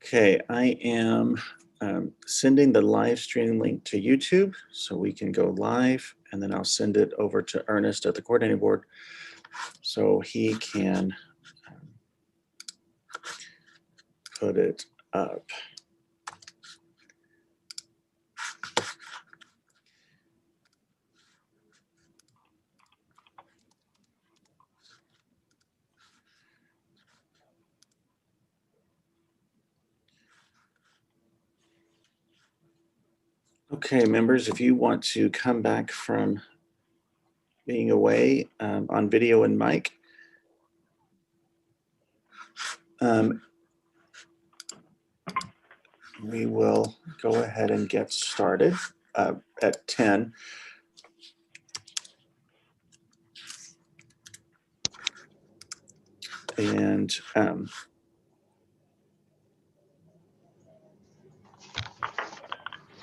Okay, I am sending the live stream link to YouTube so we can go live, and then I'll send it over to Ernest at the coordinating board so he can put it up. Okay, members, if you want to come back from being away on video and mic, we will go ahead and get started at 10. And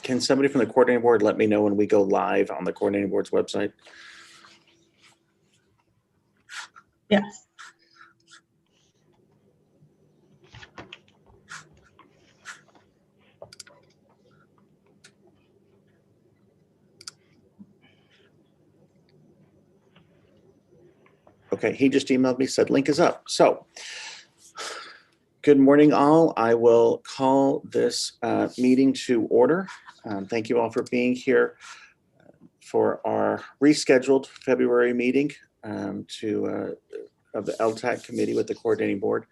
can somebody from the coordinating board let me know when we go live on the coordinating board's website? Yes. Okay, he just emailed me, said link is up. So, good morning all. I will call this meeting to order. Thank you all for being here for our rescheduled February meeting of the LTAC committee with the coordinating board.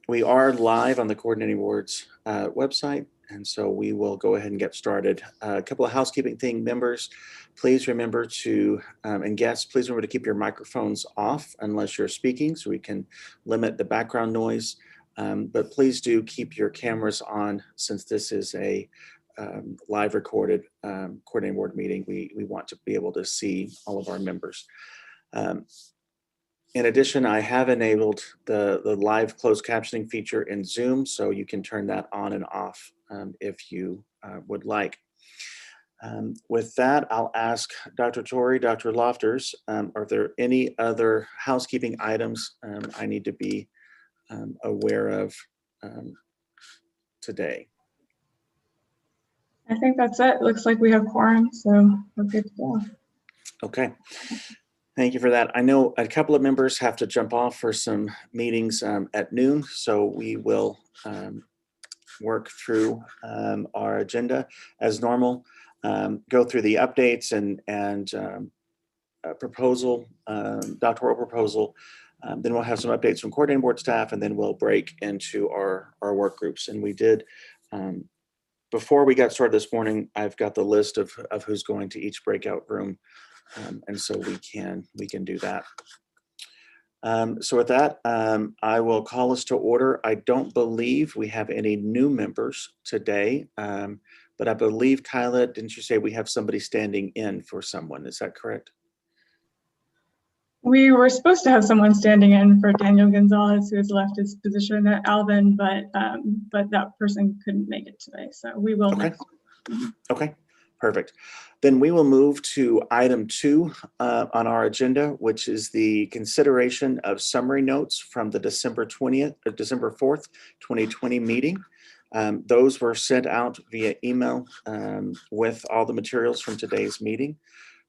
We are live on the coordinating board's website, and so we will go ahead and get started. A couple of housekeeping thing, members, please remember to, and guests, please remember to keep your microphones off unless you're speaking so we can limit the background noise. But please do keep your cameras on since this is a live recorded coordinating board meeting. We want to be able to see all of our members. In addition, I have enabled the live closed captioning feature in Zoom, so you can turn that on and off if you would like. With that, I'll ask Dr. Torrey, Dr. Lofters, are there any other housekeeping items I need to be aware of today? I think that's it. Looks like we have quorum, so we're good to go. Okay. Thank you for that. I know a couple of members have to jump off for some meetings at noon, so we will work through our agenda as normal, go through the updates and proposal, doctoral proposal. Then we'll have some updates from coordinating board staff, and then we'll break into our work groups. And we did, before we got started this morning, I've got the list of who's going to each breakout room. And so we can do that. So with that, I will call us to order. I don't believe we have any new members today, but I believe, Kyla, didn't you say we have somebody standing in for someone? Is that correct? We were supposed to have someone standing in for Daniel Gonzalez, who has left his position at Alvin, but that person couldn't make it today. So we will. Okay. Okay. Perfect. Then we will move to item 2 on our agenda, which is the consideration of summary notes from the December 4th, 2020 meeting. Those were sent out via email with all the materials from today's meeting.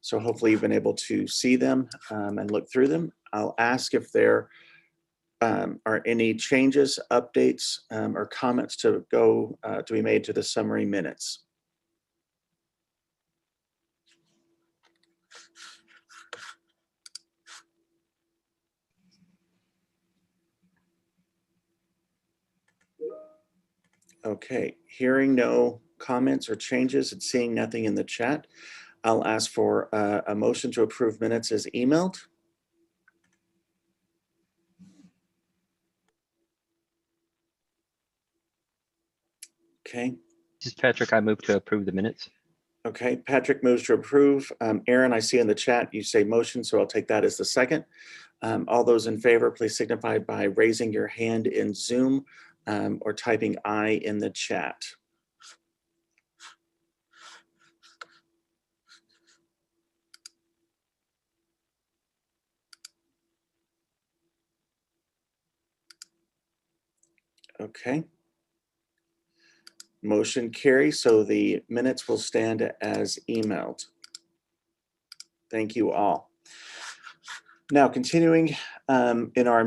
So hopefully you've been able to see them and look through them. I'll ask if there are any changes, updates, or comments to be made to the summary minutes. Okay, hearing no comments or changes and seeing nothing in the chat, I'll ask for a motion to approve minutes as emailed. Okay. This is Patrick. I move to approve the minutes. Okay, Patrick moves to approve. Aaron, I see in the chat you say motion, so I'll take that as the second. All those in favor, please signify by raising your hand in Zoom or typing I in the chat. Okay. Motion carries, so the minutes will stand as emailed. Thank you all. Now, continuing in our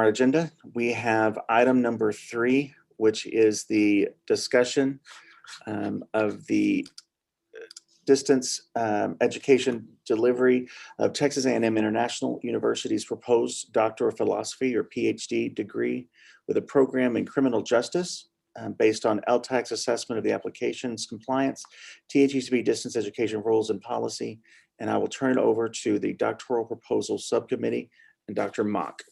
agenda, we have item number 3, which is the discussion of the distance education delivery of Texas A&M International University's proposed Doctor of Philosophy or PhD degree with a program in criminal justice based on LTAC's assessment of the application's compliance, THECB distance education rules and policy. And I will turn it over to the doctoral proposal subcommittee and Dr. Mock.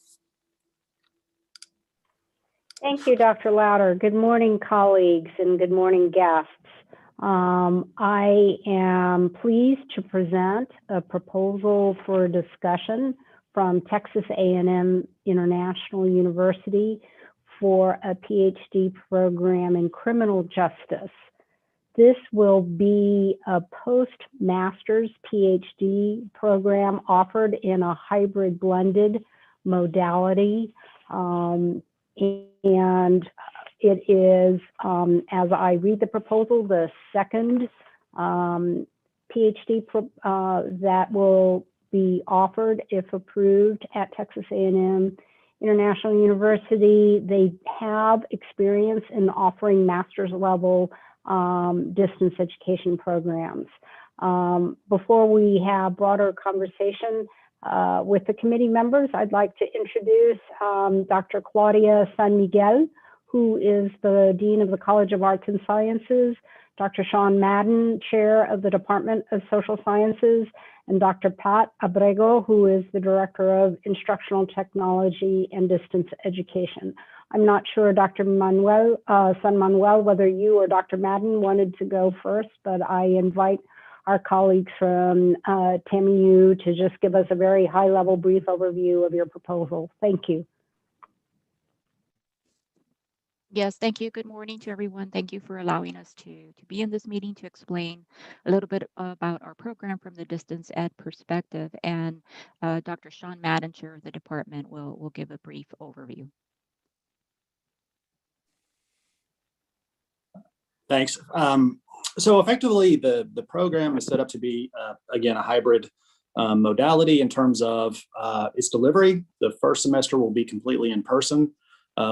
Thank you, Dr. Louder. Good morning, colleagues, and good morning, guests. I am pleased to present a proposal for discussion from Texas A&M International University for a PhD program in criminal justice. This will be a postmaster's PhD program offered in a hybrid blended modality. And it is, as I read the proposal, the second PhD that will be offered if approved at Texas A&M International University. They have experience in offering master's level distance education programs. Before we have broader conversation with the committee members, I'd like to introduce Dr. Claudia San Miguel, who is the Dean of the College of Arts and Sciences, Dr. Sean Madden, Chair of the Department of Social Sciences, and Dr. Pat Abrego, who is the Director of Instructional Technology and Distance Education. I'm not sure, Dr. San Manuel, whether you or Dr. Madden wanted to go first, but I invite our colleagues from TAMU to just give us a very high-level brief overview of your proposal. Thank you. Yes, thank you. Good morning to everyone. Thank you for allowing us to be in this meeting to explain a little bit about our program from the distance ed perspective. And Dr. Sean Madden, Chair of the department, will give a brief overview. Thanks. So effectively, the program is set up to be, again, a hybrid modality in terms of its delivery. The first semester will be completely in person.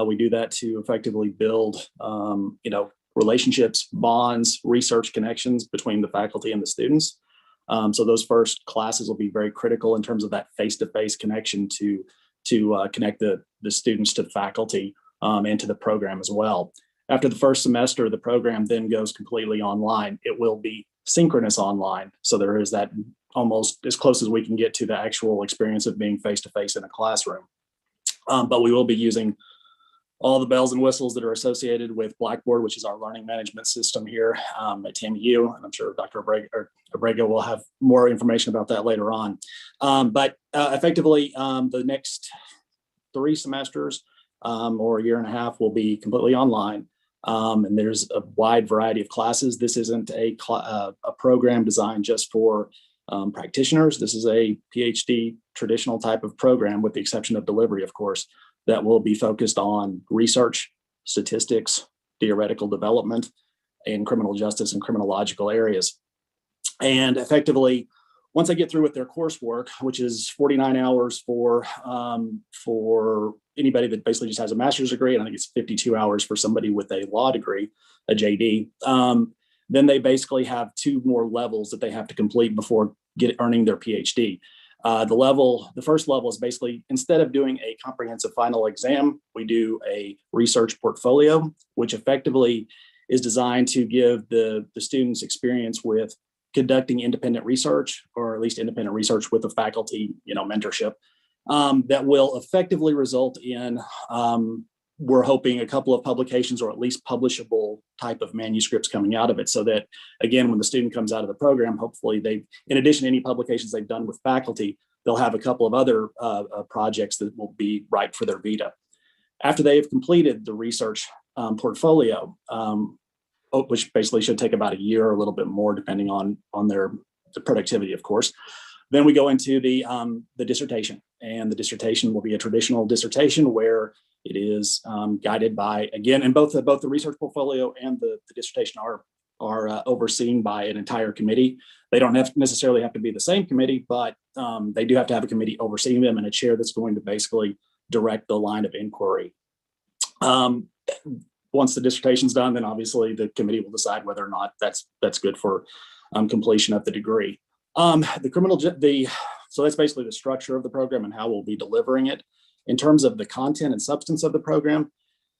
We do that to effectively build, relationships, bonds, research connections between the faculty and the students. So those first classes will be very critical in terms of that face-to-face connection to connect the students to the faculty and to the program as well. After the first semester, the program then goes completely online. It will be synchronous online. So there is that almost as close as we can get to the actual experience of being face-to-face in a classroom. But we will be using all the bells and whistles that are associated with Blackboard, which is our learning management system here at TAMU. And I'm sure Dr. Abrego will have more information about that later on. But effectively, the next 3 semesters or a year and a half will be completely online. And there's a wide variety of classes. This isn't a program designed just for practitioners. This is a PhD traditional type of program, with the exception of delivery, of course, that will be focused on research, statistics, theoretical development in criminal justice and criminological areas. And effectively, once they get through with their coursework, which is 49 hours for anybody that basically just has a master's degree, and I think it's 52 hours for somebody with a law degree, a JD, then they basically have 2 more levels that they have to complete before earning their PhD. The first level is basically, instead of doing a comprehensive final exam, we do a research portfolio, which effectively is designed to give the students experience with conducting independent research, or at least independent research with a faculty, mentorship, that will effectively result in, we're hoping, a couple of publications, or at least publishable type of manuscripts coming out of it, so that, again, when the student comes out of the program, hopefully in addition to any publications they've done with faculty, they'll have a couple of other projects that will be right for their vita. After they've completed the research portfolio, which basically should take about a year or a little bit more, depending on the productivity, of course. Then we go into the dissertation, and the dissertation will be a traditional dissertation where it is guided by, again, and both the research portfolio and the dissertation are overseen by an entire committee. They don't necessarily have to be the same committee, but they do have to have a committee overseeing them and a chair that's going to basically direct the line of inquiry. Once the dissertation's done, then obviously the committee will decide whether or not that's good for completion of the degree. So that's basically the structure of the program and how we'll be delivering it. In terms of the content and substance of the program,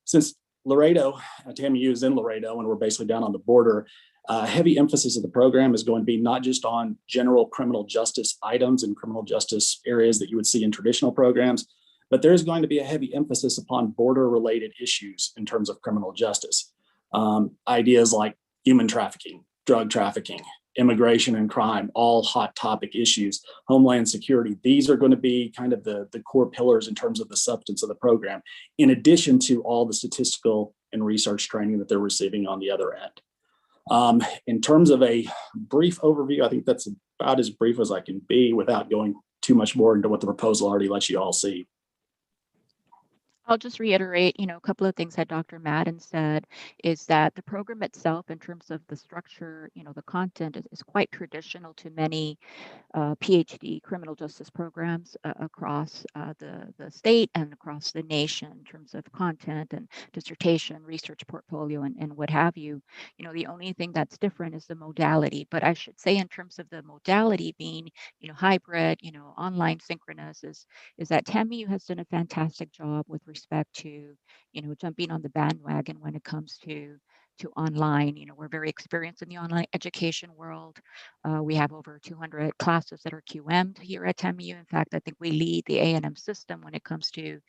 since Laredo, TAMU is in Laredo, and we're basically down on the border, heavy emphasis of the program is going to be not just on general criminal justice items and criminal justice areas that you would see in traditional programs, but there's going to be a heavy emphasis upon border-related issues in terms of criminal justice. Ideas like human trafficking, drug trafficking, immigration and crime, all hot topic issues, homeland security. These are going to be kind of the core pillars in terms of the substance of the program, in addition to all the statistical and research training that they're receiving on the other end. In terms of a brief overview, I think that's about as brief as I can be without going too much more into what the proposal already lets you all see. I'll just reiterate, a couple of things that Dr. Madden said is that the program itself, in terms of the structure, the content is quite traditional to many PhD criminal justice programs across the state and across the nation in terms of content and dissertation, research portfolio, and what have you. The only thing that's different is the modality. But I should say, in terms of the modality being, hybrid, online synchronous, is that TAMU has done a fantastic job with respect to, jumping on the bandwagon when it comes to online. We're very experienced in the online education world. We have over 200 classes that are QM'd here at TAMU. In fact, I think we lead the A&M system when it comes to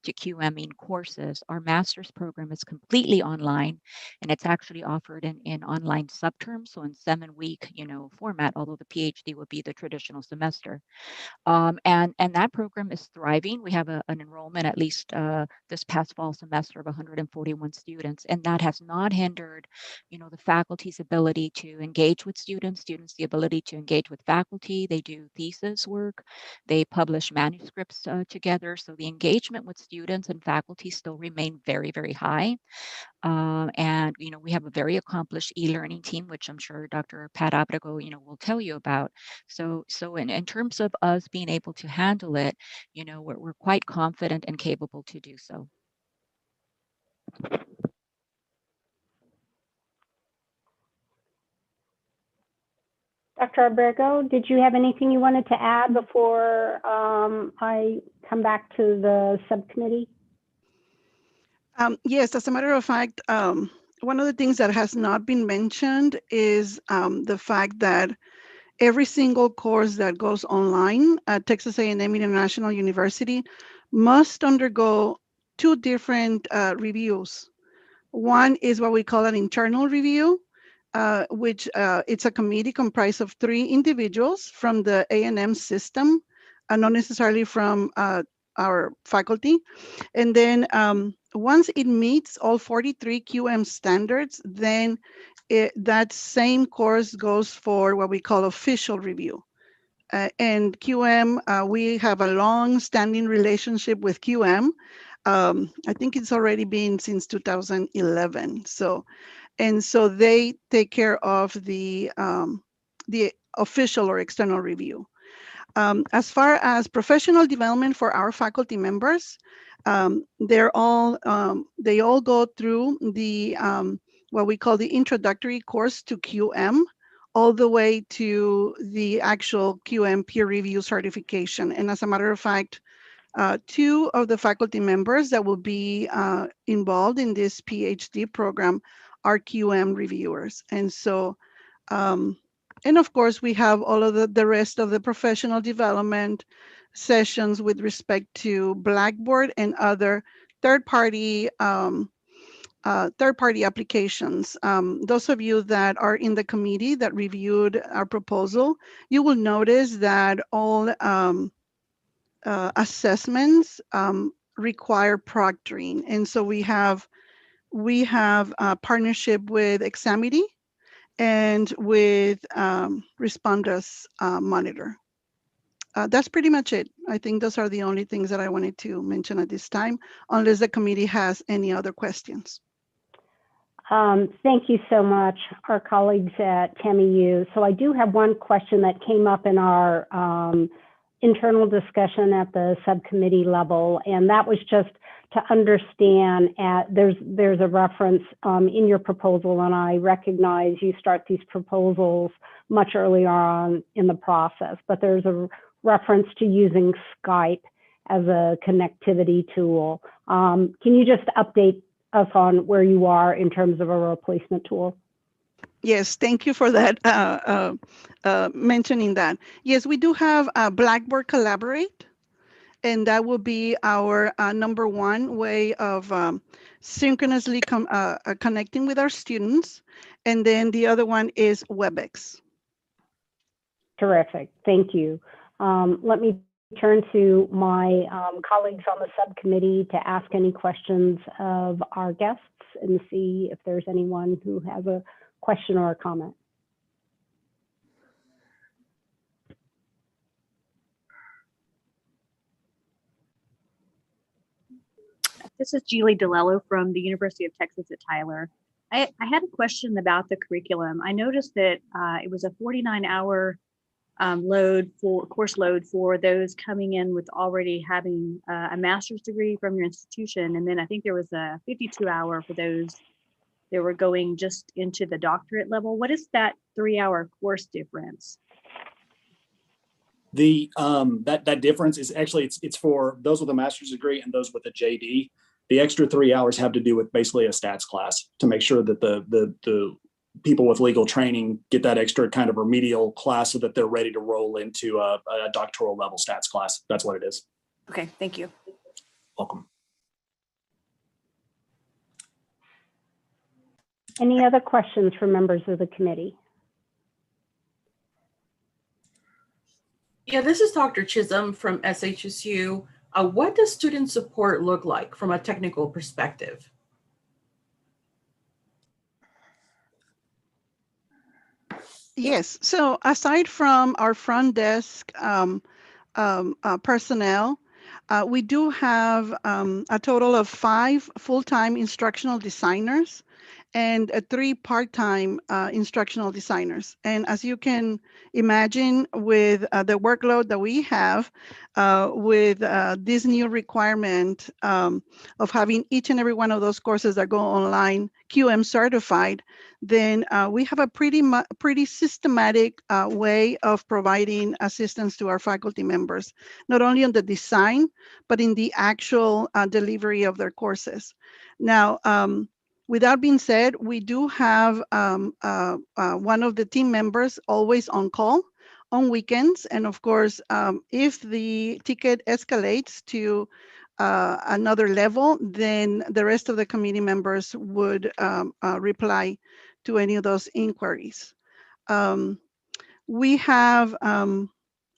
QMing courses. Our master's program is completely online, and it's actually offered in online subterms, so in 7-week, format, although the PhD would be the traditional semester. And that program is thriving. We have an enrollment, at least this past fall semester, of 141 students, and that has not hindered, the faculty's ability to engage with students the ability to engage with faculty. They do thesis work, they publish manuscripts together, so the engagement with students and faculty still remain very, very high. And we have a very accomplished e-learning team, which I'm sure Dr. Pat Abrego, will tell you about. So in terms of us being able to handle it, we're quite confident and capable to do so. Dr. Abrego, did you have anything you wanted to add before I come back to the subcommittee? Yes, as a matter of fact, one of the things that has not been mentioned is the fact that every single course that goes online at Texas A&M International University must undergo 2 different reviews. One is what we call an internal review, which it's a committee comprised of 3 individuals from the A&M system, not necessarily from our faculty. And then once it meets all 43 QM standards, then that same course goes for what we call official review. And QM, we have a long-standing relationship with QM. I think it's already been since 2011. So they take care of the official or external review. As far as professional development for our faculty members, they all go through the what we call the introductory course to QM, all the way to the actual QM peer review certification. And as a matter of fact, 2 of the faculty members that will be involved in this PhD program are QM reviewers. And so, and of course, we have all of the rest of the professional development sessions with respect to Blackboard and other third-party applications. Those of you that are in the committee that reviewed our proposal, you will notice that all assessments require proctoring. And so we have a partnership with Examity and with Respondas Monitor. that's pretty much it. I think those are the only things that I wanted to mention at this time, unless the committee has any other questions. Thank you so much, our colleagues at TAMU. So I do have one question that came up in our internal discussion at the subcommittee level, and that was just to understand there's a reference in your proposal, and I recognize you start these proposals much earlier on in the process, but there's a reference to using Skype as a connectivity tool. Can you just update us on where you are in terms of a replacement tool? Yes, thank you for that, mentioning that. Yes, we do have Blackboard Collaborate, and that will be our number one way of synchronously connecting with our students. And then the other one is WebEx. Terrific, thank you. Let me turn to my colleagues on the subcommittee to ask any questions of our guests and see if there's anyone who has a question or a comment. This is Julie DeLello from the University of Texas at Tyler. I had a question about the curriculum. I noticed that it was a 49-hour course load for those coming in with already having a master's degree from your institution. And then I think there was a 52-hour for those that were going just into the doctorate level. What is that 3-hour course difference? The that difference is actually it's for those with a master's degree and those with a JD. The extra 3 hours have to do with basically a stats class to make sure that the people with legal training get that extra kind of remedial class so that they're ready to roll into a doctoral level stats class. That's what it is. Okay, thank you. Welcome. Any other questions from members of the committee? Yeah, this is Dr. Chisholm from SHSU. What does student support look like from a technical perspective? Yes, so aside from our front desk personnel, we do have a total of 5 full-time instructional designers and 3 part-time instructional designers. And as you can imagine, with the workload that we have, with this new requirement of having each and every one of those courses that go online QM certified, then we have a pretty systematic way of providing assistance to our faculty members, not only on the design, but in the actual delivery of their courses. Now, with that being said, we do have one of the team members always on call on weekends. And of course, if the ticket escalates to another level, then the rest of the committee members would reply to any of those inquiries. We have an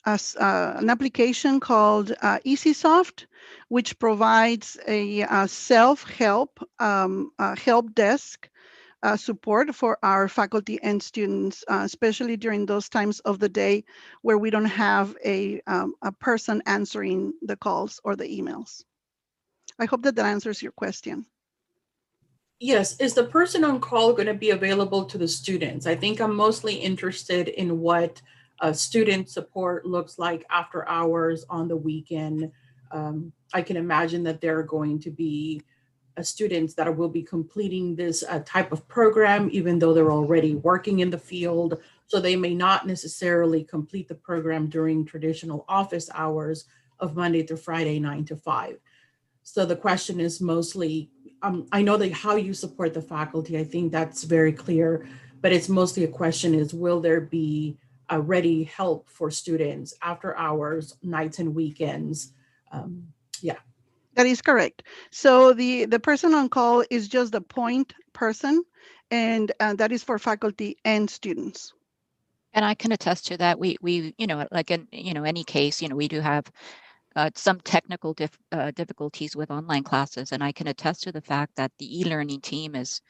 application called EasySoft, which provides a self-help help desk support for our faculty and students, especially during those times of the day where we don't have a person answering the calls or the emails. I hope that answers your question. Yes, is the person on call going to be available to the students? I think I'm mostly interested in what student support looks like after hours on the weekend. I can imagine that there are going to be students that will be completing this type of program, even though they're already working in the field. So they may not necessarily complete the program during traditional office hours of Monday through Friday, 9 to 5. So the question is mostly, I know that how you support the faculty, I think that's very clear, but it's mostly a question is, will there be a ready help for students after hours, nights and weekends? Yeah. That is correct. So the person on call is just the point person, and that is for faculty and students. And I can attest to that. We like in, any case, we do have some technical difficulties with online classes, and I can attest to the fact that the e-learning team is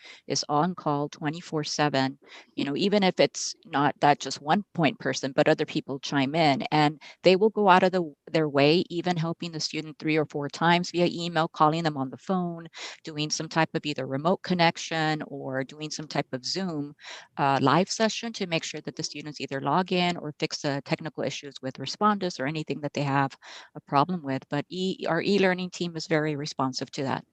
on call 24/7. You know, even if it's not that just one point person, but other people chime in, and they will go out of their way, even helping the student 3 or 4 times via email, calling them on the phone, doing some type of either remote connection or doing some type of Zoom live session to make sure that the students either log in or fix the technical issues with Respondus or anything that they have a problem with. But our e-learning team is very responsive to that.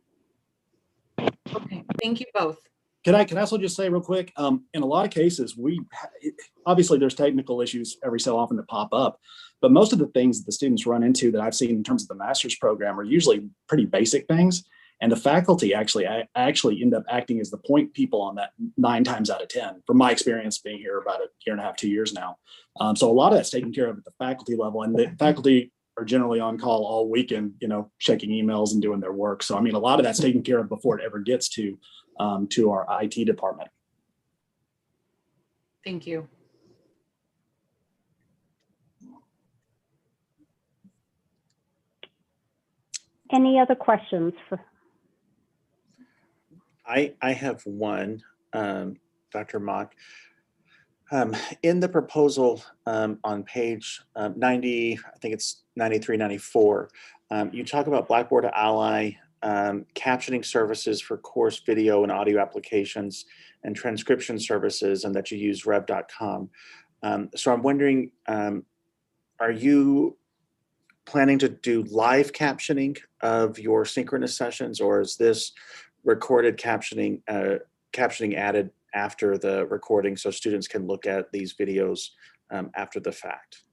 Okay, thank you both. Can I also just say real quick, in a lot of cases, obviously there's technical issues every so often that pop up, but most of the things that the students run into that I've seen in terms of the master's program are usually pretty basic things. And the faculty actually end up acting as the point people on that 9 times out of 10, from my experience being here about a year and a half, 2 years now. So a lot of that's taken care of at the faculty level, and the faculty are generally on call all weekend, you know, checking emails and doing their work. So, I mean, a lot of that's taken care of before it ever gets to our IT department. Thank you. Any other questions for? I have one, Dr. Mock. In the proposal on page 90, I think it's 93, 94, you talk about Blackboard Ally, captioning services for course video and audio applications, and transcription services, and that you use rev.com. So I'm wondering, are you planning to do live captioning of your synchronous sessions, or is this recorded captioning added after the recording so students can look at these videos after the fact?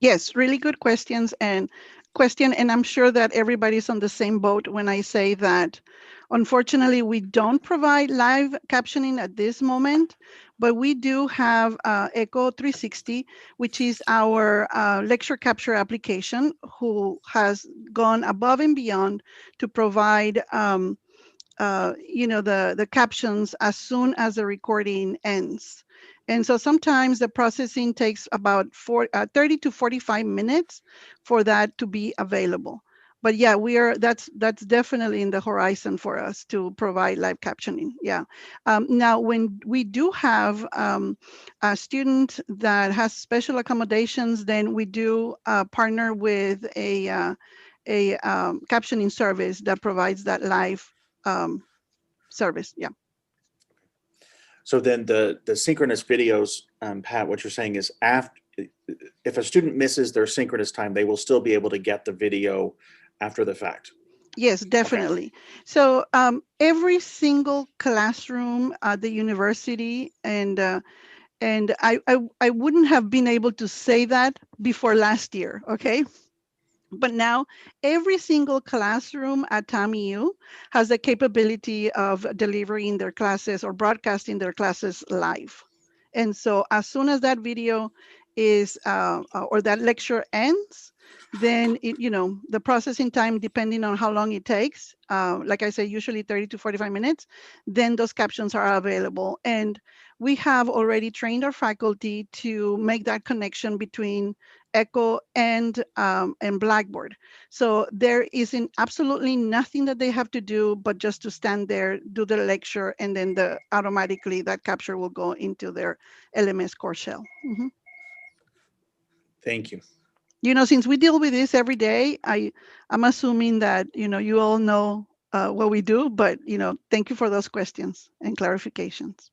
Yes, really good questions and I'm sure that everybody's on the same boat when I say that unfortunately we don't provide live captioning at this moment, but we do have Echo 360, which is our lecture capture application, who has gone above and beyond to provide you know, the captions as soon as the recording ends. And so sometimes the processing takes about 30 to 45 minutes for that to be available. But yeah, that's definitely in the horizon for us to provide live captioning. Yeah. Now, when we do have a student that has special accommodations, then we do partner with a captioning service that provides that live service. Yeah. So then the synchronous videos, Pat, what you're saying is if a student misses their synchronous time, they will still be able to get the video after the fact. Yes, definitely. Okay. So every single classroom at the university, and I wouldn't have been able to say that before last year, okay? But now every single classroom at TAMU has the capability of delivering their classes or broadcasting their classes live. And so as soon as that video is, or that lecture ends, then you know, the processing time, depending on how long it takes, like I said, usually 30 to 45 minutes, then those captions are available. And we have already trained our faculty to make that connection between Echo and Blackboard. So there isn't absolutely nothing that they have to do, but just to stand there, do the lecture, and then automatically that capture will go into their LMS core shell. Mm-hmm. Thank you. You know, since we deal with this every day, I'm assuming that, you know, you all know what we do, but, you know, thank you for those questions and clarifications.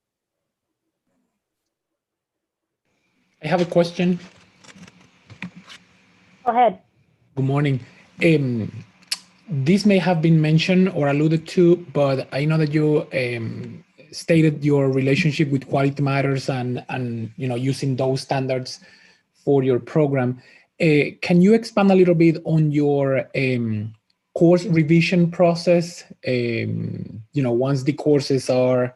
I have a question. Go ahead. Good morning. This may have been mentioned or alluded to, but I know that you stated your relationship with Quality Matters and you know, using those standards for your program. Can you expand a little bit on your course revision process? You know, once the courses are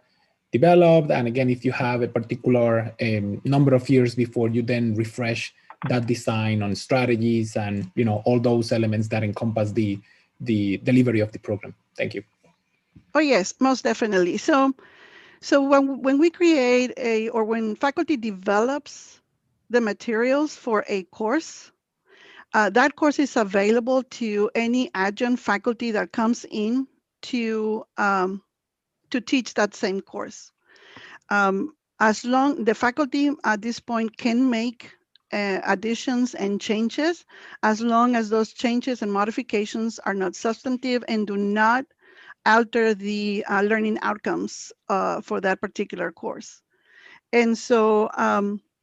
developed, and again, if you have a particular number of years before you then refresh that design on strategies and, you know, all those elements that encompass the delivery of the program. Thank you. Oh yes, most definitely. So when we create or when faculty develops the materials for a course, That course is available to any adjunct faculty that comes in to teach that same course. As long the faculty at this point can make additions and changes, as long as those changes and modifications are not substantive and do not alter the learning outcomes for that particular course. And so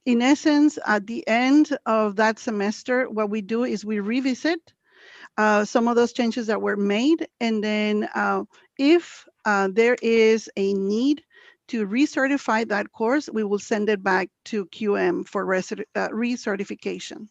in essence, at the end of that semester, what we do is we revisit some of those changes that were made. And then if there is a need to recertify that course, we will send it back to QM for recertification.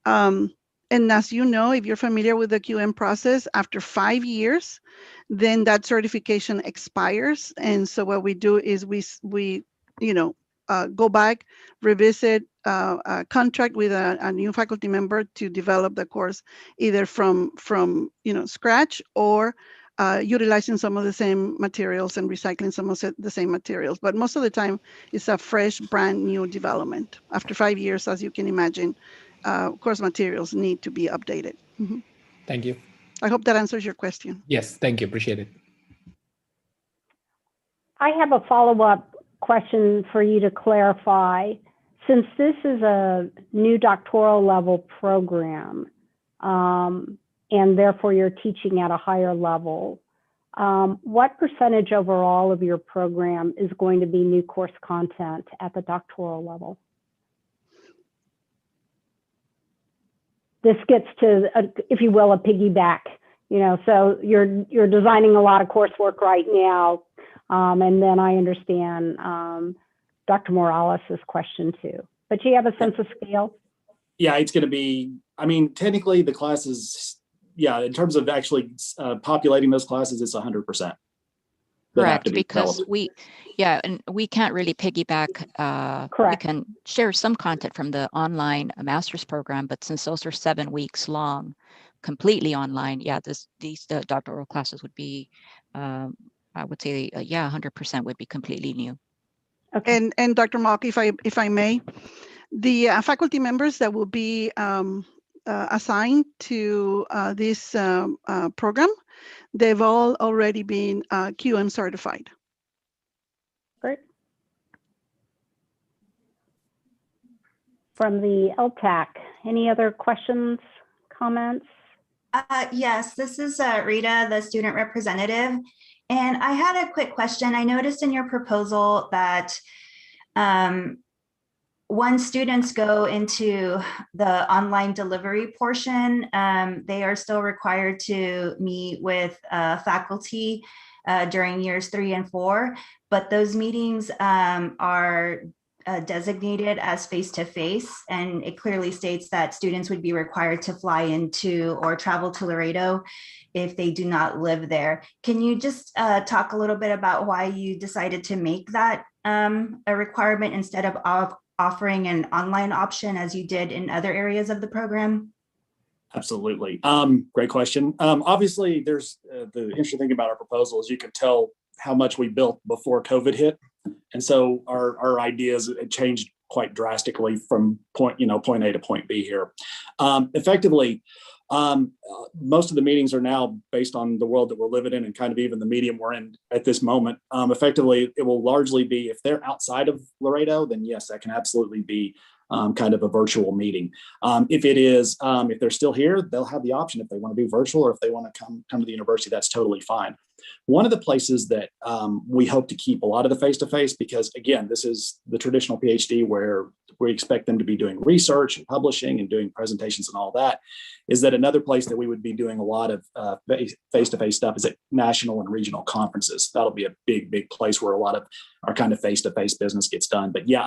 And as you know, if you're familiar with the QM process, after 5 years, then that certification expires. And so what we do is we go back, revisit, contract with a new faculty member to develop the course, either from scratch or utilizing some of the same materials and recycling some of the same materials. But most of the time, it's a fresh, brand new development. After 5 years, as you can imagine, course materials need to be updated. Mm-hmm. Thank you. I hope that answers your question. Yes, thank you. Appreciate it. I have a follow-up question for you to clarify. Since this is a new doctoral level program, and therefore you're teaching at a higher level, what percentage overall of your program is going to be new course content at the doctoral level? This gets to, if you will, a piggyback. So you're designing a lot of coursework right now, and then I understand Dr. Morales' question too. But do you have a sense of scale? Yeah, it's going to be, technically the classes, in terms of actually populating those classes, it's 100%. Correct, because we can't really piggyback. Correct. We can share some content from the online master's program, but since those are 7 weeks long, completely online, these doctoral classes would be, I would say, 100% would be completely new. Okay. And Dr. Mock, if I may, the faculty members that will be assigned to this program, they've all already been QM certified. Great. From the LTAC, any other questions, comments? Yes, this is Rita, the student representative. And I had a quick question. I noticed in your proposal that once students go into the online delivery portion, they are still required to meet with faculty during years 3 and 4, but those meetings are designated as face-to-face, and it clearly states that students would be required to fly into or travel to Laredo if they do not live there. Can you just talk a little bit about why you decided to make that a requirement instead of offering an online option as you did in other areas of the program? Absolutely. Great question. Obviously, there's the interesting thing about our proposal is you can tell how much we built before COVID hit. And so our ideas changed quite drastically from point A to point B here. Effectively, most of the meetings are now based on the world that we're living in and kind of even the medium we're in at this moment. Effectively, it will largely be, if they're outside of Laredo, then yes, that can absolutely be kind of a virtual meeting. If they're still here, they'll have the option if they want to do virtual or if they want to come to the university, that's totally fine. One of the places that we hope to keep a lot of the face-to-face, because again, this is the traditional PhD where we expect them to be doing research and publishing and doing presentations and all that, is that another place that we would be doing a lot of face-to-face stuff is at national and regional conferences. That'll be a big, big place where a lot of our kind of face-to-face business gets done. But yeah,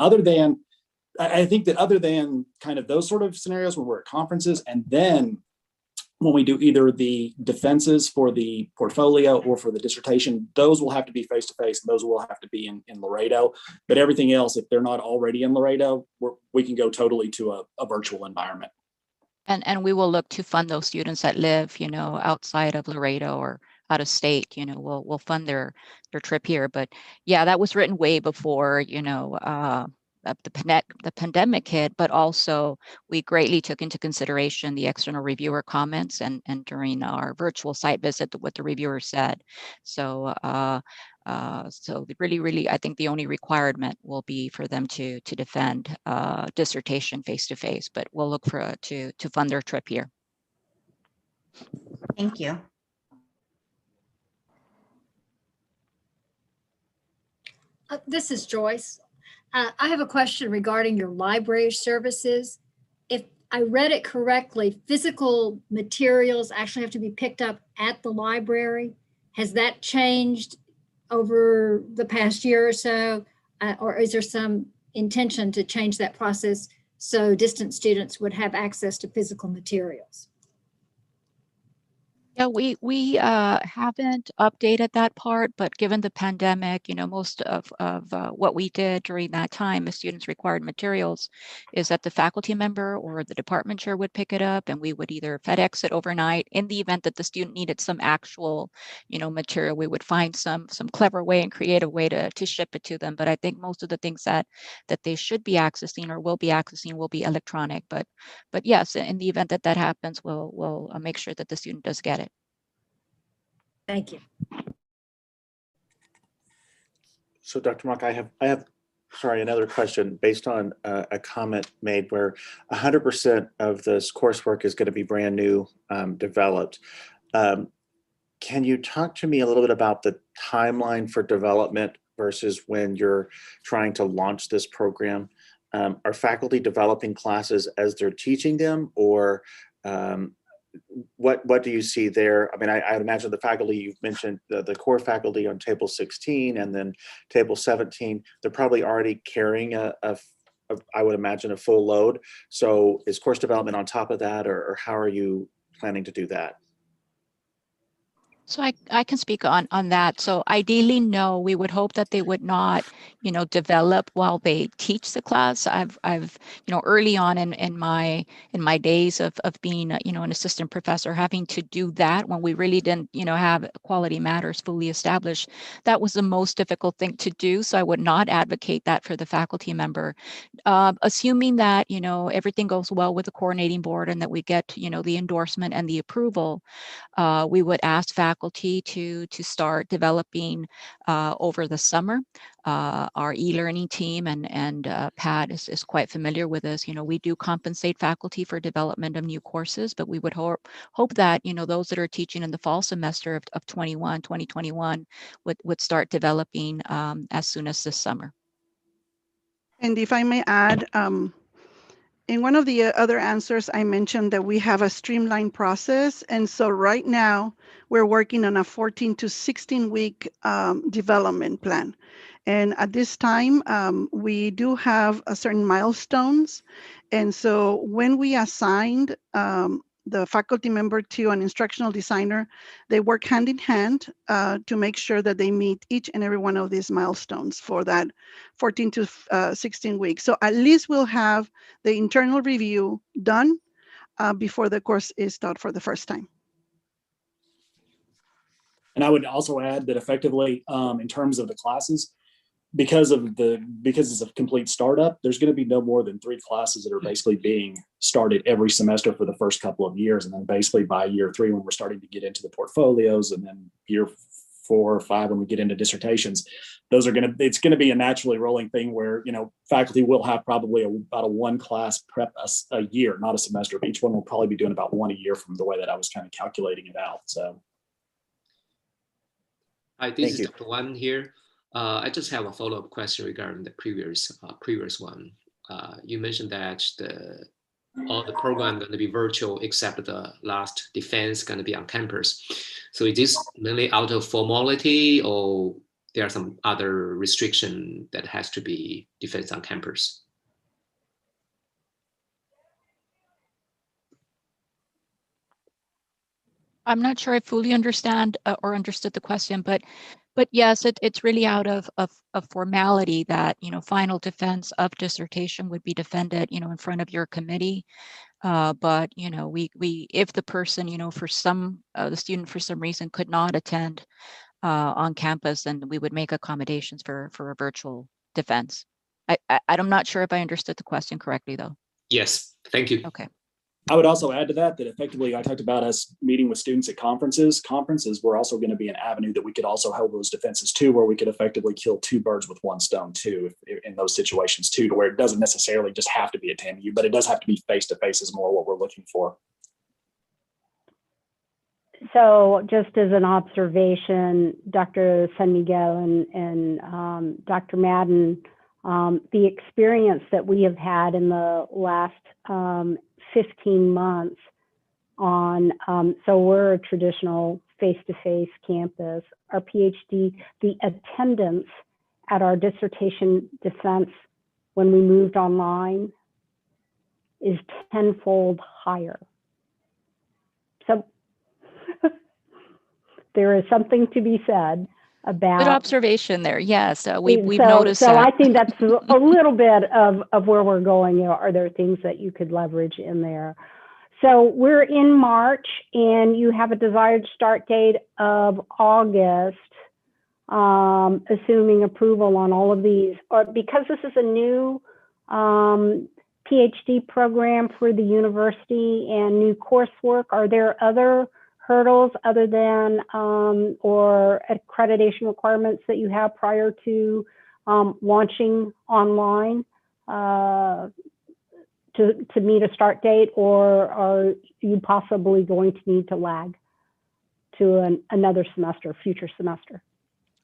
I think that other than kind of those sort of scenarios when we're at conferences, and then when we do either the defenses for the portfolio or for the dissertation, those will have to be face-to-face, and those will have to be in Laredo. But everything else, if they're not already in Laredo, we can go totally to a virtual environment. And we will look to fund those students that live, outside of Laredo or out of state. We'll fund their trip here. But yeah, that was written way before, the pandemic hit, but also we greatly took into consideration the external reviewer comments and during our virtual site visit, what the reviewer said. So really, I think the only requirement will be for them to defend dissertation face to face, but we'll look for to fund their trip here. Thank you. This is Joyce. I have a question regarding your library services. If I read it correctly, physical materials actually have to be picked up at the library. Has that changed over the past year or so? Or is there some intention to change that process so distant students would have access to physical materials? Yeah, we haven't updated that part, but given the pandemic, most of what we did during that time, the students required materials, is that the faculty member or the department chair would pick it up, and we would either FedEx it overnight. In the event that the student needed some actual, material, we would find some clever way and creative way to ship it to them. But I think most of the things that they should be accessing or will be accessing will be electronic. But yes, in the event that happens, we'll make sure that the student does get it. Thank you. So Dr. Mock, I have, sorry, another question based on a comment made where 100% of this coursework is going to be brand new developed. Can you talk to me a little bit about the timeline for development versus when you're trying to launch this program? Are faculty developing classes as they're teaching them, or what do you see there? I mean, I imagine the faculty you've mentioned, the core faculty on table 16 and then table 17, they're probably already carrying I would imagine, a full load. So is course development on top of that, or how are you planning to do that? So I can speak on that. So ideally, no, we would hope that they would not, develop while they teach the class. I've early on in my days of being, an assistant professor, having to do that when we really didn't, have quality matters fully established, that was the most difficult thing to do. So I would not advocate that for the faculty member. Assuming that, everything goes well with the coordinating board and that we get, the endorsement and the approval, we would ask faculty to start developing over the summer. Our e-learning team and Pat is quite familiar with this. We do compensate faculty for development of new courses, but we would hope that, those that are teaching in the fall semester of 2021 would start developing as soon as this summer. And if I may add, in one of the other answers, I mentioned that we have a streamlined process. And so right now we're working on a 14 to 16 week development plan. And at this time, we do have certain milestones. And so when we assigned the faculty member to an instructional designer, they work hand in hand to make sure that they meet each and every one of these milestones for that 14 to 16 weeks. So at least we'll have the internal review done before the course is taught for the first time. And I would also add that effectively, in terms of the classes, because it's a complete startup, there's going to be no more than 3 classes that are basically being started every semester for the first couple of years. And then basically by year 3, when we're starting to get into the portfolios, and then year 4 or 5, when we get into dissertations, it's going to be a naturally rolling thing where, faculty will have probably about a 1 class prep a year, not a semester. Each one will probably be doing about 1 a year from the way that I was kind of calculating it out. So. Hi, this is Dr. Wan here. I just have a follow-up question regarding the previous one. You mentioned that all the program going to be virtual except the last defense going to be on campus. So is this mainly out of formality, or there are some other restriction that has to be defense on campus? I'm not sure I fully understand or understood the question, but yes, it's really out of formality that, final defense of dissertation would be defended, in front of your committee. But, if the person, the student for some reason could not attend on campus, then we would make accommodations for a virtual defense. I'm not sure if I understood the question correctly, though. Yes, thank you. Okay. I would also add to that effectively I talked about us meeting with students at conferences. Conferences were also going to be an avenue that we could also hold those defenses too, where we could effectively kill two birds with one stone too, in those situations too, to where it doesn't necessarily just have to be a TAMU, but it does have to be face-to-face is more what we're looking for. So just as an observation, Dr. San Miguel and Dr. Madden, the experience that we have had in the last 15 months on, so we're a traditional face-to-face campus, our PhD, the attendance at our dissertation defense when we moved online is tenfold higher. So there is something to be said about. Good observation there. Yes, we've noticed so that. I think that's a little bit of where we're going. You know, are there things that you could leverage in there? So we're in March, and you have a desired start date of August, assuming approval on all of these. Or because this is a new PhD program for the university and new coursework, are there other hurdles other than or accreditation requirements that you have prior to launching online to meet a start date, or are you possibly going to need to lag to another semester, future semester?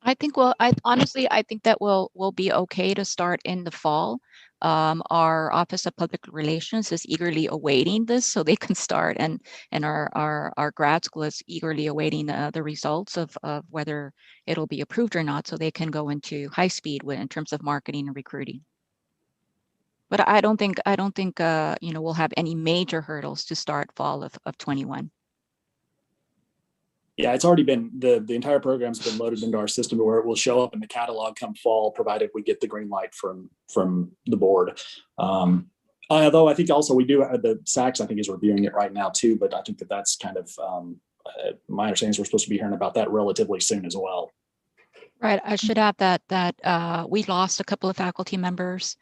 I think, well, honestly, I think that we'll be okay to start in the fall. Our Office of Public Relations is eagerly awaiting this so they can start, and our grad school is eagerly awaiting the results of whether it'll be approved or not, so they can go into high speed in terms of marketing and recruiting. But I don't think you know, we'll have any major hurdles to start fall of 21. Yeah, it's already been, the entire program's been loaded into our system where it will show up in the catalog come fall, provided we get the green light from the board. Although I think also we do have the SACS, I think, is reviewing it right now too, but I think that's kind of, my understanding is we're supposed to be hearing about that relatively soon as well. Right, I should add that we lost a couple of faculty members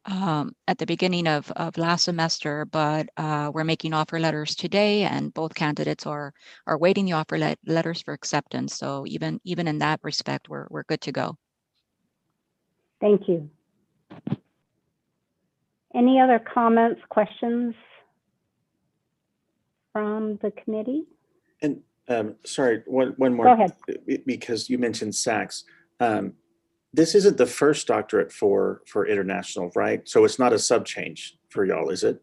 at the beginning of last semester, but we're making offer letters today, and both candidates are waiting the offer letters for acceptance. So even in that respect, we're good to go. Thank you. Any other comments, questions from the committee? And sorry, one more. Go ahead. Because you mentioned SACS. This isn't the first doctorate for international, right? So it's not a sub change for y'all, is it?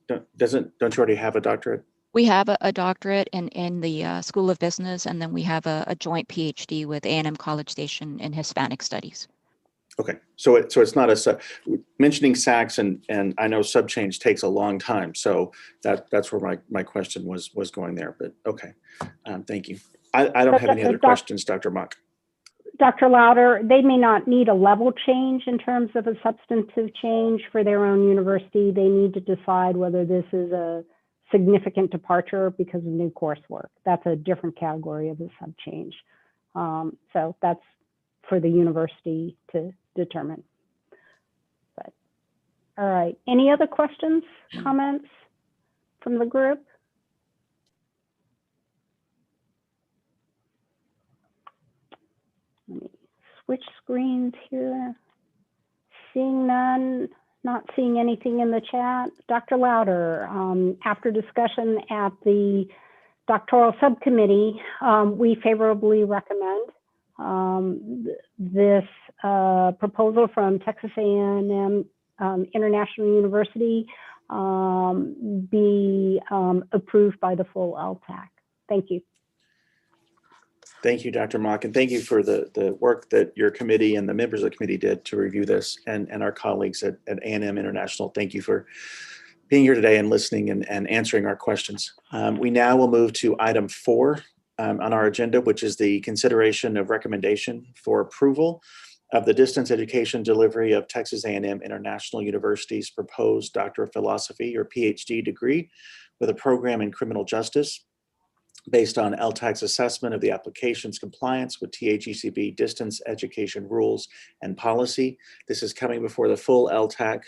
Don't you already have a doctorate? We have a doctorate in the School of Business, and then we have a joint PhD with A&M College Station in Hispanic Studies. Okay, so it's not a mentioning SACS, and I know sub change takes a long time, so that's where my question was going there. But okay, thank you. I don't have any other questions, Dr. Mock. Dr. Louder, they may not need a level change in terms of a substantive change for their own university. They need to decide whether this is a significant departure because of new coursework. That's a different category of a sub change. So that's for the university to determine. But, all right, any other questions, comments from the group? Let me switch screens here. Seeing none, not seeing anything in the chat. Dr. Louder, after discussion at the doctoral subcommittee, we favorably recommend this proposal from Texas A&M International University be approved by the full LTAC. Thank you. Thank you, Dr. Mock, and thank you for the work that your committee and the members of the committee did to review this, and our colleagues at A&M International. Thank you for being here today and listening and answering our questions. We now will move to item 4 on our agenda, which is the consideration of recommendation for approval of the distance education delivery of Texas A&M International University's proposed Doctor of Philosophy or PhD degree with a program in criminal justice. based on LTAC's assessment of the application's compliance with THECB distance education rules and policy. This is coming before the full LTAC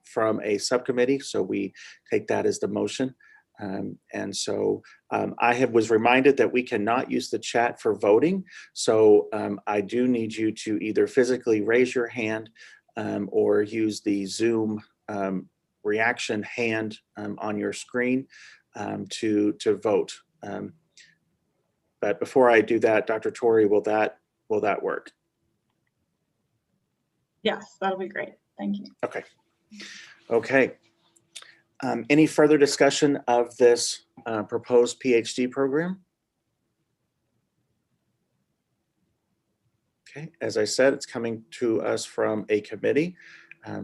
from a subcommittee, so we take that as the motion. And so I was reminded that we cannot use the chat for voting. So I do need you to either physically raise your hand or use the Zoom reaction hand on your screen to vote. But before I do that, Dr. Torrey, will that work? Yes, that'll be great. Thank you. Okay. Okay. Any further discussion of this proposed PhD program? Okay, as I said, it's coming to us from a committee,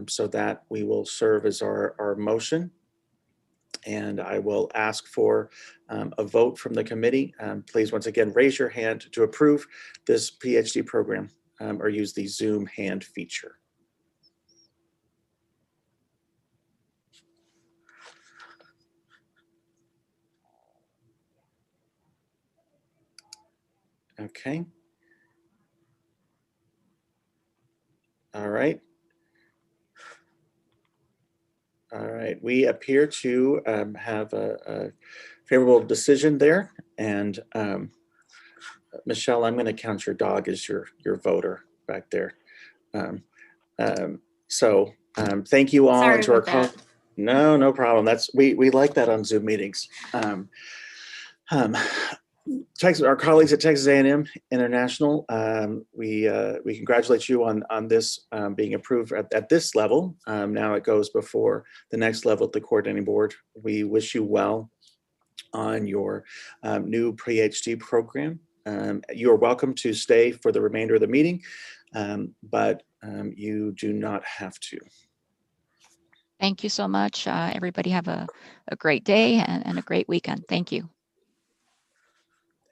so that we will serve as our motion. And I will ask for a vote from the committee. Please, once again, raise your hand to approve this PhD program or use the Zoom hand feature. Okay. All right. All right, we appear to have a favorable decision there. And Michelle, I'm going to count your dog as your voter back there. So thank you all. Sorry to our about that. No problem. That's we like that on Zoom meetings. Our colleagues at Texas A&M International, we congratulate you on this being approved at this level. Now it goes before the next level at the coordinating board. We wish you well on your new PhD program. You are welcome to stay for the remainder of the meeting, but you do not have to. Thank you so much. Everybody have a great day and a great weekend. Thank you.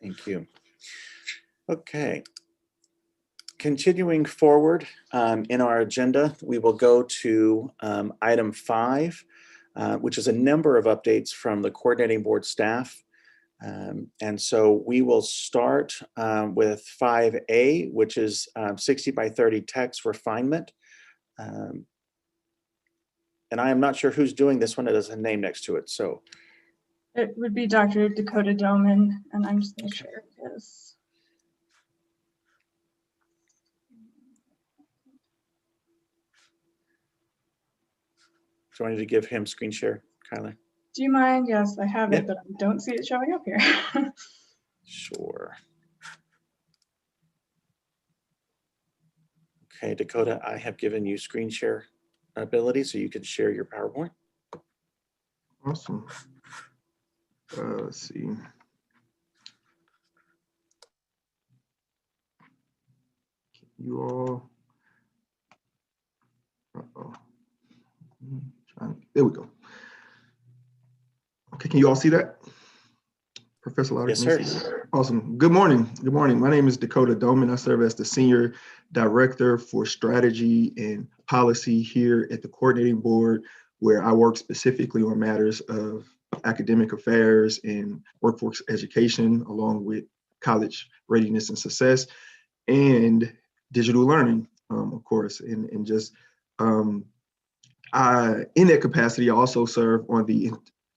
Thank you. Okay. Continuing forward in our agenda, we will go to item 5, which is a number of updates from the coordinating board staff. And so we will start with 5A, which is 60 by 30 text refinement. And I am not sure who's doing this one. It has a name next to it. So it would be Dr. Dakota Doman, and I'm just going to share this. So I need to give him screen share, Kyla. Do you mind? Yes, I have Yeah. it, but I don't see it showing up here. Sure. Okay, Dakota, I have given you screen share ability, so you can share your PowerPoint. Awesome. Let's see. You all. There we go. Okay, can you all see that? Professor Lauder, yes, can you sir. see that? Awesome. Good morning. Good morning. My name is Dakota Doman. I serve as the Senior Director for Strategy and Policy here at the Coordinating Board, where I work specifically on matters of academic affairs and workforce education, along with college readiness and success, and digital learning, of course. And just in that capacity, I also serve on the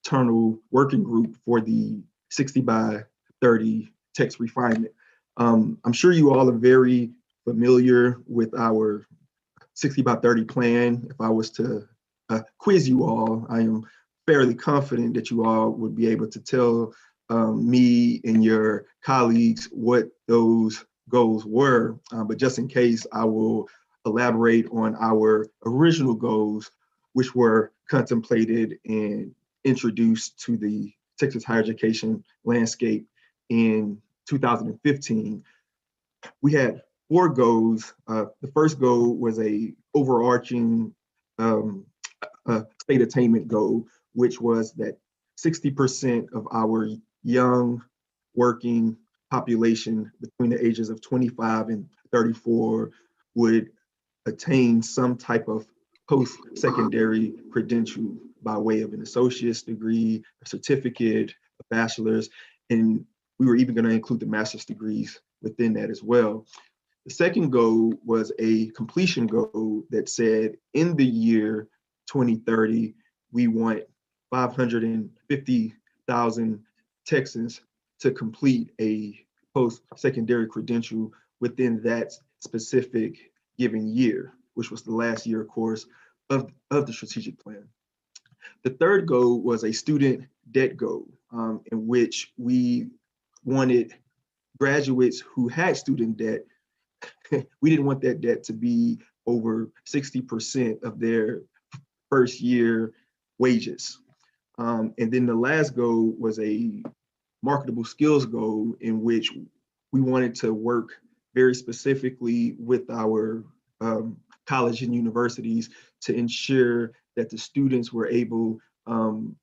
internal working group for the 60 by 30 text refinement. I'm sure you all are very familiar with our 60 by 30 plan. If I was to quiz you all, I am fairly confident that you all would be able to tell me and your colleagues what those goals were. But just in case, I will elaborate on our original goals, which were contemplated and introduced to the Texas higher education landscape in 2015. We had 4 goals. The first goal was a overarching state attainment goal, which was that 60% of our young working population between the ages of 25 and 34 would attain some type of post-secondary credential by way of an associate's degree, a certificate, a bachelor's, and we were even going to include the master's degrees within that as well. The second goal was a completion goal that said in the year 2030, we want 550,000 Texans to complete a post-secondary credential within that specific given year, which was the last year, of course, of the strategic plan. The third goal was a student debt goal, in which we wanted graduates who had student debt. We didn't want that debt to be over 60% of their first year wages. And then the last goal was a marketable skills goal, in which we wanted to work very specifically with our college and universities to ensure that the students were able to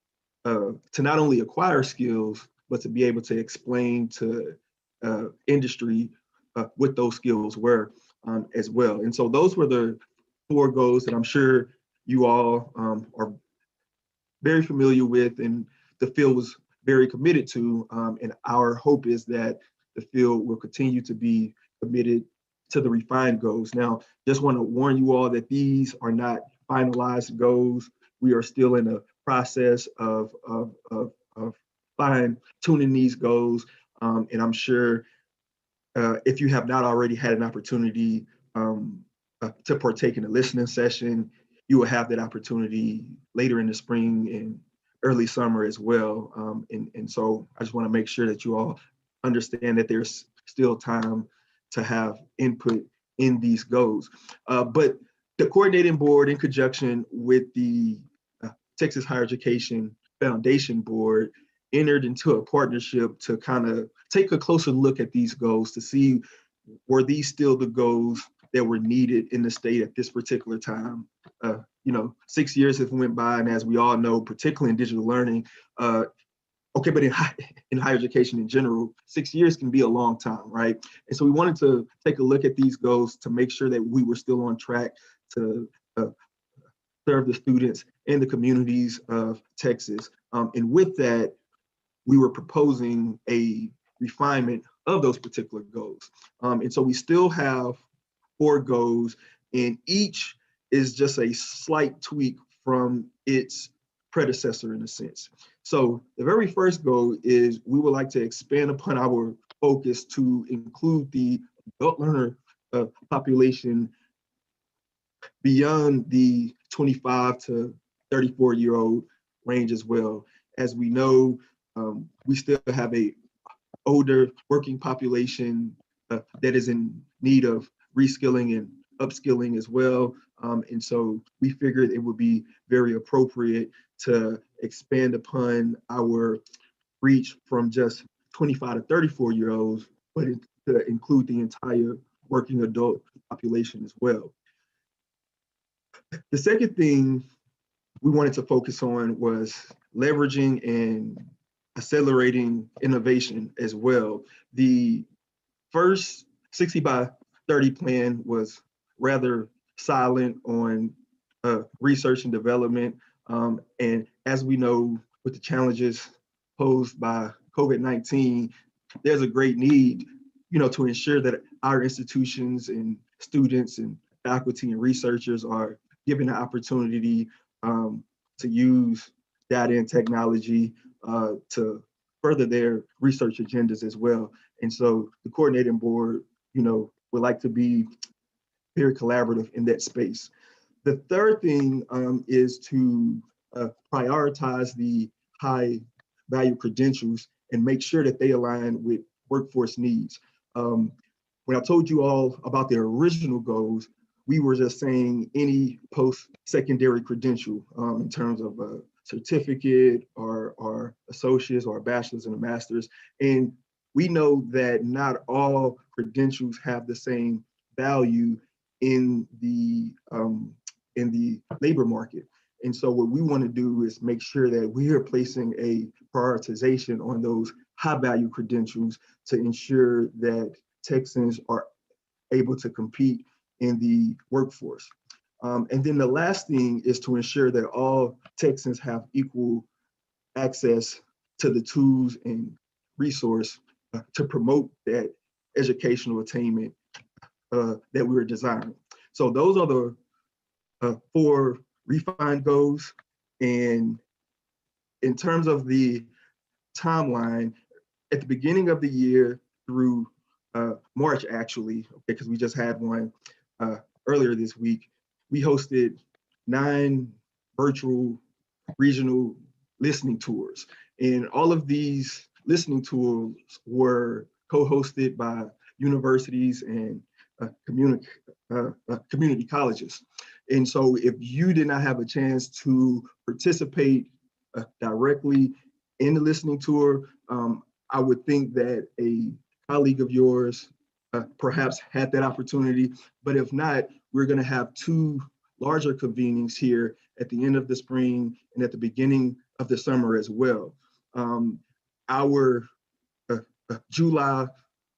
not only acquire skills, but to be able to explain to industry what those skills were as well. And so those were the 4 goals that I'm sure you all are very familiar with, and the field was very committed to. And our hope is that the field will continue to be committed to the refined goals. Now, just want to warn you all that these are not finalized goals. We are still in a process of fine tuning these goals. And I'm sure if you have not already had an opportunity to partake in a listening session, you will have that opportunity later in the spring and early summer as well. And so I just want to make sure that you all understand that there's still time to have input in these goals. But the coordinating board, in conjunction with the Texas Higher Education Foundation Board, entered into a partnership to kind of take a closer look at these goals to see, were these still the goals that were needed in the state at this particular time? 6 years have went by, and as we all know, particularly in digital learning, okay, but in higher education in general, 6 years can be a long time, right? And so we wanted to take a look at these goals to make sure that we were still on track to serve the students and the communities of Texas. And with that, we were proposing a refinement of those particular goals. And so we still have 4 goals, and each is just a slight tweak from its predecessor in a sense. So the very first goal is we would like to expand upon our focus to include the adult learner population beyond the 25 to 34-year-old range as well. As we know, we still have a older working population that is in need of reskilling and upskilling as well. And so we figured it would be very appropriate to expand upon our reach from just 25 to 34-year-olds, but to include the entire working adult population as well. The second thing we wanted to focus on was leveraging and accelerating innovation as well. The first 60 by 30 plan was rather silent on research and development. And as we know, with the challenges posed by COVID-19, there's a great need, to ensure that our institutions and students and faculty and researchers are given the opportunity to use data and technology to further their research agendas as well. And so the coordinating board, would like to be very collaborative in that space. The third thing is to prioritize the high value credentials and make sure that they align with workforce needs. When I told you all about the original goals, we were just saying any post-secondary credential in terms of a certificate or associates or a bachelor's and a master's. And we know that not all credentials have the same value in the labor market. And so what we want to do is make sure that we are placing a prioritization on those high value credentials to ensure that Texans are able to compete in the workforce. And then the last thing is to ensure that all Texans have equal access to the tools and resource to promote that educational attainment that we were designing. So those are the 4 refined goals. And in terms of the timeline, at the beginning of the year through March, actually, because we just had one earlier this week, we hosted 9 virtual regional listening tours. And all of these listening tours were co-hosted by universities and community colleges. And so if you did not have a chance to participate directly in the listening tour, I would think that a colleague of yours perhaps had that opportunity. But if not, we're going to have 2 larger convenings here at the end of the spring and at the beginning of the summer as well. Our July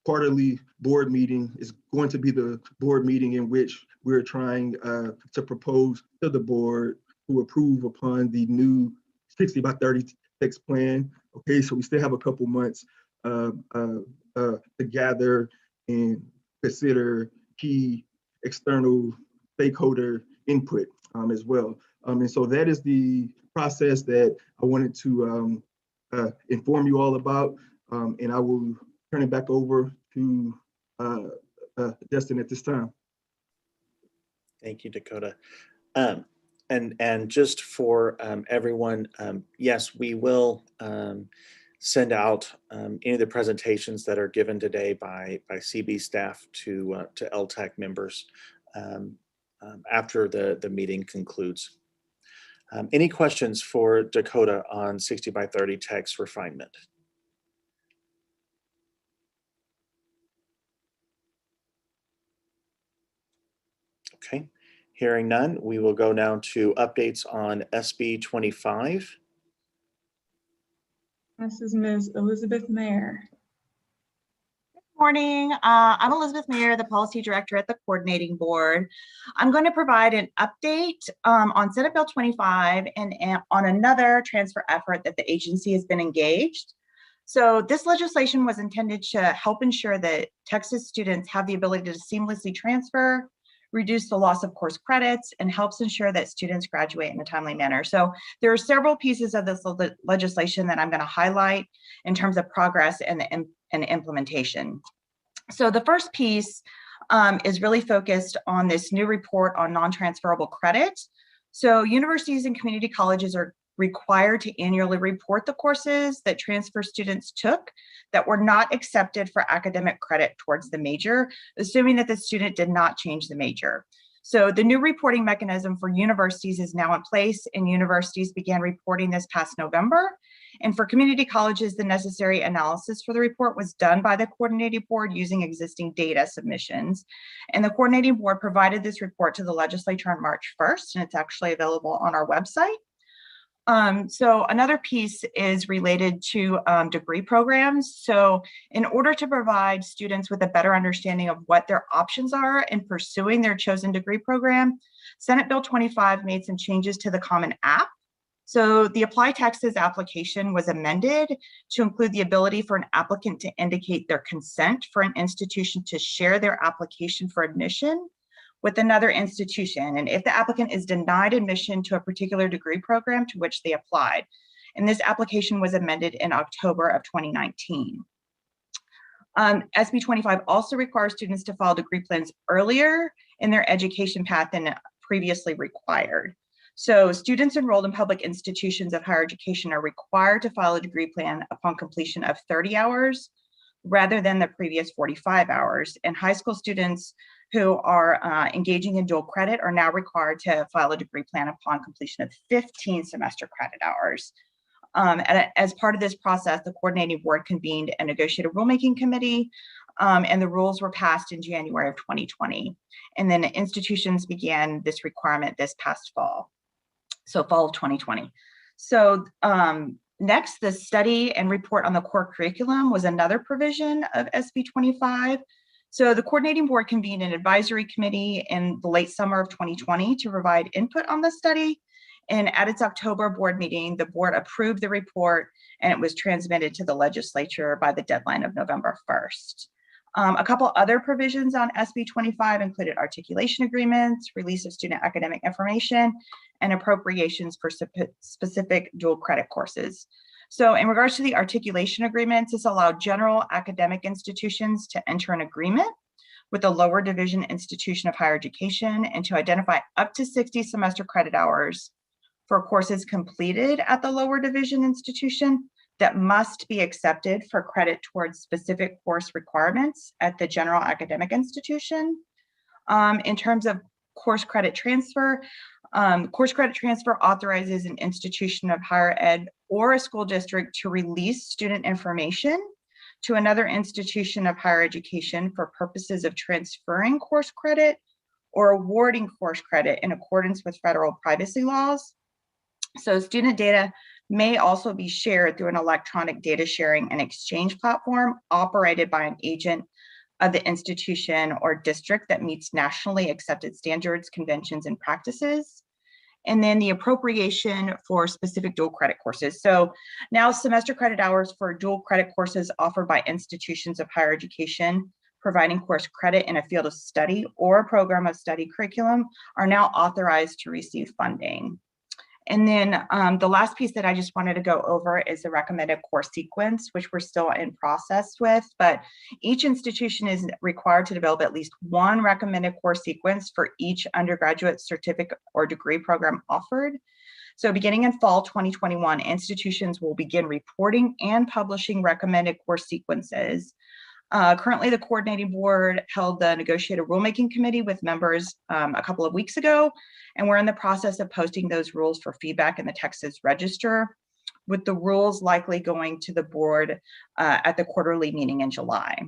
quarterly board meeting is going to be the board meeting in which we're trying to propose to the board to approve upon the new 60 by 30 text plan. Okay, so we still have a couple months to gather and consider key external stakeholder input as well. And so that is the process that I wanted to inform you all about. And I will turn it back over to Justin at this time. Thank you, Dakota. And just for everyone, yes, we will send out any of the presentations that are given today by CB staff to LTAC members after the meeting concludes. Any questions for Dakota on 60 by 30 text refinement? Okay, hearing none, we will go now to updates on SB 25. This is Ms. Elizabeth Mayer. Morning. I'm Elizabeth Mayer, the Policy Director at the Coordinating Board. I'm going to provide an update on Senate Bill 25 and on another transfer effort that the agency has been engaged. So this legislation was intended to help ensure that Texas students have the ability to seamlessly transfer, reduce the loss of course credits, and helps ensure that students graduate in a timely manner. So there are several pieces of this legislation that I'm going to highlight in terms of progress and implementation. So the first piece is really focused on this new report on non-transferable credit. So universities and community colleges are required to annually report the courses that transfer students took that were not accepted for academic credit towards the major, assuming that the student did not change the major. So the new reporting mechanism for universities is now in place, and universities began reporting this past November. And for community colleges, the necessary analysis for the report was done by the coordinating board using existing data submissions. And the coordinating board provided this report to the legislature on March 1st, and it's actually available on our website. So another piece is related to degree programs. So in order to provide students with a better understanding of what their options are in pursuing their chosen degree program, Senate Bill 25 made some changes to the Common App. So the Apply Texas application was amended to include the ability for an applicant to indicate their consent for an institution to share their application for admission with another institution, and if the applicant is denied admission to a particular degree program to which they applied. And this application was amended in October of 2019. SB 25 also requires students to file degree plans earlier in their education path than previously required. So students enrolled in public institutions of higher education are required to file a degree plan upon completion of 30 hours rather than the previous 45 hours. And high school students who are engaging in dual credit are now required to file a degree plan upon completion of 15 semester credit hours. As part of this process, the coordinating board convened a negotiated rulemaking committee, and the rules were passed in January of 2020. And then institutions began this requirement this past fall, so fall of 2020. So next, the study and report on the core curriculum was another provision of SB 25. So the coordinating board convened an advisory committee in the late summer of 2020 to provide input on the study. And at its October board meeting, the board approved the report and it was transmitted to the legislature by the deadline of November 1st. A couple other provisions on SB 25 included articulation agreements, release of student academic information, and appropriations for specific dual credit courses. So in regards to the articulation agreements, this allowed general academic institutions to enter an agreement with a lower division institution of higher education and to identify up to 60 semester credit hours for courses completed at the lower division institution that must be accepted for credit towards specific course requirements at the general academic institution. In terms of course credit transfer authorizes an institution of higher ed or a school district to release student information to another institution of higher education for purposes of transferring course credit or awarding course credit in accordance with federal privacy laws. So student data may also be shared through an electronic data sharing and exchange platform operated by an agent of the institution or district that meets nationally accepted standards, conventions, and practices. And then the appropriation for specific dual credit courses. So now semester credit hours for dual credit courses offered by institutions of higher education providing course credit in a field of study or a program of study curriculum are now authorized to receive funding. And then the last piece that I just wanted to go over is the recommended course sequence, which we're still in process with, but each institution is required to develop at least one recommended course sequence for each undergraduate certificate or degree program offered. So beginning in fall 2021, institutions will begin reporting and publishing recommended course sequences. Currently, the coordinating board held the negotiated rulemaking committee with members a couple of weeks ago, and we're in the process of posting those rules for feedback in the Texas Register, with the rules likely going to the board at the quarterly meeting in July.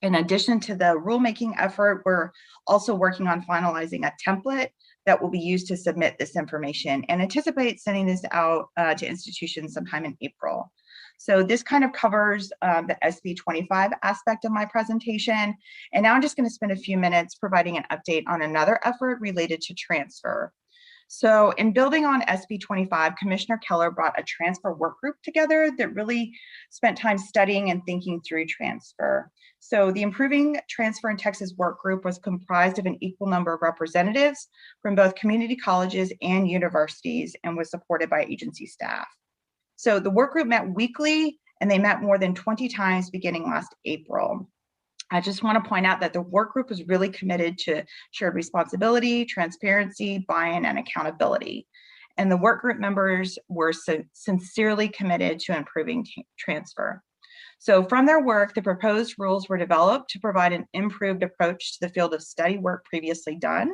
In addition to the rulemaking effort, we're also working on finalizing a template that will be used to submit this information and anticipate sending this out to institutions sometime in April. So this kind of covers the SB 25 aspect of my presentation. And now I'm just going to spend a few minutes providing an update on another effort related to transfer. So in building on SB 25, Commissioner Keller brought a transfer work group together that really spent time studying and thinking through transfer. So the Improving Transfer in Texas work group was comprised of an equal number of representatives from both community colleges and universities and was supported by agency staff. So the work group met weekly and they met more than 20 times beginning last April. I just want to point out that the work group was really committed to shared responsibility, transparency, buy-in, and accountability. And the work group members were sincerely committed to improving transfer. So from their work, the proposed rules were developed to provide an improved approach to the field of study work previously done.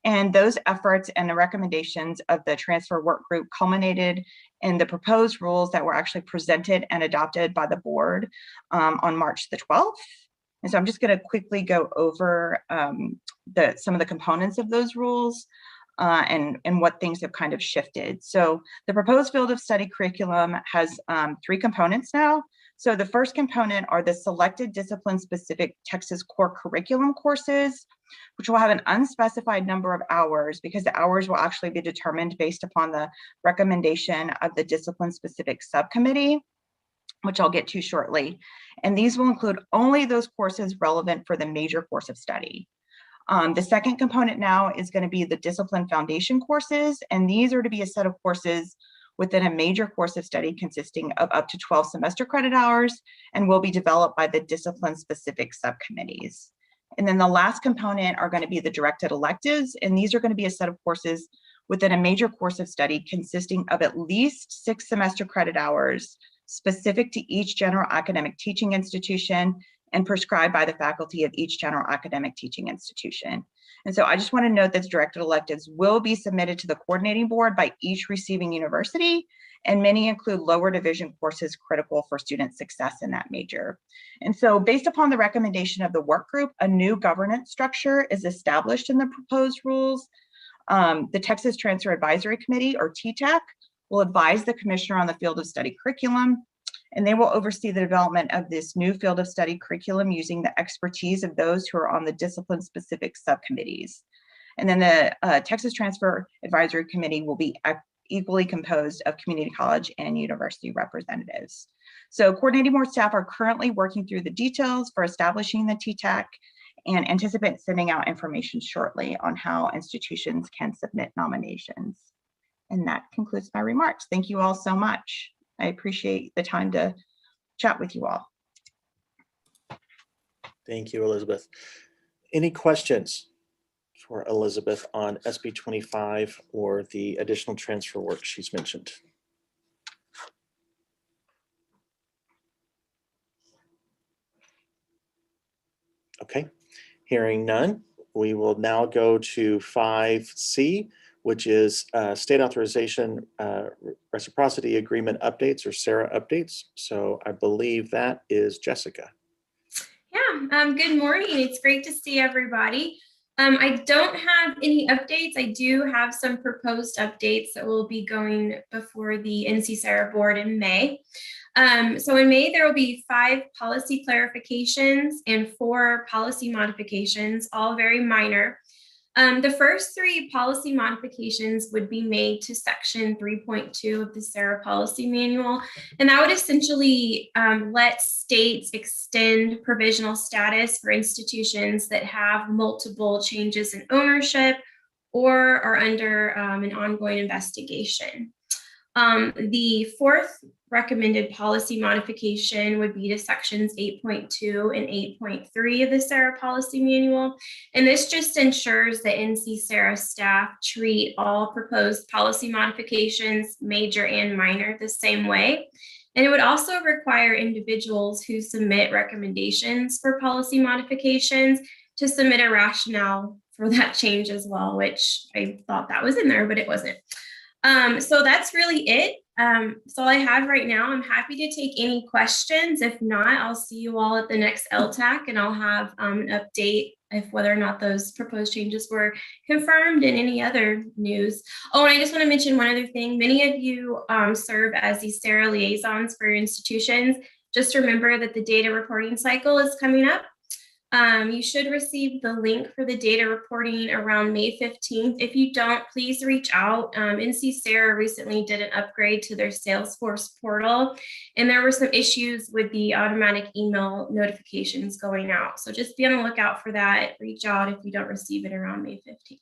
And those efforts and the recommendations of the transfer work group culminated in the proposed rules that were actually presented and adopted by the board on March the 12th. And so I'm just going to quickly go over some of the components of those rules and what things have kind of shifted. So the proposed field of study curriculum has 3 components now. So the first component are the selected discipline-specific Texas core curriculum courses, which will have an unspecified number of hours because the hours will actually be determined based upon the recommendation of the discipline-specific subcommittee, which I'll get to shortly. And these will include only those courses relevant for the major course of study. The second component now is going to be the discipline foundation courses, and these are to be a set of courses within a major course of study consisting of up to 12 semester credit hours and will be developed by the discipline-specific subcommittees. And then the last component are going to be the directed electives, and these are going to be a set of courses within a major course of study consisting of at least 6 semester credit hours specific to each general academic teaching institution and prescribed by the faculty of each general academic teaching institution. And so I just want to note that the directed electives will be submitted to the coordinating board by each receiving university, and many include lower division courses critical for student success in that major. And so based upon the recommendation of the work group, a new governance structure is established in the proposed rules. The Texas Transfer Advisory Committee, or THECB, will advise the commissioner on the field of study curriculum, and they will oversee the development of this new field of study curriculum using the expertise of those who are on the discipline-specific subcommittees. And then the Texas Transfer Advisory Committee will be equally composed of community college and university representatives. So coordinating board staff are currently working through the details for establishing the THECB and anticipate sending out information shortly on how institutions can submit nominations. And that concludes my remarks. Thank you all so much. I appreciate the time to chat with you all. Thank you, Elizabeth. Any questions for Elizabeth on SB 25 or the additional transfer work she's mentioned? Okay, hearing none, we will now go to 5C, which is state authorization reciprocity agreement updates, or SARA updates. So I believe that is Jessica. Yeah, good morning. It's great to see everybody. I don't have any updates. I do have some proposed updates that will be going before the NC SARA board in May. So in May, there will be 5 policy clarifications and 4 policy modifications, all very minor. The first 3 policy modifications would be made to section 3.2 of the SARA policy manual. And that would essentially let states extend provisional status for institutions that have multiple changes in ownership or are under an ongoing investigation. The 4th recommended policy modification would be to sections 8.2 and 8.3 of the SARA policy manual. And this just ensures that NC SARA staff treat all proposed policy modifications, major and minor, the same way. And it would also require individuals who submit recommendations for policy modifications to submit a rationale for that change as well, which I thought that was in there, but it wasn't. So that's really it. That's all I have right now. I'm happy to take any questions. If not, I'll see you all at the next LTAC, and I'll have an update if whether or not those proposed changes were confirmed and any other news. Oh, and I just want to mention one other thing. Many of you serve as the SARA liaisons for your institutions. Just remember that the data reporting cycle is coming up. You should receive the link for the data reporting around May 15th. If you don't, please reach out. NC SARA recently did an upgrade to their Salesforce portal, and there were some issues with the automatic email notifications going out. So just be on the lookout for that. Reach out if you don't receive it around May 15th.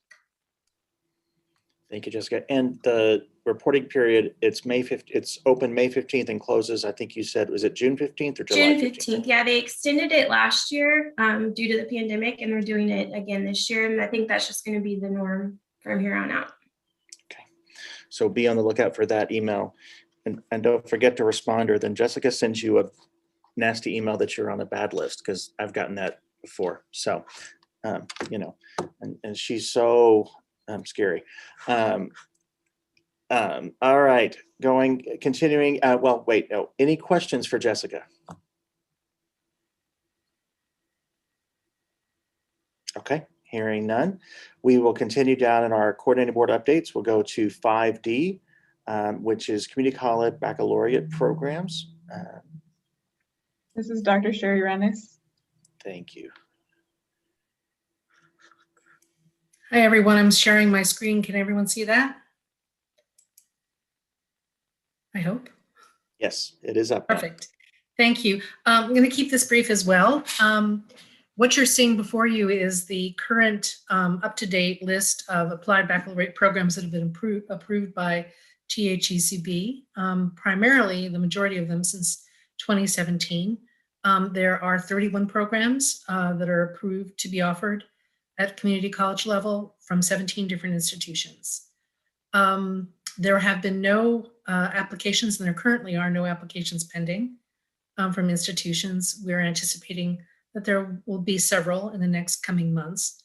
Thank you, Jessica. And the reporting period, it's May 15th, it's open May 15th and closes, I think you said, was it June 15th or July 15th? June 15th. Yeah, they extended it last year due to the pandemic, and they're doing it again this year. And I think that's just going to be the norm from here on out. Okay. So be on the lookout for that email, and don't forget to respond, or then Jessica sends you a nasty email that you're on a bad list, because I've gotten that before. So, you know, and she's so scary. All right, continuing. Well, wait, no, any questions for Jessica? Okay, hearing none. We will continue down in our coordinating board updates. We'll go to 5D, which is community college baccalaureate programs. This is Dr. Sherry Rennis. Thank you. Hi, everyone. I'm sharing my screen. Can everyone see that? I hope. Yes, it is up. Perfect. Thank you. I'm going to keep this brief as well. What you're seeing before you is the current up-to-date list of applied baccalaureate programs that have been approved by THECB, primarily the majority of them since 2017. There are 31 programs that are approved to be offered at community college level from 17 different institutions. There have been no applications, and there currently are no applications pending from institutions. We're anticipating that there will be several in the next coming months.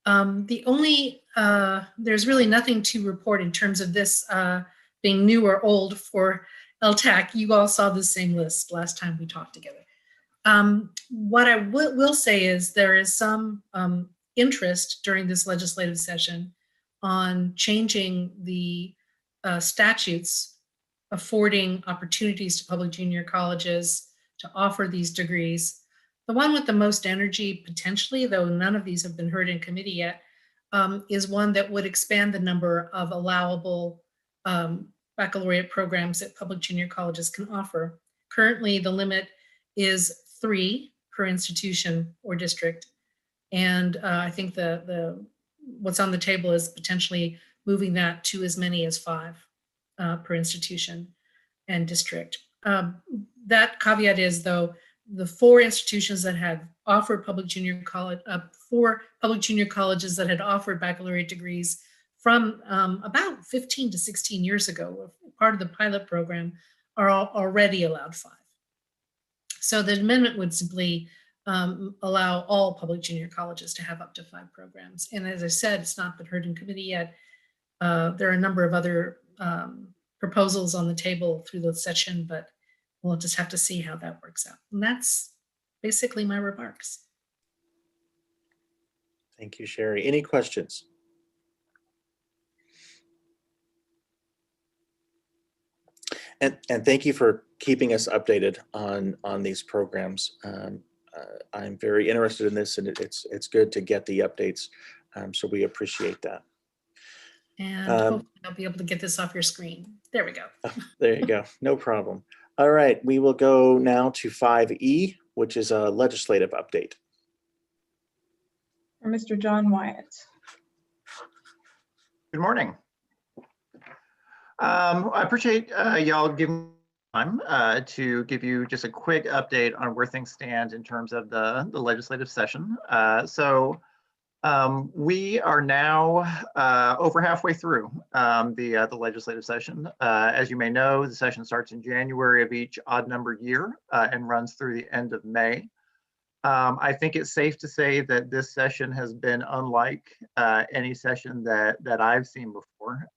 There's really nothing to report in terms of this being new or old for LTAC. You all saw the same list last time we talked together. What I will say is there is some interest during this legislative session on changing the statutes affording opportunities to public junior colleges to offer these degrees. The one with the most energy potentially, though none of these have been heard in committee yet, is one that would expand the number of allowable baccalaureate programs that public junior colleges can offer. Currently, the limit is 3 per institution or district. And I think what's on the table is potentially moving that to as many as 5 per institution and district. That caveat is, though, the 4 institutions that had offered public junior college, 4 public junior colleges that had offered baccalaureate degrees from about 15 to 16 years ago, part of the pilot program, are already allowed 5. So the amendment would simply allow all public junior colleges to have up to 5 programs. And as I said, it's not been heard in committee yet. There are a number of other proposals on the table through the session, but we'll just have to see how that works out. And that's basically my remarks. Thank you, Sherry. Any questions? And thank you for keeping us updated on these programs. I'm very interested in this, and it's good to get the updates. So we appreciate that. And hopefully I'll be able to get this off your screen. There we go. There you go. No problem. All right, we will go now to 5E, which is a legislative update. For Mr. John Wyatt. Good morning. I appreciate y'all giving me time to give you just a quick update on where things stand in terms of the legislative session. We are now over halfway through the legislative session. As you may know, the session starts in January of each odd-numbered year and runs through the end of May. I think it's safe to say that this session has been unlike any session that I've seen before.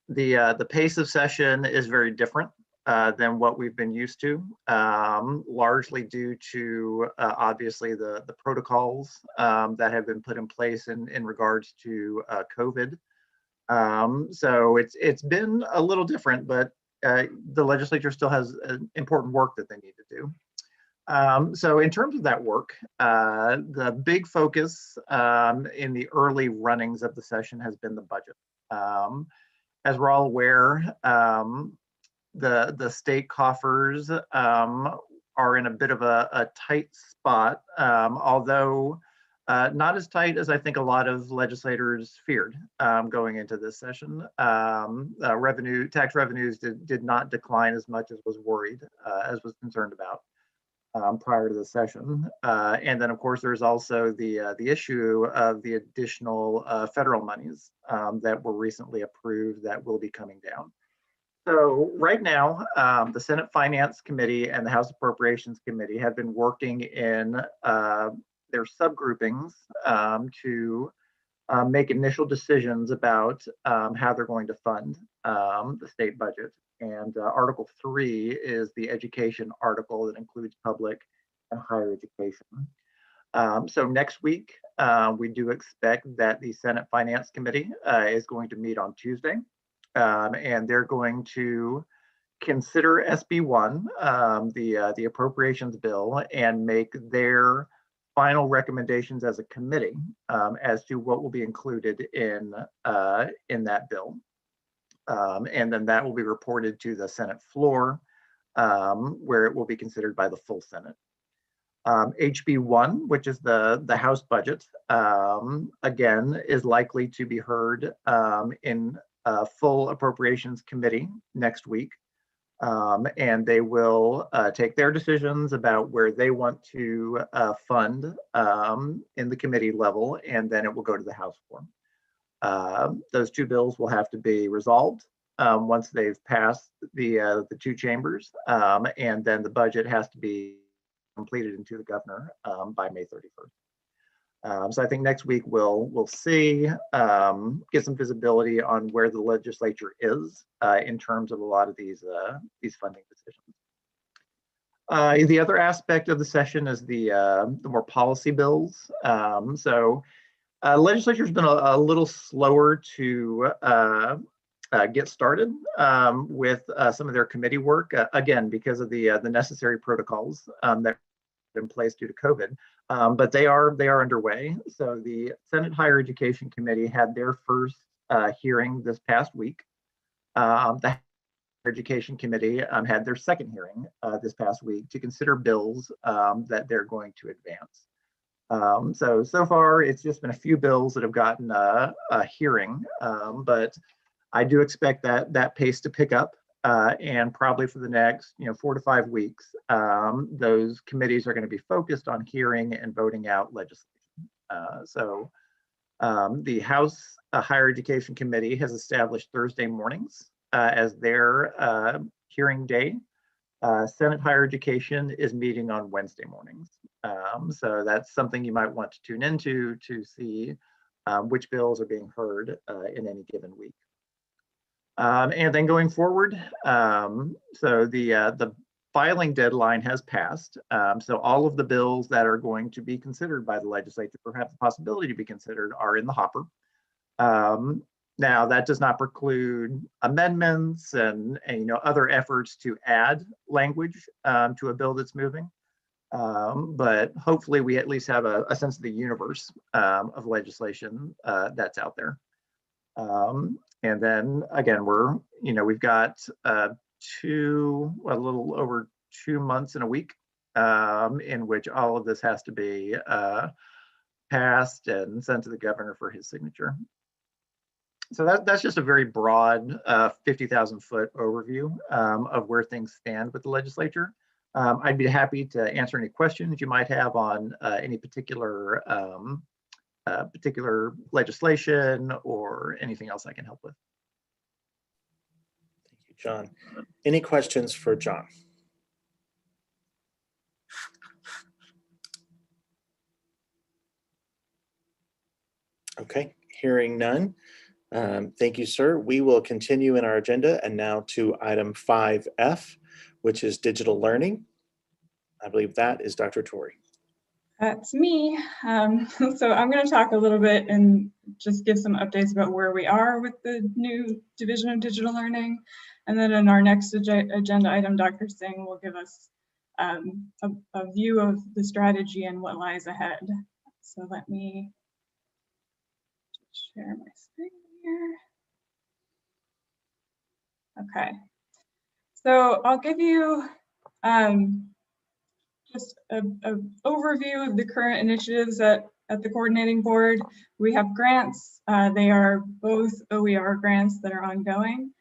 The pace of session is very different than what we've been used to, largely due to obviously the protocols that have been put in place in regards to COVID. So it's been a little different, but the legislature still has important work that they need to do. So in terms of that work, the big focus in the early runnings of the session has been the budget. As we're all aware, the state coffers are in a bit of a tight spot, although not as tight as I think a lot of legislators feared going into this session. Tax revenues did not decline as much as was worried, as was concerned about prior to the session. And then of course there's also the issue of the additional federal monies that were recently approved that will be coming down. So right now, the Senate Finance Committee and the House Appropriations Committee have been working in their subgroupings to make initial decisions about how they're going to fund the state budget. And Article 3 is the education article that includes public and higher education. So next week, we do expect that the Senate Finance Committee is going to meet on Tuesday. And they're going to consider SB1, the appropriations bill, and make their final recommendations as a committee as to what will be included in that bill. And then that will be reported to the Senate floor, where it will be considered by the full Senate. HB1, which is the House budget, again, is likely to be heard in full appropriations committee next week. And they will take their decisions about where they want to fund in the committee level, and then it will go to the House floor. Those 2 bills will have to be resolved once they've passed the 2 chambers, and then the budget has to be completed into the governor by May 31st. So I think next week we'll see, get some visibility on where the legislature is in terms of a lot of these funding decisions. The other aspect of the session is the more policy bills. So legislature's been a little slower to get started with some of their committee work, again, because of the necessary protocols that are in place due to COVID. but they are underway. So the Senate Higher Education Committee had their first hearing this past week. The Education Committee had their second hearing this past week to consider bills that they're going to advance. So far, it's just been a few bills that have gotten a hearing, but I do expect that pace to pick up, and probably for the next 4 to 5 weeks, those committees are going to be focused on hearing and voting out legislation. The House Higher Education Committee has established Thursday mornings as their hearing day. Senate Higher Education is meeting on Wednesday mornings. So that's something you might want to tune into to see which bills are being heard in any given week. And then going forward, so the filing deadline has passed. So all of the bills that are going to be considered by the legislature, or have the possibility to be considered, are in the hopper. Now, that does not preclude amendments and other efforts to add language to a bill that's moving. But hopefully we at least have a sense of the universe of legislation that's out there. And then again, we've got a little over 2 months and a week in which all of this has to be passed and sent to the governor for his signature. So that's just a very broad 50,000 foot overview of where things stand with the legislature. I'd be happy to answer any questions you might have on any particular legislation or anything else I can help with. Thank you, John. Any questions for John? Okay, hearing none. Thank you, sir. We will continue in our agenda and now to item 5F, which is digital learning. I believe that is Dr. Torrey. That's me. So I'm going to talk a little bit and just give some updates about where we are with the new Division of Digital Learning. And then in our next agenda item, Dr. Singh will give us a view of the strategy and what lies ahead. So let me share my screen here. Okay. So I'll give you just an overview of the current initiatives at the coordinating board. We have grants. They are both OER grants that are ongoing.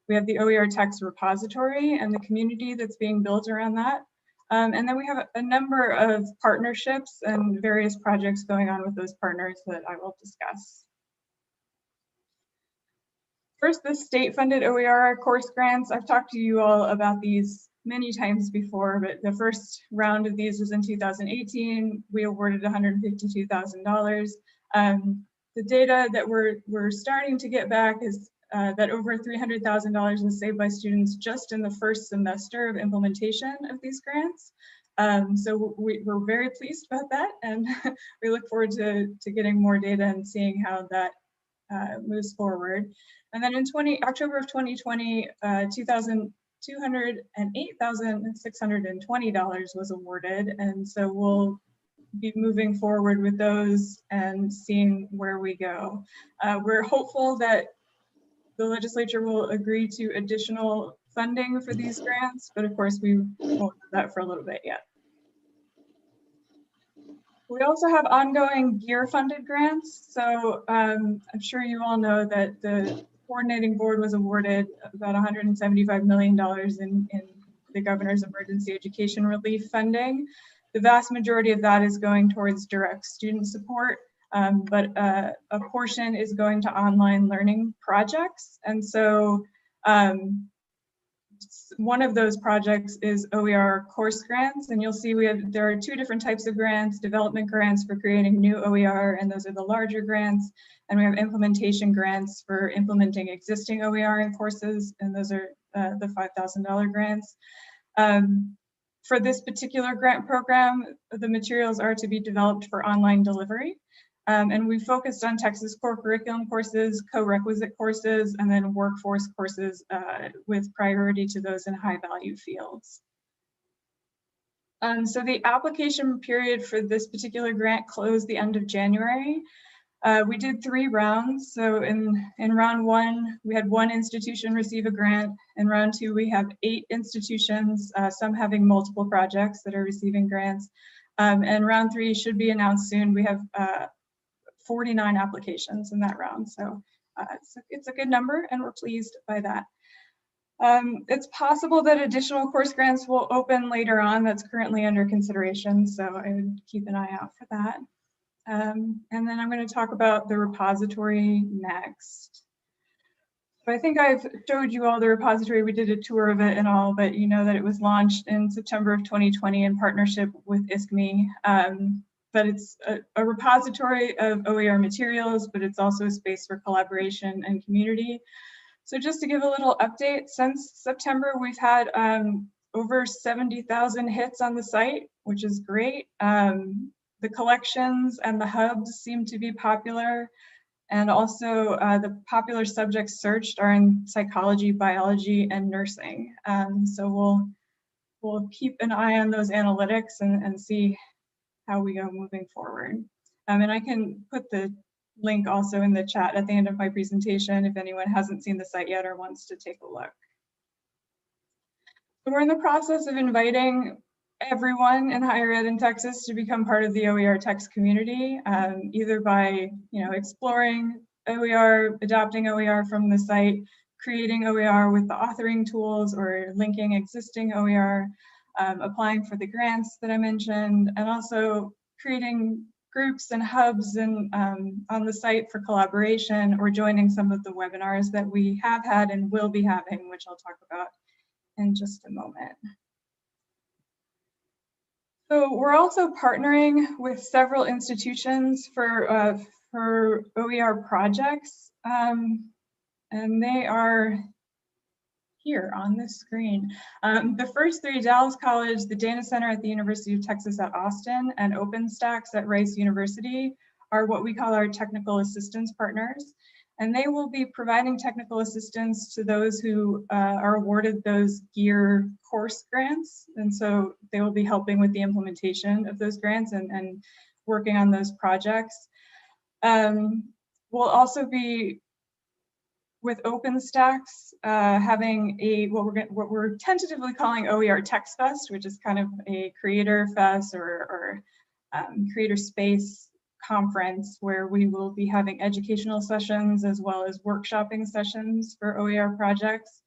We have the OER text repository and the community that's being built around that. And then we have a number of partnerships and various projects going on with those partners that I will discuss. First, the state-funded OER course grants. I've talked to you all about these many times before, but the first round of these was in 2018. We awarded $152,000. The data that we're starting to get back is that over $300,000 was saved by students just in the first semester of implementation of these grants. So we're very pleased about that, and we look forward to getting more data and seeing how that moves forward. And then in October of 2020, $208,620 was awarded, and so we'll be moving forward with those and seeing where we go. We're hopeful that the legislature will agree to additional funding for these grants, but of course we won't do that for a little bit yet. We also have ongoing gear-funded grants. So I'm sure you all know that the coordinating board was awarded about $175 million in the governor's emergency education relief funding. The vast majority of that is going towards direct student support, but a portion is going to online learning projects. And so one of those projects is OER course grants, and you'll see there are two different types of grants: development grants for creating new OER, and those are the larger grants, and we have implementation grants for implementing existing OER in courses, and those are the $5,000 grants. For this particular grant program, the materials are to be developed for online delivery. And we focused on Texas core curriculum courses, co-requisite courses, and then workforce courses with priority to those in high value fields. So the application period for this particular grant closed the end of January. We did 3 rounds. So in round 1, we had 1 institution receive a grant. In round 2, we have 8 institutions, some having multiple projects that are receiving grants. And round 3 should be announced soon. We have 49 applications in that round. So it's a good number and we're pleased by that. It's possible that additional course grants will open later on. That's currently under consideration. So I would keep an eye out for that. And then I'm going to talk about the repository next. So I think I've showed you all the repository. We did a tour of it and all, but you know that it was launched in September of 2020 in partnership with ISKME. But it's a repository of OER materials, but it's also a space for collaboration and community. So just to give a little update, since September, we've had over 70,000 hits on the site, which is great. The collections and the hubs seem to be popular. And also the popular subjects searched are in psychology, biology, and nursing. So we'll keep an eye on those analytics and see how we go moving forward. And I can put the link also in the chat at the end of my presentation if anyone hasn't seen the site yet or wants to take a look. So we're in the process of inviting everyone in higher ed in Texas to become part of the OER text community, either by exploring OER, adopting OER from the site, creating OER with the authoring tools, or linking existing OER, applying for the grants that I mentioned, and also creating groups and hubs and on the site for collaboration, or joining some of the webinars that we have had and will be having, which I'll talk about in just a moment. So we're also partnering with several institutions for OER projects, and they are here on this screen. The first 3, Dallas College, the Dana Center at the University of Texas at Austin, and OpenStax at Rice University are what we call our technical assistance partners. And they will be providing technical assistance to those who are awarded those GEAR course grants. And so they will be helping with the implementation of those grants and working on those projects. We'll also be, with OpenStax, having what we're tentatively calling OER Text Fest, which is kind of a creator fest or creator space conference where we will be having educational sessions as well as workshopping sessions for OER projects.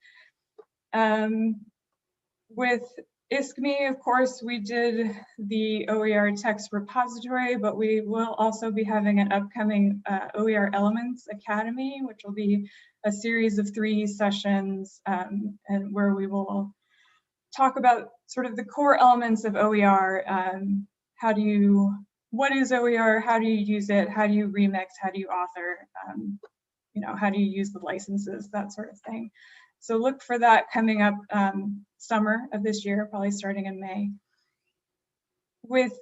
With ISKME, of course, we did the OER text repository, but we will also be having an upcoming OER Elements Academy, which will be a series of 3 sessions and where we will talk about sort of the core elements of OER. What is OER? How do you use it? How do you remix? How do you author? How do you use the licenses? That sort of thing. So look for that coming up summer of this year, probably starting in May. With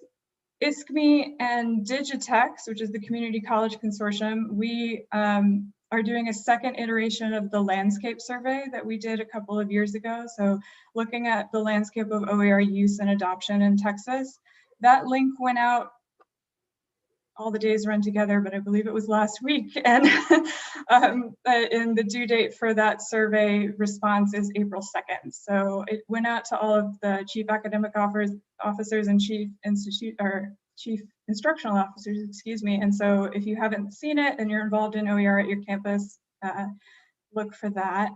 ISKME and Digitex, which is the Community College Consortium, we are doing a second iteration of the landscape survey that we did a couple of years ago. So looking at the landscape of OER use and adoption in Texas. That link went out, all the days run together, but I believe it was last week. And the due date for that survey response is April 2nd. So it went out to all of the chief academic officers and chief instructional officers, excuse me. And so if you haven't seen it and you're involved in OER at your campus, look for that.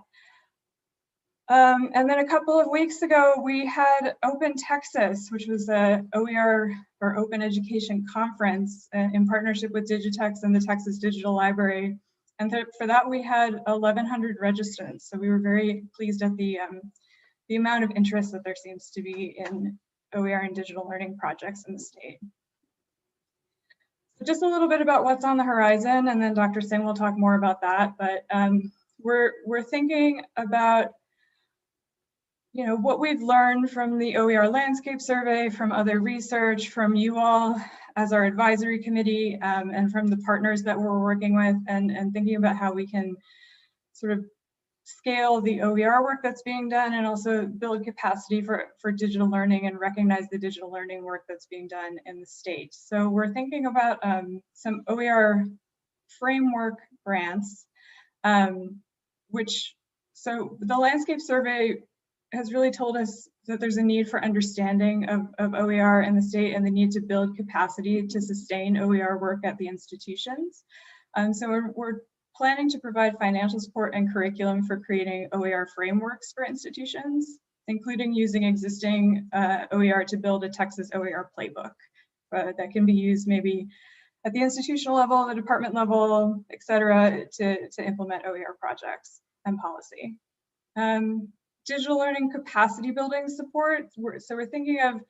And then a couple of weeks ago, we had Open Texas, which was a OER or Open Education Conference in partnership with Digitex and the Texas Digital Library. And for that, we had 1,100 registrants. So we were very pleased at the amount of interest that there seems to be in OER and digital learning projects in the state. So just a little bit about what's on the horizon, and then Dr. Singh will talk more about that. But we're thinking about what we've learned from the OER landscape survey, from other research, from you all as our advisory committee, and from the partners that we're working with, and thinking about how we can sort of scale the OER work that's being done and also build capacity for digital learning and recognize the digital learning work that's being done in the state. So we're thinking about some OER framework grants, so the landscape survey has really told us that there's a need for understanding of OER in the state and the need to build capacity to sustain OER work at the institutions. So we're planning to provide financial support and curriculum for creating OER frameworks for institutions, including using existing OER to build a Texas OER playbook that can be used maybe at the institutional level, the department level, et cetera, to implement OER projects and policy. Digital learning capacity building support. So we're thinking of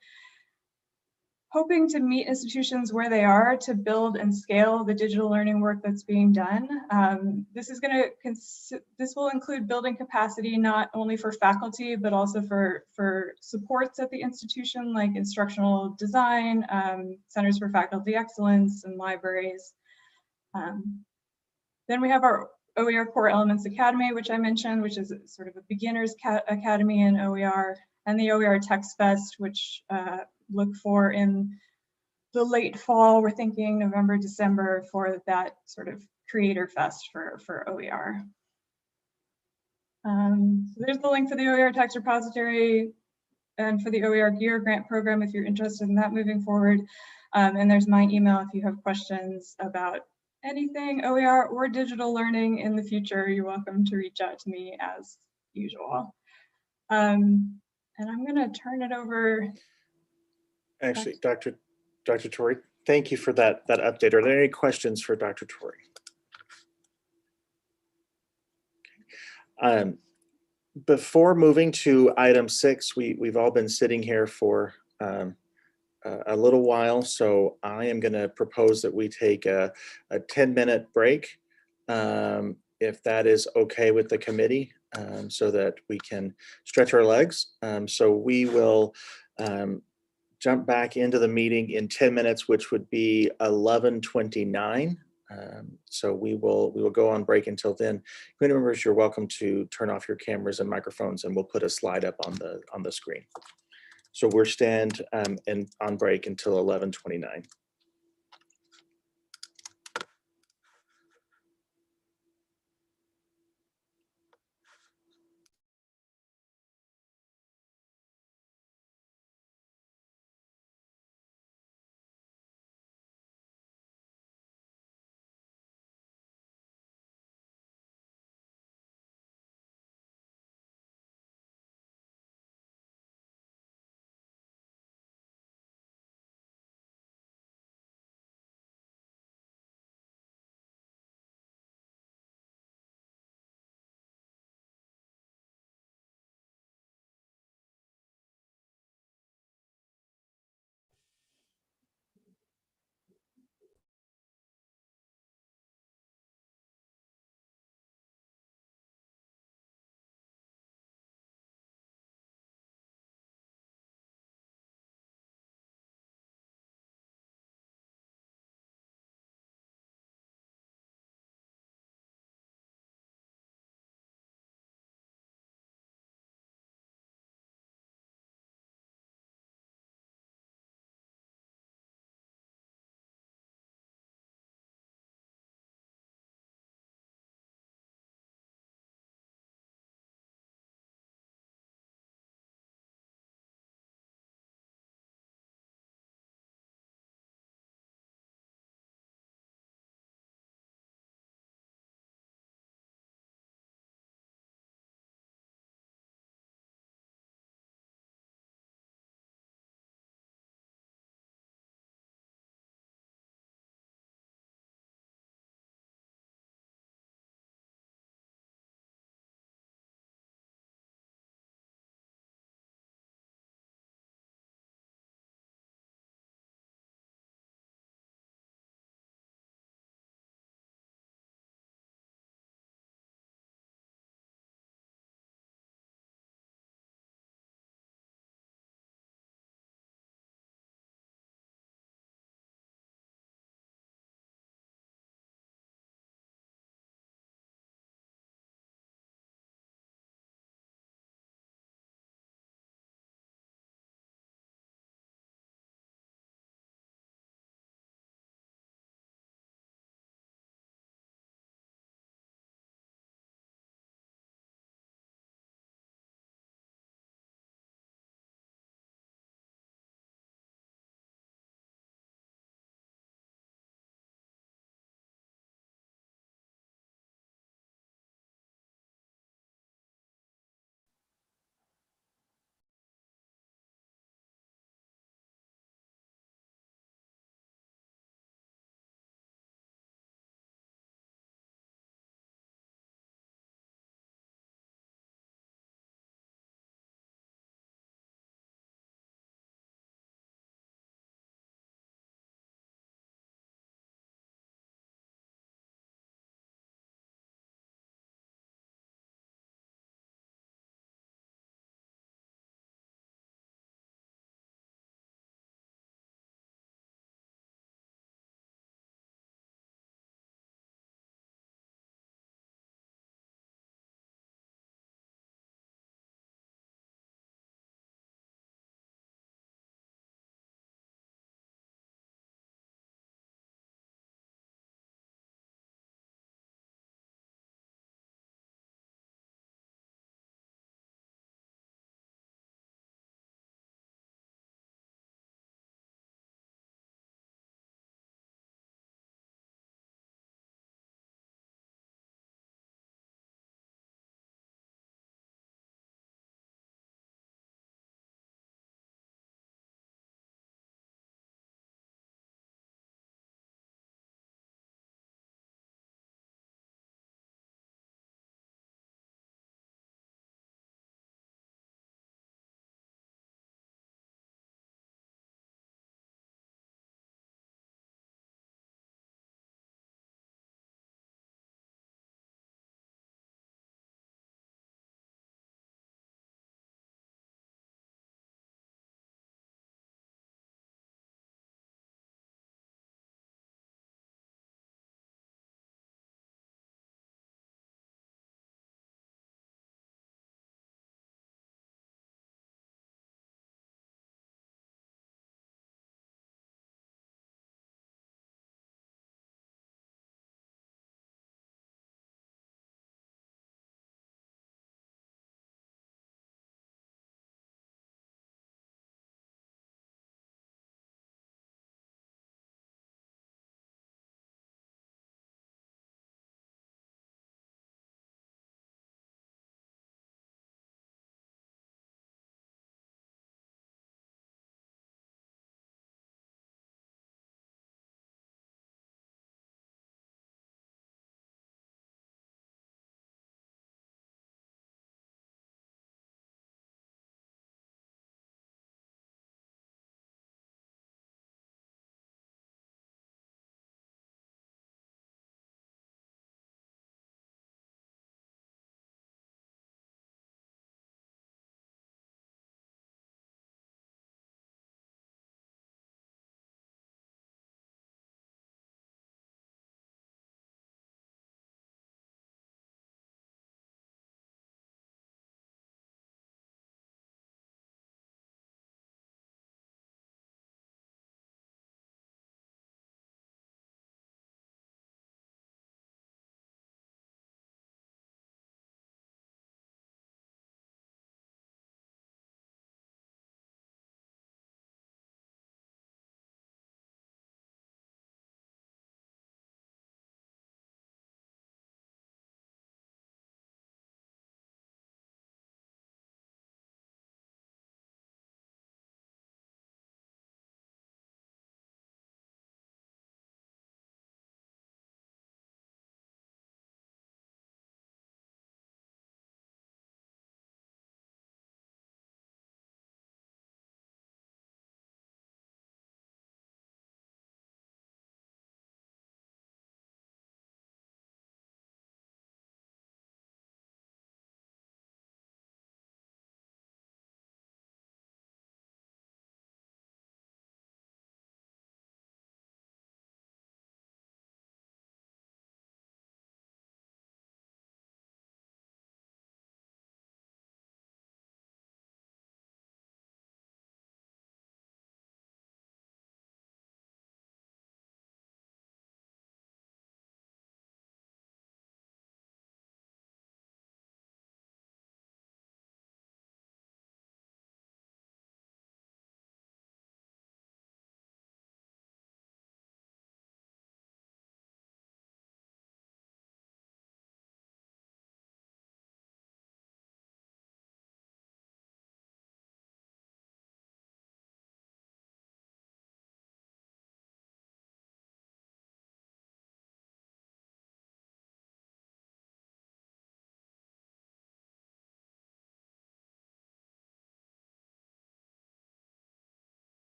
hoping to meet institutions where they are to build and scale the digital learning work that's being done. This will include building capacity not only for faculty, but also for supports at the institution, like instructional design, centers for faculty excellence, and libraries. Then we have our OER Core Elements Academy, which I mentioned, which is sort of a beginner's academy in OER, and the OER Text Fest, which look for in the late fall. We're thinking November, December for that sort of creator fest for OER. So there's the link for the OER Text Repository and for the OER Gear Grant Program if you're interested in that moving forward. And there's my email if you have questions about anything OER or digital learning in the future. You're welcome to reach out to me as usual. And I'm going to turn it over. Actually, Dr. Torrey, thank you for that update. Are there any questions for Dr. Torrey? Before moving to item 6, we've all been sitting here for a little while, so I am going to propose that we take a 10-minute break, if that is okay with the committee, so that we can stretch our legs. So we will jump back into the meeting in 10 minutes, which would be 11:29. So we will go on break until then. Committee members, you're welcome to turn off your cameras and microphones, and we'll put a slide up on the screen. So we're on break until 11:29.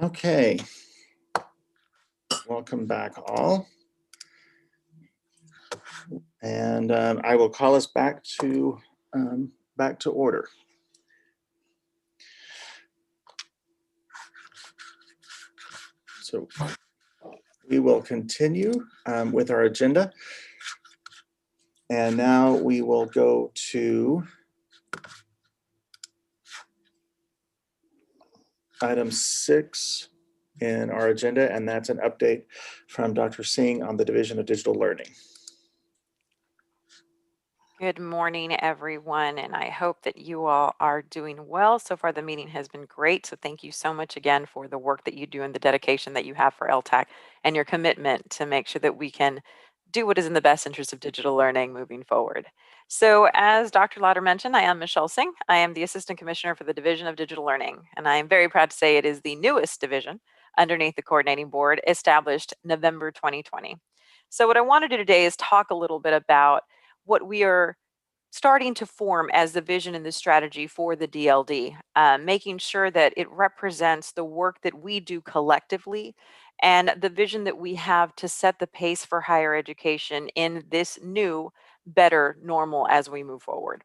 Okay. Welcome back all. And I will call us back to order. So we will continue with our agenda. And now we will go to item 6 in our agenda, and that's an update from Dr. Singh on the Division of Digital Learning. Good morning, everyone, and I hope that you all are doing well. So far, the meeting has been great. So thank you so much again for the work that you do and the dedication that you have for LTAC and your commitment to make sure that we can do what is in the best interest of digital learning moving forward. So as Dr. Lauder mentioned, I am Michelle Singh. I am the Assistant Commissioner for the Division of Digital Learning, and I am very proud to say it is the newest division underneath the Coordinating Board, established November 2020. So what I want to do today is talk a little bit about what we are starting to form as the vision and the strategy for the DLD, making sure that it represents the work that we do collectively and the vision that we have to set the pace for higher education in this new, better normal as we move forward.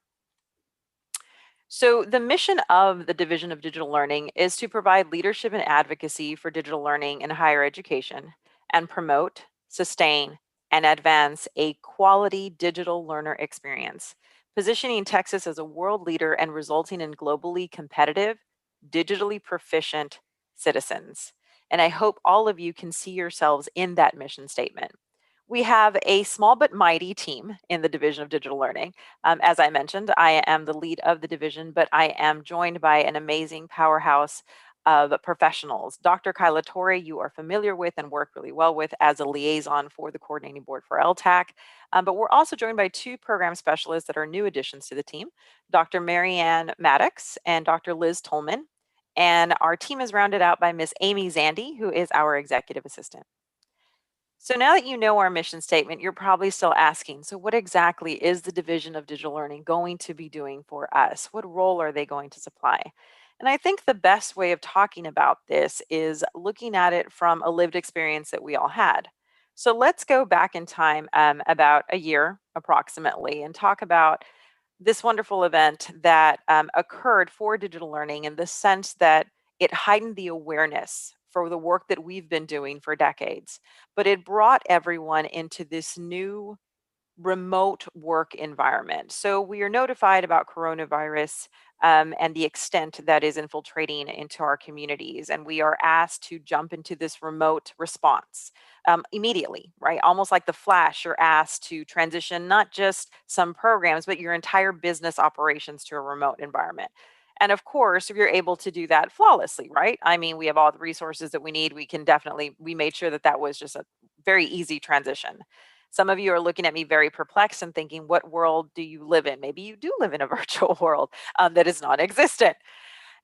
So the mission of the Division of Digital Learning is to provide leadership and advocacy for digital learning in higher education and promote, sustain, and advance a quality digital learner experience, positioning Texas as a world leader and resulting in globally competitive, digitally proficient citizens. And I hope all of you can see yourselves in that mission statement. We have a small but mighty team in the Division of Digital Learning. As I mentioned, I am the lead of the division, but I am joined by an amazing powerhouse of professionals. Dr. Kyla Torre, you are familiar with and work really well with as a liaison for the Coordinating Board for LTAC. But we're also joined by 2 program specialists that are new additions to the team, Dr. Marianne Maddox and Dr. Liz Tolman. And our team is rounded out by Miss Amy Zandy, who is our executive assistant. So now that you know our mission statement, you're probably still asking, so what exactly is the Division of Digital Learning going to be doing for us? What role are they going to supply? And I think the best way of talking about this is looking at it from a lived experience that we all had. So let's go back in time about a year approximately and talk about this wonderful event that occurred for digital learning in the sense that it heightened the awareness for the work that we've been doing for decades, but it brought everyone into this new remote work environment. So we are notified about coronavirus and the extent that is infiltrating into our communities. And we are asked to jump into this remote response immediately, right? Almost like the flash, you're asked to transition not just some programs, but your entire business operations to a remote environment. And of course, you're able to do that flawlessly, right? I mean, we have all the resources that we need. We made sure that that was just a very easy transition. Some of you are looking at me very perplexed and thinking, what world do you live in? Maybe you do live in a virtual world that is non-existent.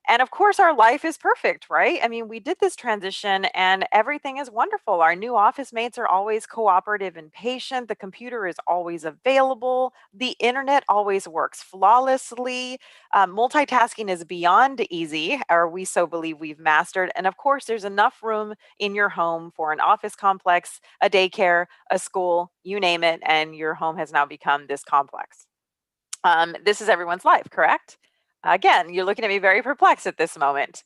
And of course, our life is perfect, right? I mean, we did this transition and everything is wonderful. Our new office mates are always cooperative and patient. The computer is always available. The internet always works flawlessly. Multitasking is beyond easy, or we so believe we've mastered. And of course, there's enough room in your home for an office complex, a daycare, a school, you name it, and your home has now become this complex. This is everyone's life, correct? Again, you're looking at me very perplexed at this moment.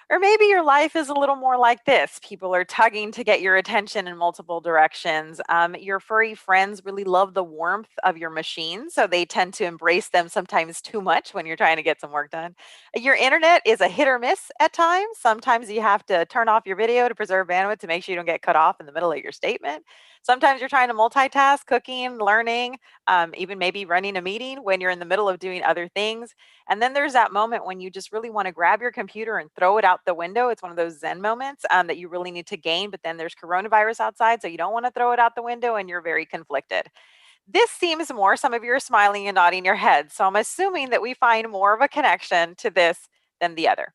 Or maybe your life is a little more like this. People are tugging to get your attention in multiple directions. Your furry friends really love the warmth of your machine, so they tend to embrace them sometimes too much when you're trying to get some work done. Your internet is a hit or miss at times. Sometimes you have to turn off your video to preserve bandwidth to make sure you don't get cut off in the middle of your statement. Sometimes you're trying to multitask, cooking, learning, even maybe running a meeting when you're in the middle of doing other things. And then there's that moment when you just really want to grab your computer and throw it out the window. It's one of those Zen moments that you really need to gain, but then there's coronavirus outside, so you don't want to throw it out the window and you're very conflicted. This seems more, some of you are smiling and nodding your heads, so I'm assuming that we find more of a connection to this than the other.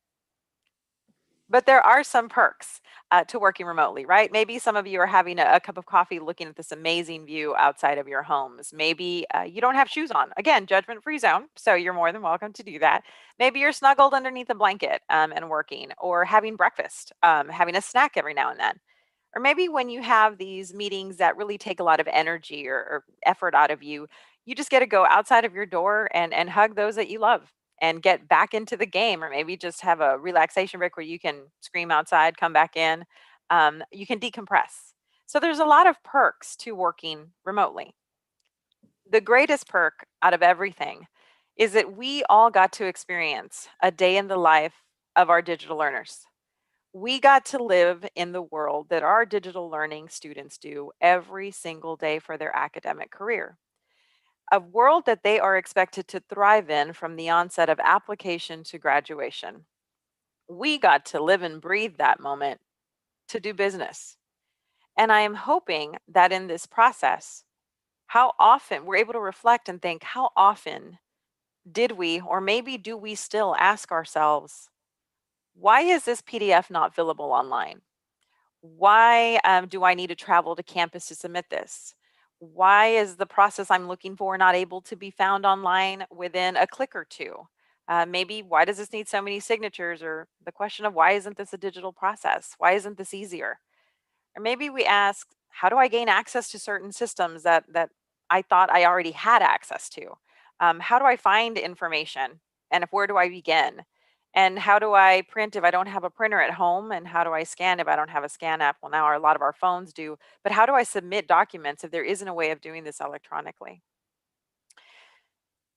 But there are some perks to working remotely, right? Maybe some of you are having a cup of coffee looking at this amazing view outside of your homes. Maybe you don't have shoes on. Again, judgment-free zone, so you're more than welcome to do that. Maybe you're snuggled underneath a blanket and working, or having breakfast, having a snack every now and then. Or maybe when you have these meetings that really take a lot of energy or effort out of you, you just get to go outside of your door and hug those that you love and get back into the game, or maybe just have a relaxation break where you can scream outside, come back in. You can decompress. So there's a lot of perks to working remotely. The greatest perk out of everything is that we all got to experience a day in the life of our digital learners. We got to live in the world that our digital learning students do every single day for their academic career. A world that they are expected to thrive in from the onset of application to graduation. We got to live and breathe that moment to do business. And I am hoping that in this process, how often we're able to reflect and think, how often did we, or maybe do we still ask ourselves, why is this PDF not fillable online? Why do I need to travel to campus to submit this? Why is the process I'm looking for not able to be found online within a click or two? Maybe why does this need so many signatures? Or the question of why isn't this a digital process? Why isn't this easier? Or maybe we ask, how do I gain access to certain systems that I thought I already had access to? How do I find information? And where do I begin? And how do I print if I don't have a printer at home? And how do I scan if I don't have a scan app? Well, now a lot of our phones do. But how do I submit documents if there isn't a way of doing this electronically?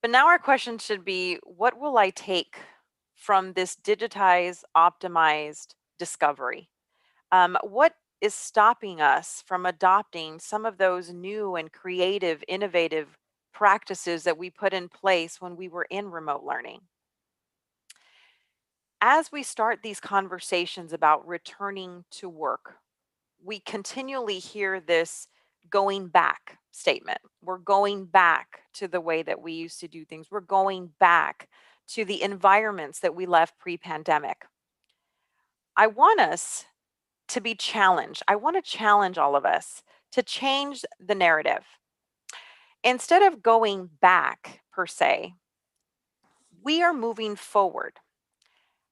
But now our question should be, what will I take from this digitized, optimized discovery? What is stopping us from adopting some of those new and creative, innovative practices that we put in place when we were in remote learning? As we start these conversations about returning to work, we continually hear this going back statement. We're going back to the way that we used to do things. We're going back to the environments that we left pre-pandemic. I want us to be challenged. I want to challenge all of us to change the narrative. Instead of going back per se, we are moving forward.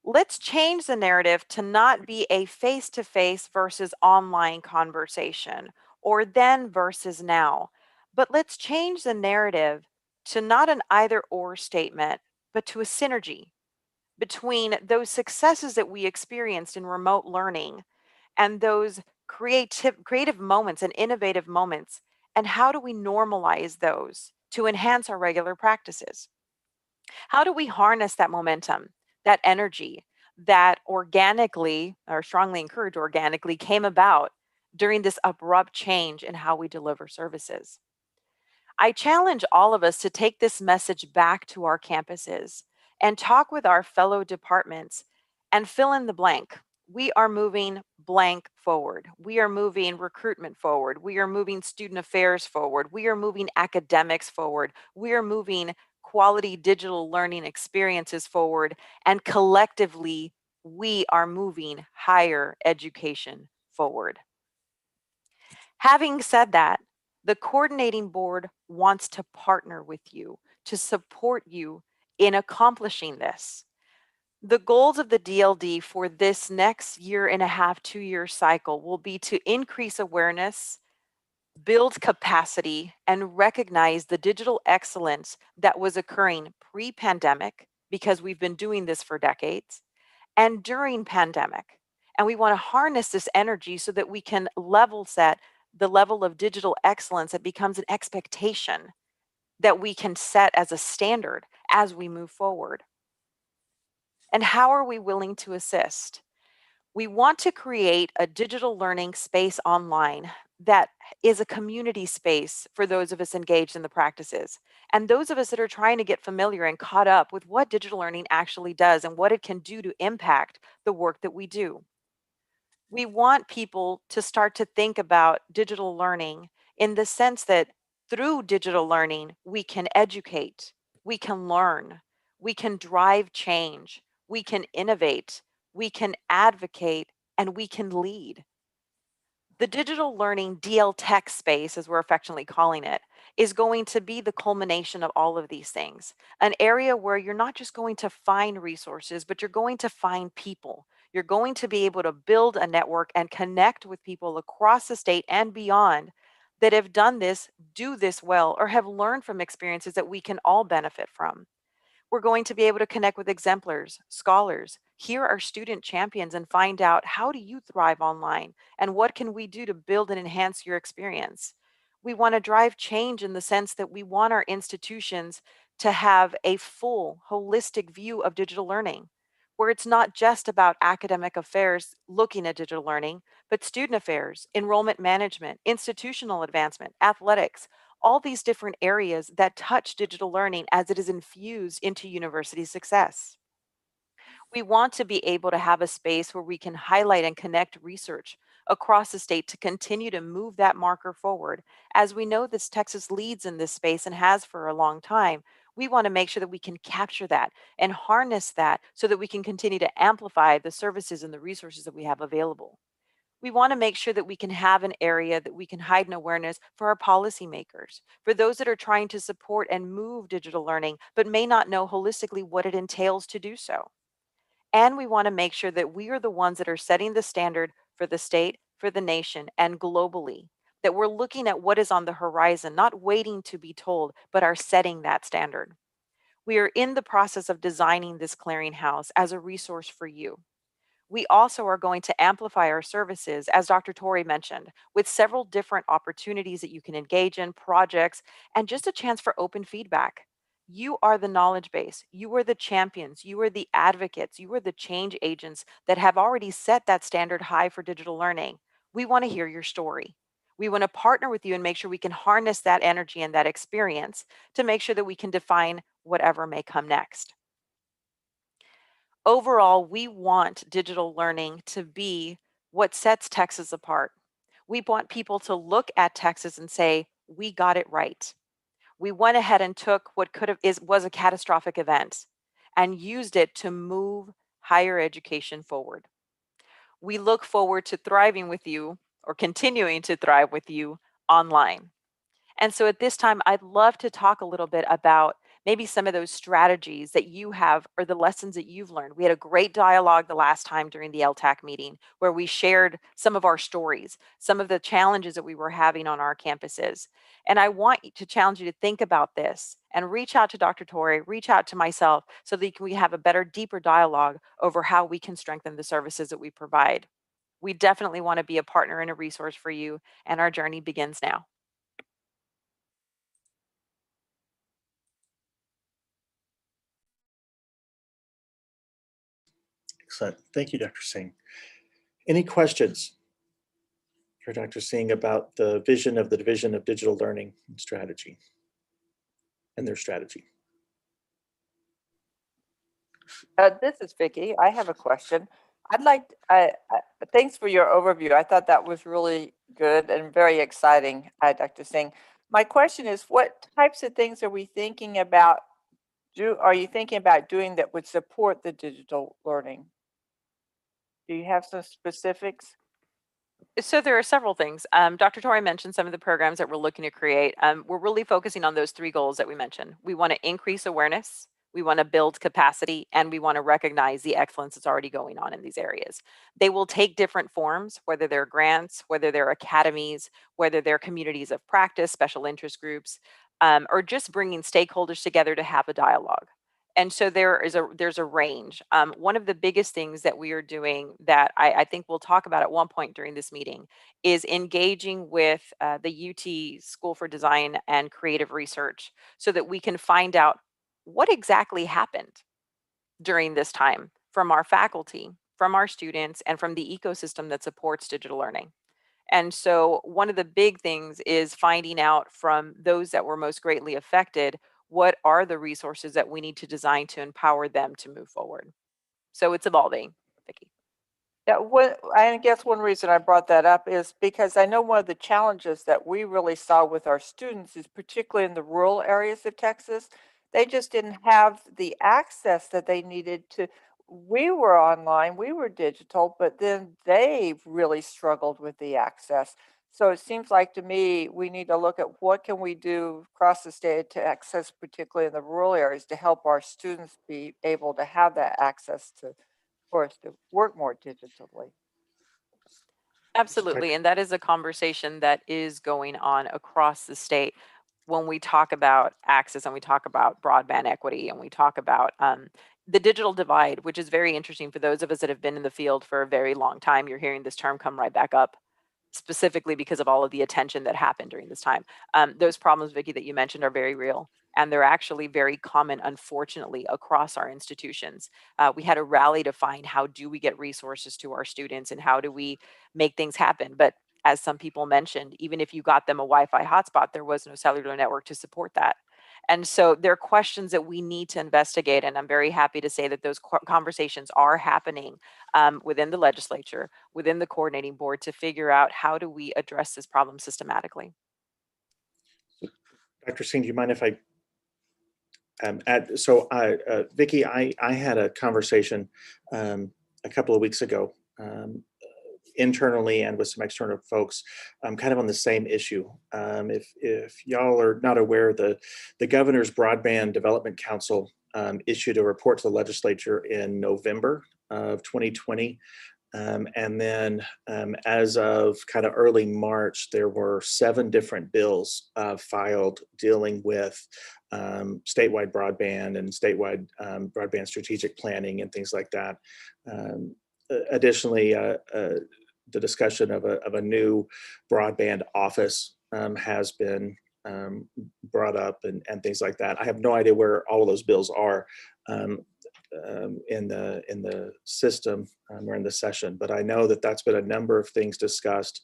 Let's change the narrative to not be a face-to-face versus online conversation or then versus now, but let's change the narrative to not an either or statement, but to a synergy between those successes that we experienced in remote learning and those creative moments and innovative moments, and how do we normalize those to enhance our regular practices? How do we harness that momentum, that energy that organically, or strongly encouraged organically, came about during this abrupt change in how we deliver services? I challenge all of us to take this message back to our campuses and talk with our fellow departments and fill in the blank. We are moving blank forward. We are moving recruitment forward. We are moving student affairs forward. We are moving academics forward. We are moving quality digital learning experiences forward. And collectively, we are moving higher education forward. Having said that, the coordinating board wants to partner with you to support you in accomplishing this. The goals of the DLD for this next year and a half, 2-year cycle will be to increase awareness, build capacity, and recognize the digital excellence that was occurring pre-pandemic, because we've been doing this for decades, and during pandemic. And we want to harness this energy so that we can level set the level of digital excellence that becomes an expectation that we can set as a standard as we move forward. And how are we willing to assist? We want to create a digital learning space online that is a community space for those of us engaged in the practices, and those of us that are trying to get familiar and caught up with what digital learning actually does and what it can do to impact the work that we do. We want people to start to think about digital learning in the sense that through digital learning, we can educate, we can learn, we can drive change, we can innovate, we can advocate, and we can lead. The digital learning DL-Tech space, as we're affectionately calling it, is going to be the culmination of all of these things. An area where you're not just going to find resources, but you're going to find people. You're going to be able to build a network and connect with people across the state and beyond that have done this, do this well, or have learned from experiences that we can all benefit from. We're going to be able to connect with exemplars, scholars, hear our student champions, and find out, how do you thrive online, and what can we do to build and enhance your experience? We want to drive change in the sense that we want our institutions to have a full, holistic view of digital learning, where it's not just about academic affairs looking at digital learning, but student affairs, enrollment management, institutional advancement, athletics, all these different areas that touch digital learning as it is infused into university success. We want to be able to have a space where we can highlight and connect research across the state to continue to move that marker forward. As we know, this Texas leads in this space and has for a long time. We want to make sure that we can capture that and harness that so that we can continue to amplify the services and the resources that we have available. We want to make sure that we can have an area that we can heighten awareness for our policymakers, for those that are trying to support and move digital learning, but may not know holistically what it entails to do so. And we want to make sure that we are the ones that are setting the standard for the state, for the nation, and globally, that we're looking at what is on the horizon, not waiting to be told, but are setting that standard. We are in the process of designing this clearinghouse as a resource for you. We also are going to amplify our services, as Dr. Torrey mentioned, with several different opportunities that you can engage in, projects, and just a chance for open feedback. You are the knowledge base. You are the champions. You are the advocates. You are the change agents that have already set that standard high for digital learning. We want to hear your story. We want to partner with you and make sure we can harness that energy and that experience to make sure that we can define whatever may come next. Overall, we want digital learning to be what sets Texas apart. We want people to look at Texas and say, we got it right. We went ahead and took what was a catastrophic event and used it to move higher education forward. We look forward to thriving with you, or continuing to thrive with you, online. And so at this time, I'd love to talk a little bit about maybe some of those strategies that you have or the lessons that you've learned. We had a great dialogue the last time during the LTAC meeting where we shared some of our stories, some of the challenges that we were having on our campuses. And I want to challenge you to think about this and reach out to Dr. Torrey, reach out to myself so that we have a better, deeper dialogue over how we can strengthen the services that we provide. We definitely want to be a partner and a resource for you, and our journey begins now. Excellent. Thank you, Dr. Singh. Any questions for Dr. Singh about the vision of the Division of Digital Learning and Strategy and their strategy? This is Vicki. I have a question. Thanks for your overview. I thought that was really good and very exciting, Dr. Singh. My question is, what types of things are we thinking about? Are you thinking about doing that would support the digital learning? Do you have some specifics? So there are several things. Dr. Torrey mentioned some of the programs that we're looking to create. We're really focusing on those three goals that we mentioned. We want to increase awareness, we want to build capacity, and we want to recognize the excellence that's already going on in these areas. They will take different forms, whether they're grants, whether they're academies, whether they're communities of practice, special interest groups, or just bringing stakeholders together to have a dialogue. And so there's a range. One of the biggest things that we are doing that I think we'll talk about at one point during this meeting is engaging with the UT School for Design and Creative Research so that we can find out what exactly happened during this time from our faculty, from our students, and from the ecosystem that supports digital learning. And so one of the big things is finding out from those that were most greatly affected, what are the resources that we need to design to empower them to move forward? So it's evolving, Vicki. Yeah, I guess one reason I brought that up is because I know one of the challenges that we really saw with our students is particularly in the rural areas of Texas, they just didn't have the access that they needed to we were online, we were digital, but then they really struggled with the access. So it seems like to me, we need to look at what can we do across the state to access, particularly in the rural areas, to help our students be able to have that access to, for us to work more digitally. Absolutely. And that is a conversation that is going on across the state when we talk about access and we talk about broadband equity and we talk about the digital divide, which is very interesting for those of us that have been in the field for a very long time. You're hearing this term come right back up, specifically because of all of the attention that happened during this time. Those problems, Vicki, that you mentioned are very real. And they're actually very common, unfortunately, across our institutions. We had a rally to find how do we get resources to our students and how do we make things happen. But as some people mentioned, even if you got them a Wi-Fi hotspot, there was no cellular network to support that. And so there are questions that we need to investigate. And I'm very happy to say that those conversations are happening within the legislature, within the coordinating board to figure out how do we address this problem systematically. Dr. Singh, do you mind if I Vicki, I had a conversation a couple of weeks ago internally and with some external folks kind of on the same issue. If y'all are not aware, the Governor's Broadband Development Council issued a report to the legislature in November of 2020. And then as of kind of early March, there were 7 different bills filed dealing with statewide broadband and statewide broadband strategic planning and things like that. Additionally, the discussion of a new broadband office has been brought up and things like that. I have no idea where all of those bills are in the system or in the session, but I know that that's been a number of things discussed.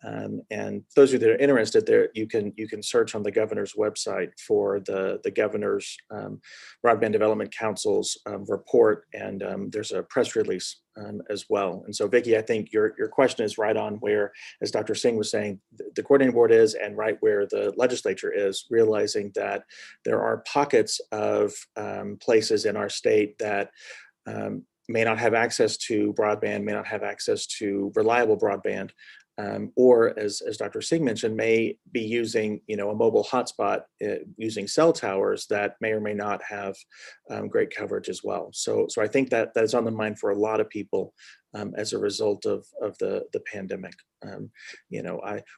And those of you that are interested, there you can search on the governor's website for the governor's Broadband Development Council's report, and there's a press release as well. And so, Vicki, I think your question is right on where, as Dr. Singh was saying, the coordinating board is, and right where the legislature is, realizing that there are pockets of places in our state that may not have access to broadband, may not have access to reliable broadband. Or as Dr. Singh mentioned, may be using a mobile hotspot using cell towers that may or may not have great coverage as well. So I think that is on the mind for a lot of people as a result of the pandemic.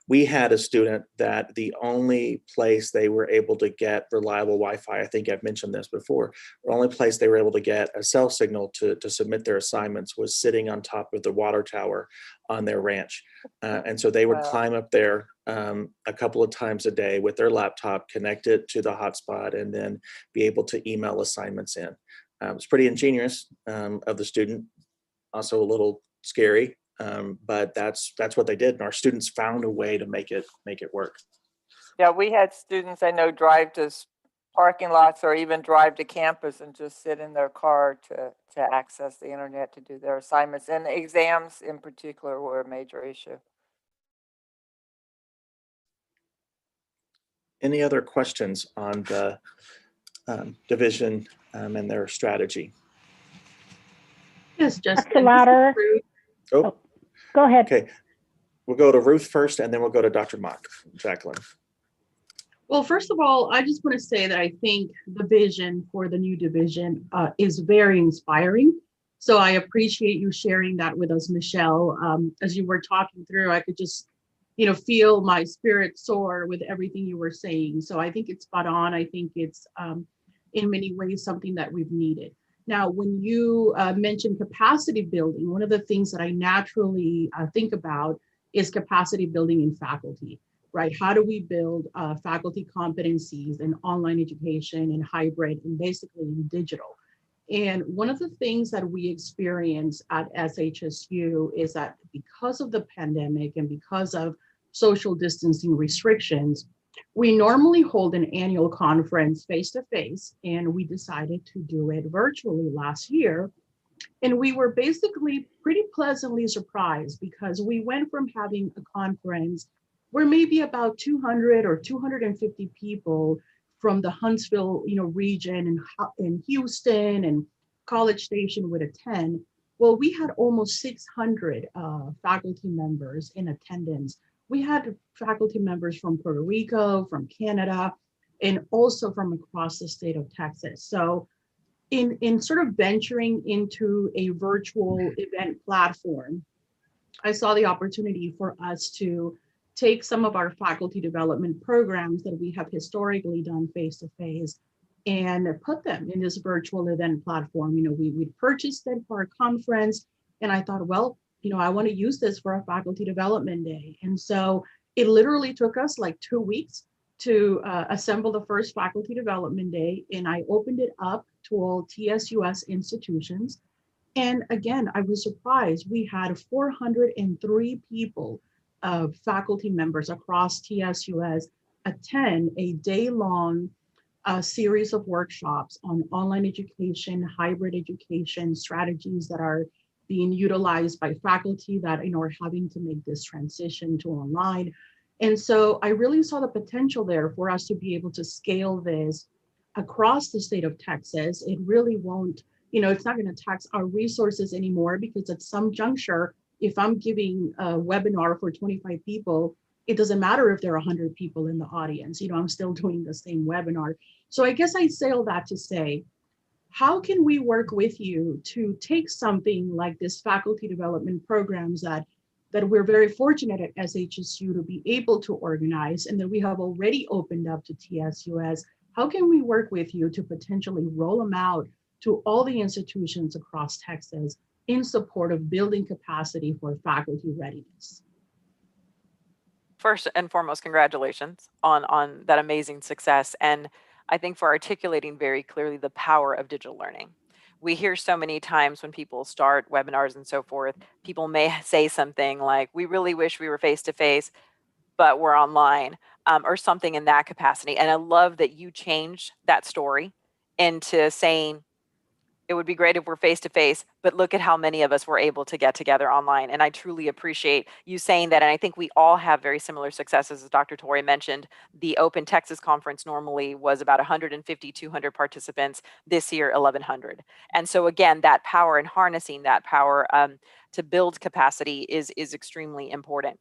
We had a student that the only place they were able to get reliable Wi-Fi, I think I've mentioned this before, the only place they were able to get a cell signal to submit their assignments was sitting on top of the water tower on their ranch. And so they would climb up there a couple of times a day with their laptop, connect it to the hotspot, and then be able to email assignments in. It's pretty ingenious of the student, also a little scary, but that's what they did, and our students found a way to make it work. Yeah, we had students I know drive to parking lots or even drive to campus and just sit in their car to access the internet to do their assignments, and exams in particular were a major issue. Any other questions on the division and their strategy? Yes, just Dr. Lauder. Oh, go ahead. Okay, we'll go to Ruth first, and then we'll go to Dr. Mock. Jacqueline. Well, first of all, I just want to say that I think the vision for the new division is very inspiring. So I appreciate you sharing that with us, Michelle. As you were talking through, I could just, feel my spirit soar with everything you were saying. So I think it's spot on. I think it's in many ways something that we've needed. Now, when you mentioned capacity building, one of the things that I naturally think about is capacity building in faculty. Right? How do we build faculty competencies in online education and hybrid and basically in digital? And one of the things that we experience at SHSU is that because of the pandemic and because of social distancing restrictions, we normally hold an annual conference face-to-face, and we decided to do it virtually last year. And we were basically pretty pleasantly surprised because we went from having a conference where maybe about 200 or 250 people from the Huntsville, region and in Houston and College Station would attend. Well, we had almost 600 faculty members in attendance. We had faculty members from Puerto Rico, from Canada, and also from across the state of Texas. So in sort of venturing into a virtual event platform, I saw the opportunity for us to take some of our faculty development programs that we have historically done face-to-face and put them in this virtual event platform. You know, we purchased it for a conference, and I thought, well, you know, I want to use this for a faculty development day. And so it literally took us like 2 weeks to assemble the first faculty development day, and I opened it up to all TSUS institutions. And again, I was surprised. We had 403 people, faculty members across TSUS, attend a day-long series of workshops on online education, hybrid education strategies that are being utilized by faculty that, you know, are having to make this transition to online. And so I really saw the potential there for us to be able to scale this across the state of Texas. It really won't, you know, it's not going to tax our resources anymore, because at some juncture, if I'm giving a webinar for 25 people, it doesn't matter if there are 100 people in the audience, you know, I'm still doing the same webinar. So I guess I say all that to say, how can we work with you to take something like this faculty development programs that we're very fortunate at SHSU to be able to organize, and that we have already opened up to TSUS? How can we work with you to potentially roll them out to all the institutions across Texas in support of building capacity for faculty readiness? First and foremost, congratulations on that amazing success. And I think for articulating very clearly the power of digital learning. We hear so many times when people start webinars and so forth, people may say something like, we really wish we were face-to-face, but we're online, or something in that capacity. And I love that you changed that story into saying, it would be great if we're face-to-face, but look at how many of us were able to get together online. And I truly appreciate you saying that. And I think we all have very similar successes. As Dr. Torrey mentioned, the Open Texas Conference normally was about 150, 200 participants. This year, 1,100. And so again, that power and harnessing that power to build capacity is extremely important.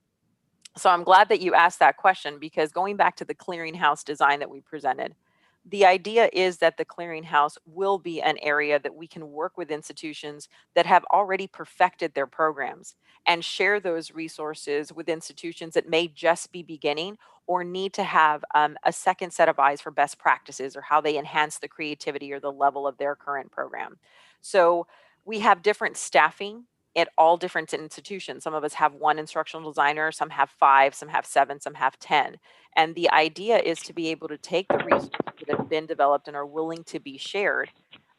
So I'm glad that you asked that question, because going back to the clearinghouse design that we presented, the idea is that the clearinghouse will be an area that we can work with institutions that have already perfected their programs and share those resources with institutions that may just be beginning or need to have a second set of eyes for best practices or how they enhance the creativity or the level of their current program. So we have different staffing at all different institutions. Some of us have one instructional designer, some have 5, some have 7, some have 10. And the idea is to be able to take the resources that have been developed and are willing to be shared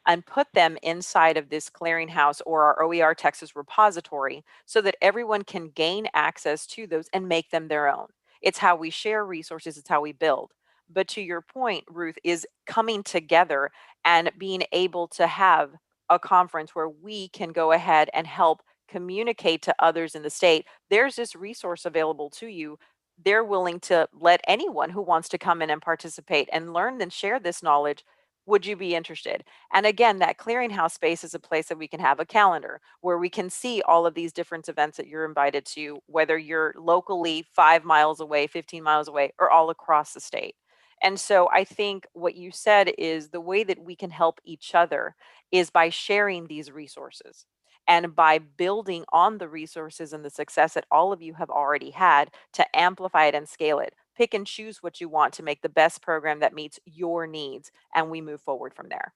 and put them inside of this clearinghouse or our OER Texas repository so that everyone can gain access to those and make them their own. It's how we share resources, it's how we build. But to your point, Ruth, is coming together and being able to have a conference where we can go ahead and help communicate to others in the state, there's this resource available to you. They're willing to let anyone who wants to come in and participate and learn and share this knowledge. Would you be interested? And again, that clearinghouse space is a place that we can have a calendar where we can see all of these different events that you're invited to, whether you're locally 5 miles away, 15 miles away, or all across the state. And so I think what you said is the way that we can help each other is by sharing these resources and by building on the resources and the success that all of you have already had to amplify it and scale it. Pick and choose what you want to make the best program that meets your needs, and we move forward from there.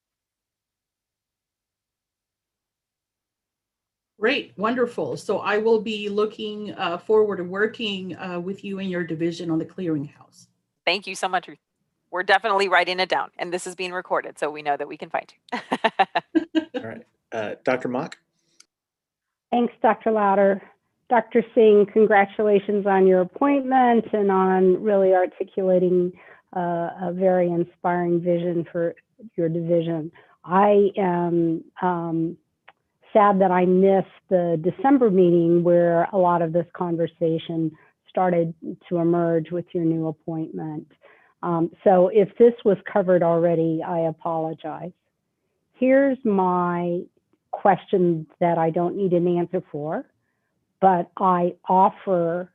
Great, wonderful. So I will be looking forward to working with you in your division on the clearinghouse. Thank you so much, Ruth. We're definitely writing it down, and this is being recorded, so we know that we can find you. All right, Dr. Mock. Thanks, Dr. Louder. Dr. Singh, congratulations on your appointment and on really articulating a very inspiring vision for your division. I am sad that I missed the December meeting where a lot of this conversation started to emerge with your new appointment. So if this was covered already, I apologize. here's my question that I don't need an answer for, but I offer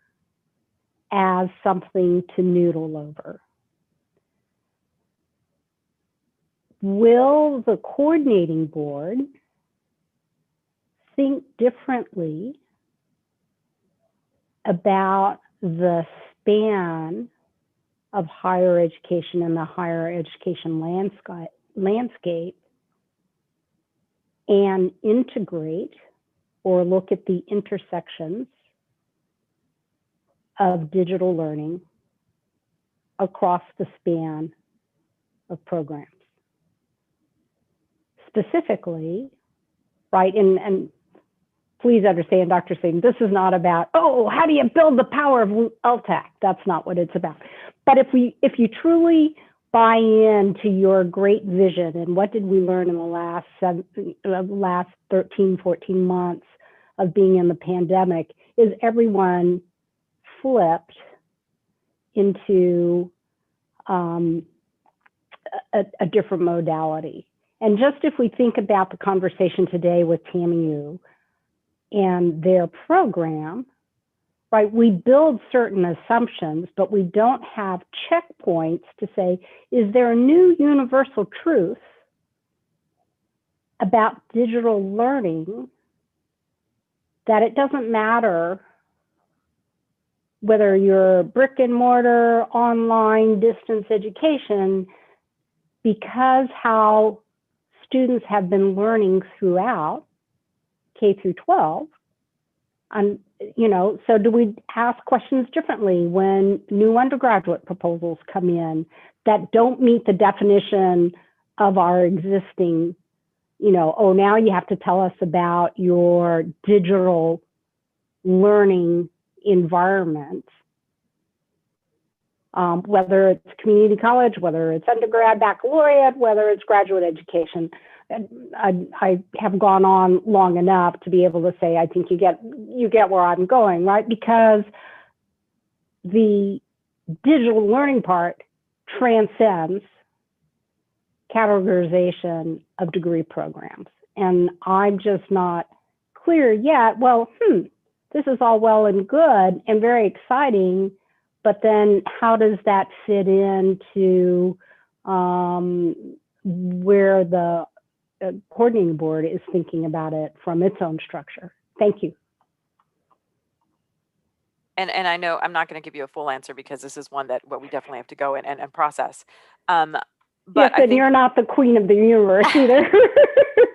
as something to noodle over. Will the coordinating board think differently about the span of higher education and the higher education landscape and integrate or look at the intersections of digital learning across the span of programs? Specifically, right, and please understand, Dr. Singh, this is not about, oh, how do you build the power of LTAC? That's not what it's about. But if you truly buy into your great vision and what did we learn in the last 13, 14 months of being in the pandemic, is everyone flipped into a different modality. And just if we think about the conversation today with TAMU and their program, right, we build certain assumptions, but we don't have checkpoints to say, is there a new universal truth about digital learning that it doesn't matter whether you're brick and mortar, online, distance education, because how students have been learning throughout K through 12, so do we ask questions differently when new undergraduate proposals come in that don't meet the definition of our existing, oh, now you have to tell us about your digital learning environment, whether it's community college, whether it's undergrad, baccalaureate, whether it's graduate education. I have gone on long enough to be able to say, I think you get where I'm going, right? Because the digital learning part transcends categorization of degree programs. And I'm just not clear yet. Well, this is all well and good and very exciting, but then how does that fit into where the coordinating board is thinking about it from its own structure? Thank you. And I know I'm not going to give you a full answer because this is one that we definitely have to go in and process. But yes, and you're not the queen of the universe either.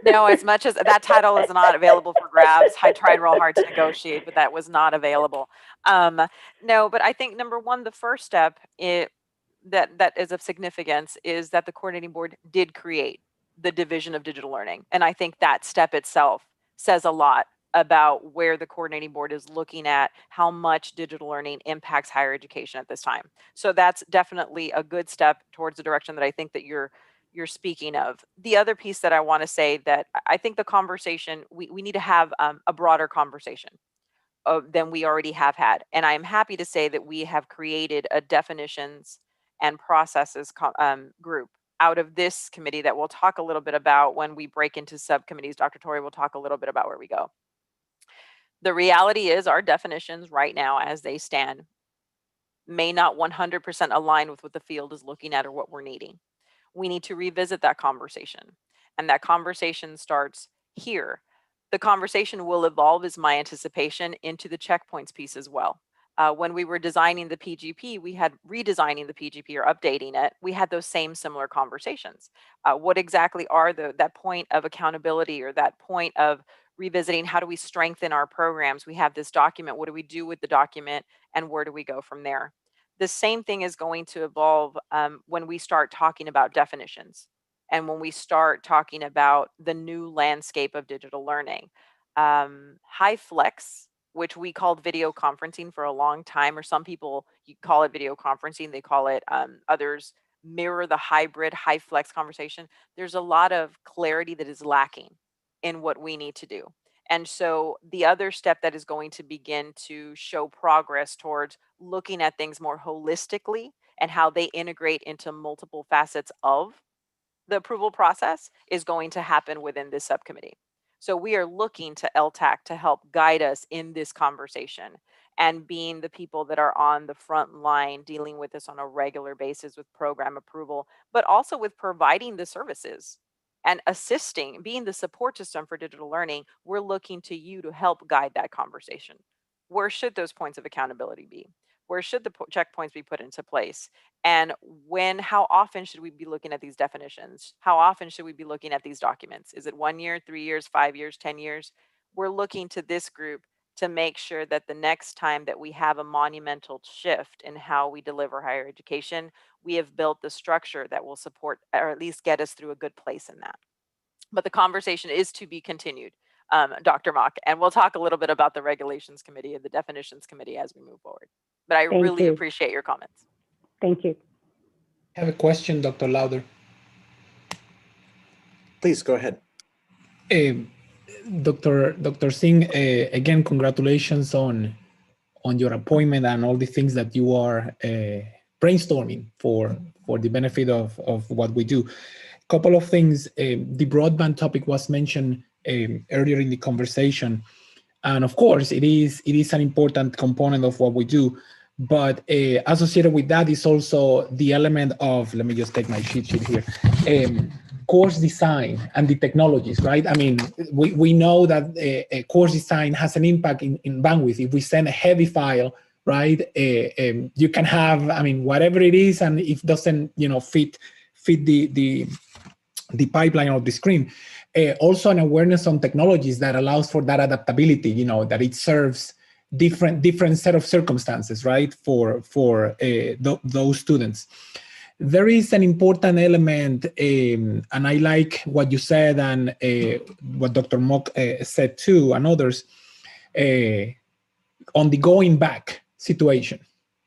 No, as much as that title is not available for grabs, I tried real hard to negotiate, but that was not available. No, but I think number one, the first step that is of significance is that the coordinating board did create the division of digital learning. And I think that step itself says a lot about where the coordinating board is looking at how much digital learning impacts higher education at this time. So that's definitely a good step towards the direction that I think that you're speaking of. The other piece that I want to say that I think the conversation, we need to have a broader conversation than we already have had. And I'm happy to say that we have created a definitions and processes group out of this committee that we'll talk a little bit about when we break into subcommittees. Dr. Torrey will talk a little bit about where we go. The reality is our definitions right now as they stand may not 100% align with what the field is looking at or what we're needing. We need to revisit that conversation. And that conversation starts here. The conversation will evolve, is my anticipation, into the checkpoints piece as well. When we were designing the PGP, we had redesigning the PGP or updating it. We had those same similar conversations. What exactly are that point of accountability or that point of revisiting? How do we strengthen our programs? We have this document. What do we do with the document? And where do we go from there? The same thing is going to evolve when we start talking about definitions and when we start talking about the new landscape of digital learning. High flex, which we called video conferencing for a long time, or some people you call it video conferencing, they call it, others mirror the hybrid high flex conversation. There's a lot of clarity that is lacking in what we need to do. And so the other step that is going to begin to show progress towards looking at things more holistically and how they integrate into multiple facets of the approval process is going to happen within this subcommittee. So we are looking to LTAC to help guide us in this conversation and being the people that are on the front line dealing with this on a regular basis with program approval, but also with providing the services and assisting, being the support system for digital learning. We're looking to you to help guide that conversation. Where should those points of accountability be? Where should the checkpoints be put into place? And when, how often should we be looking at these definitions? How often should we be looking at these documents? Is it 1 year, 3 years, 5 years, 10 years? We're looking to this group to make sure that the next time that we have a monumental shift in how we deliver higher education, we have built the structure that will support or at least get us through a good place in that. But the conversation is to be continued, Dr. Mock, and we'll talk a little bit about the Regulations Committee and the Definitions Committee as we move forward. But I really appreciate your comments. Thank you. I have a question, Dr. Lauder. Please go ahead. Dr. Singh, again, congratulations on your appointment and all the things that you are brainstorming for the benefit of what we do. Couple of things. The broadband topic was mentioned earlier in the conversation, and of course, it is an important component of what we do. But associated with that is also the element of, let me just take my cheat sheet here, course design and the technologies, right? I mean, we know that course design has an impact in bandwidth. If we send a heavy file, right, you can have, I mean, whatever it is, and if it doesn't, fit the pipeline of the screen. Also an awareness on technologies that allows for that adaptability, that it serves different set of circumstances, right, for those students. There is an important element, and I like what you said and what Dr. Mock said too, and others, on the going back situation.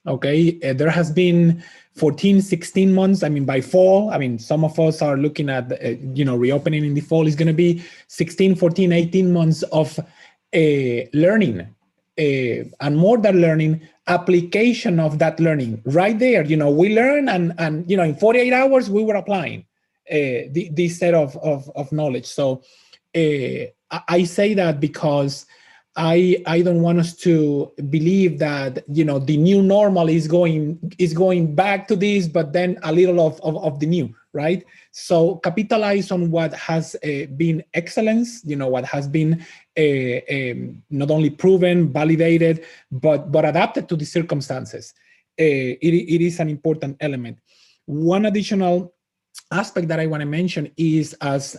Okay, there has been 14, 16 months. I mean, by fall, I mean, some of us are looking at, reopening in the fall is going to be 16, 14, 18 months of learning, and more than learning, application of that learning right there. We learn and in 48 hours, we were applying this set of knowledge. So I say that because I don't want us to believe that the new normal is going back to this, but then a little of the new, right? So capitalize on what has been excellence, what has been not only proven, validated, but adapted to the circumstances. It is an important element. One additional aspect that I want to mention is as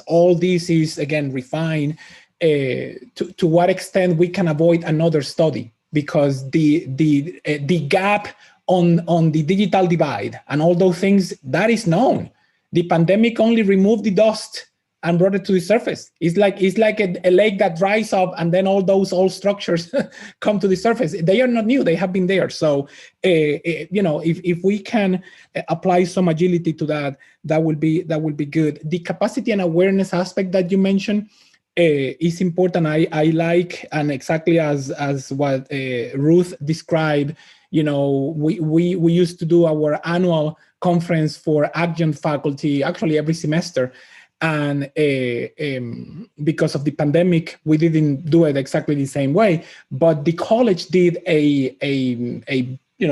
all this is again refined, to what extent we can avoid another study, because the gap on the digital divide and all those things, that is known. The pandemic only removed the dust and brought it to the surface. It's like a lake that dries up and then all those old structures come to the surface. They are not new, they have been there. So, if we can apply some agility to that, that will be good. The capacity and awareness aspect that you mentioned, is important. I like, and exactly as what Ruth described, we used to do our annual conference for adjunct faculty actually every semester, and because of the pandemic, we didn't do it exactly the same way. But the college did a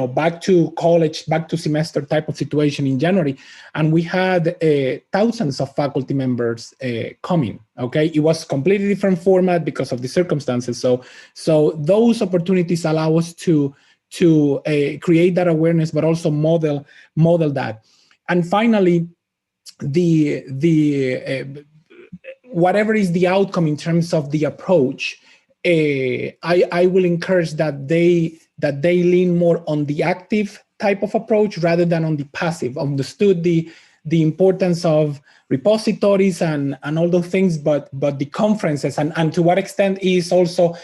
back to college, back to semester type of situation in January. And we had thousands of faculty members coming, okay? It was completely different format because of the circumstances. So those opportunities allow us to create that awareness, but also model that. And finally, whatever is the outcome in terms of the approach, I will encourage that they lean more on the active type of approach rather than on the passive. Understood the importance of repositories and all those things, but the conferences and to what extent is also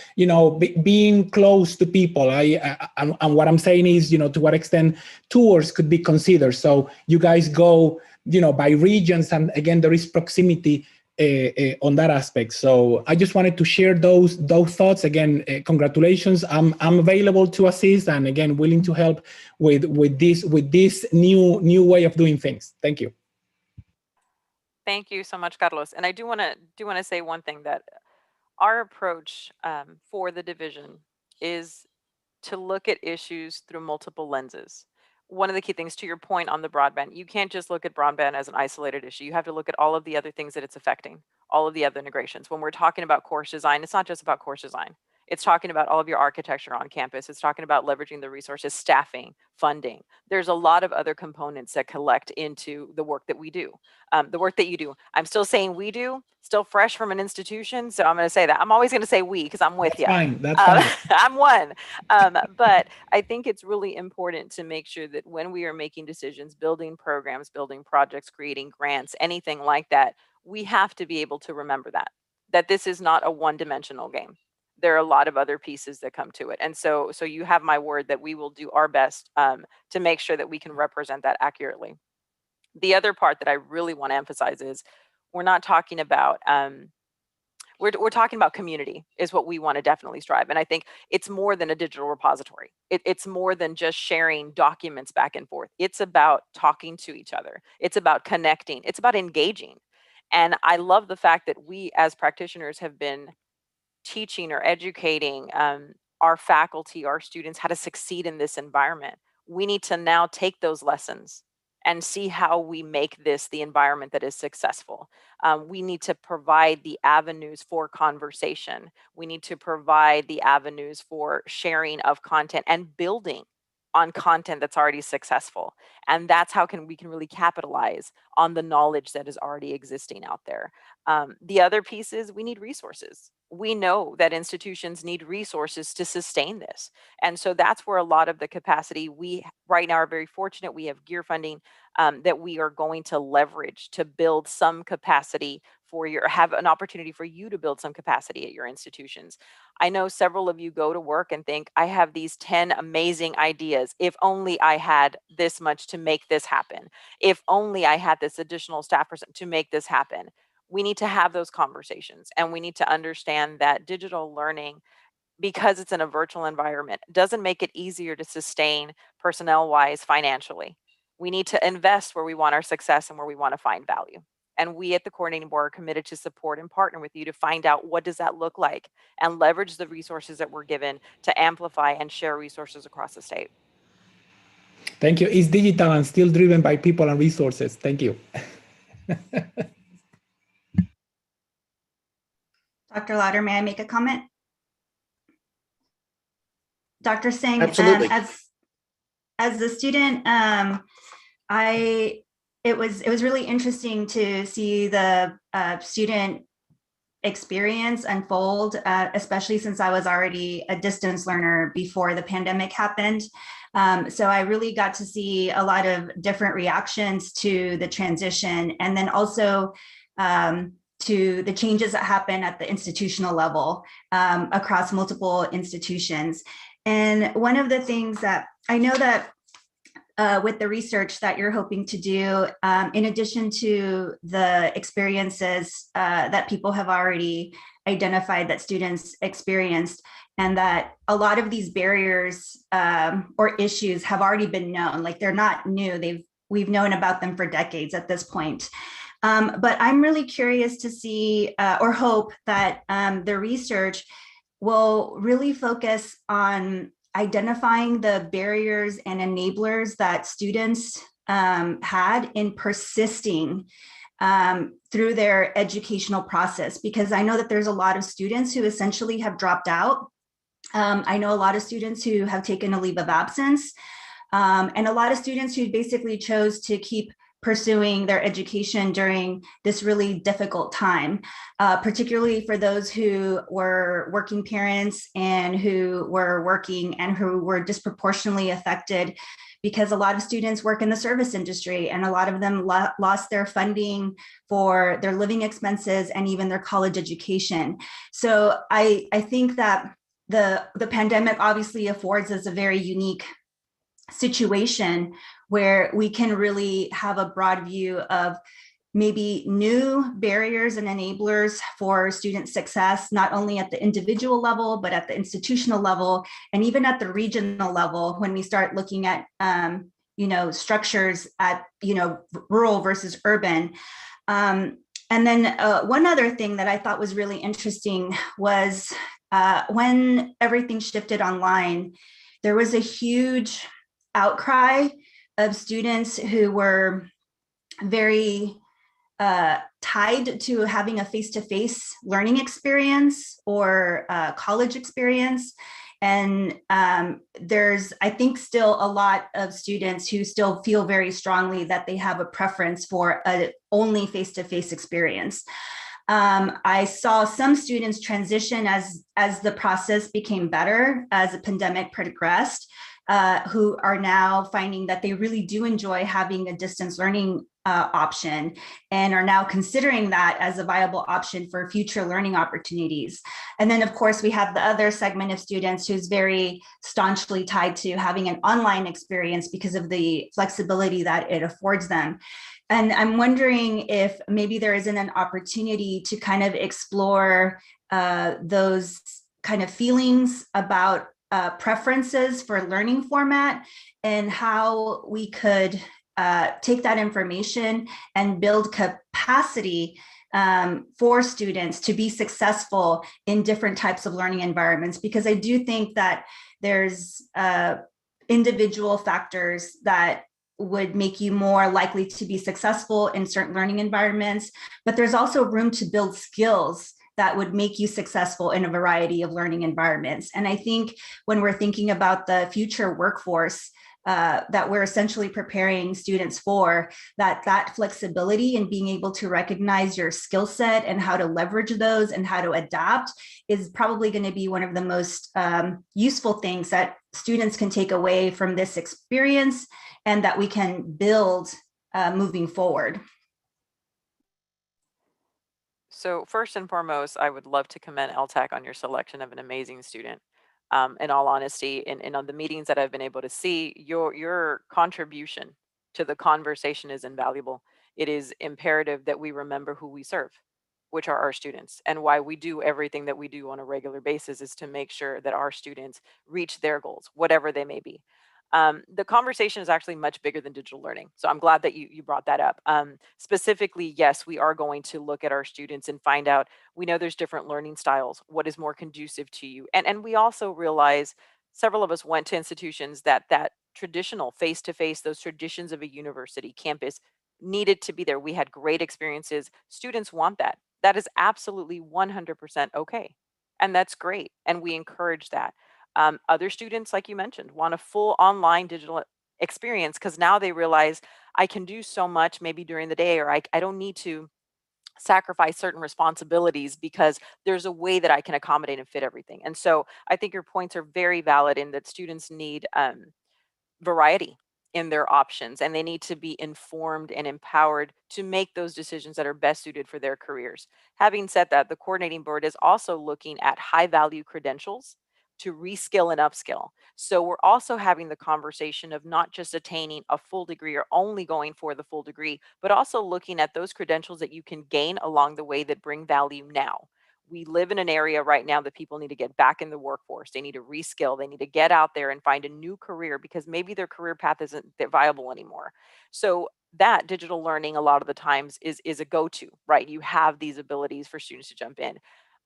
being close to people. And what I'm saying is to what extent tours could be considered. So you guys go by regions, and again there is proximity on that aspect. So I just wanted to share those thoughts. Again, congratulations. I'm available to assist, and again willing to help with this new way of doing things. Thank you. Thank you so much, Carlos. And I do want to say one thing, that our approach for the division is to look at issues through multiple lenses. One of the key things, to your point on the broadband, you can't just look at broadband as an isolated issue. You have to look at all of the other things that it's affecting, all of the other integrations. When we're talking about course design, it's not just about course design. It's talking about all of your architecture on campus. It's talking about leveraging the resources, staffing, funding. There's a lot of other components that collect into the work that we do. The work that you do. I'm still saying we do, still fresh from an institution. So I'm going to say that. I'm always going to say we, because I'm with you. Fine, that's fine. I'm one. But I think it's really important to make sure that when we are making decisions, building programs, building projects, creating grants, anything like that, we have to be able to remember that this is not a one-dimensional game. There are a lot of other pieces that come to it. And so you have my word that we will do our best to make sure that we can represent that accurately. The other part that I really want to emphasize is we're not talking about, we're talking about community is what we want to definitely strive. And I think it's more than a digital repository. It's more than just sharing documents back and forth. It's about talking to each other. It's about connecting. It's about engaging. And I love the fact that we as practitioners have been teaching or educating our faculty, our students, how to succeed in this environment. We need to now take those lessons and see how we make this the environment that is successful. We need to provide the avenues for conversation. We need to provide the avenues for sharing of content and building on content that's already successful. And that's how we can really capitalize on the knowledge that is already existing out there. The other piece is we need resources. We know that institutions need resources to sustain this. And so that's where a lot of the capacity, we right now are very fortunate. We have gear funding that we are going to leverage to build some capacity have an opportunity for you to build some capacity at your institutions. I know several of you go to work and think, I have these 10 amazing ideas. If only I had this much to make this happen. If only I had this additional staff person to make this happen. We need to have those conversations, and we need to understand that digital learning, because it's in a virtual environment, doesn't make it easier to sustain personnel-wise financially. We need to invest where we want our success and where we want to find value. And we at the coordinating board are committed to support and partner with you to find out what does that look like and leverage the resources that we're given to amplify and share resources across the state. Thank you. It's digital and still driven by people and resources. Thank you. Dr. Lauder, may I make a comment? Dr. Singh, Absolutely. As a student, it was really interesting to see the student experience unfold, especially since I was already a distance learner before the pandemic happened. So I really got to see a lot of different reactions to the transition, and then also to the changes that happen at the institutional level across multiple institutions. And one of the things that I know that with the research that you're hoping to do, in addition to the experiences that people have already identified that students experienced, and that a lot of these barriers or issues have already been known, like they're not new, we've known about them for decades at this point. But I'm really curious to see or hope that the research will really focus on identifying the barriers and enablers that students had in persisting through their educational process, because I know that there's a lot of students who essentially have dropped out. I know a lot of students who have taken a leave of absence, and a lot of students who basically chose to keep pursuing their education during this really difficult time, particularly for those who were working parents and who were working and who were disproportionately affected, because a lot of students work in the service industry, and a lot of them lost their funding for their living expenses and even their college education. So I think that the pandemic obviously affords us a very unique situation where we can really have a broad view of maybe new barriers and enablers for student success, not only at the individual level, but at the institutional level, and even at the regional level, when we start looking at structures at rural versus urban. And then one other thing that I thought was really interesting was when everything shifted online, there was a huge outcry of students who were very tied to having a face-to-face learning experience or college experience. And there's, I think, still a lot of students who still feel very strongly that they have a preference for a only face-to-face experience. I saw some students transition as the process became better, as the pandemic progressed, who are now finding that they really do enjoy having a distance learning option and are now considering that as a viable option for future learning opportunities. And then, of course, we have the other segment of students who's very staunchly tied to having an online experience because of the flexibility that it affords them. And I'm wondering if maybe there isn't an opportunity to kind of explore those kind of feelings about preferences for learning format and how we could take that information and build capacity for students to be successful in different types of learning environments. Because I do think that there's individual factors that would make you more likely to be successful in certain learning environments, but there's also room to build skills that would make you successful in a variety of learning environments. And I think when we're thinking about the future workforce that we're essentially preparing students for, that flexibility and being able to recognize your skill set and how to leverage those and how to adapt is probably going to be one of the most useful things that students can take away from this experience and that we can build moving forward. So first and foremost, I would love to commend LTAC on your selection of an amazing student. In all honesty, and on the meetings that I've been able to see, your contribution to the conversation is invaluable. It is imperative that we remember who we serve, which are our students, and why we do everything that we do on a regular basis is to make sure that our students reach their goals, whatever they may be. The conversation is actually much bigger than digital learning. So I'm glad that you brought that up. Specifically, yes, we are going to look at our students and find out, we know there's different learning styles, what is more conducive to you. And we also realize several of us went to institutions that traditional face-to-face, those traditions of a university campus needed to be there. We had great experiences. Students want that. That is absolutely 100% okay. And that's great. And we encourage that. Other students, like you mentioned, want a full online digital experience because now they realize I can do so much maybe during the day, or I don't need to sacrifice certain responsibilities because there's a way that I can accommodate and fit everything. And so I think your points are very valid in that students need variety in their options, and they need to be informed and empowered to make those decisions that are best suited for their careers. Having said that, the coordinating board is also looking at high value credentials to reskill and upskill. So we're also having the conversation of not just attaining a full degree or only going for the full degree, but also looking at those credentials that you can gain along the way that bring value now. We live in an area right now that people need to get back in the workforce. They need to reskill. They need to get out there and find a new career because maybe their career path isn't viable anymore. So that digital learning a lot of the times is a go-to, right? You have these abilities for students to jump in.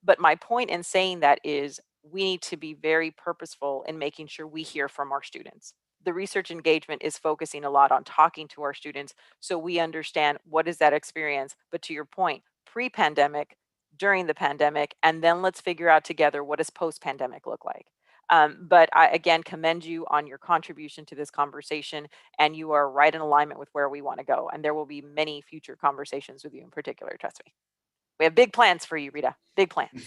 But my point in saying that is we need to be very purposeful in making sure we hear from our students. The research engagement is focusing a lot on talking to our students so we understand what is that experience. But to your point, pre-pandemic, during the pandemic, and then let's figure out together what does post-pandemic look like. But I again commend you on your contribution to this conversation, and you are right in alignment with where we want to go. And there will be many future conversations with you in particular, trust me. We have big plans for you, Rita, big plans.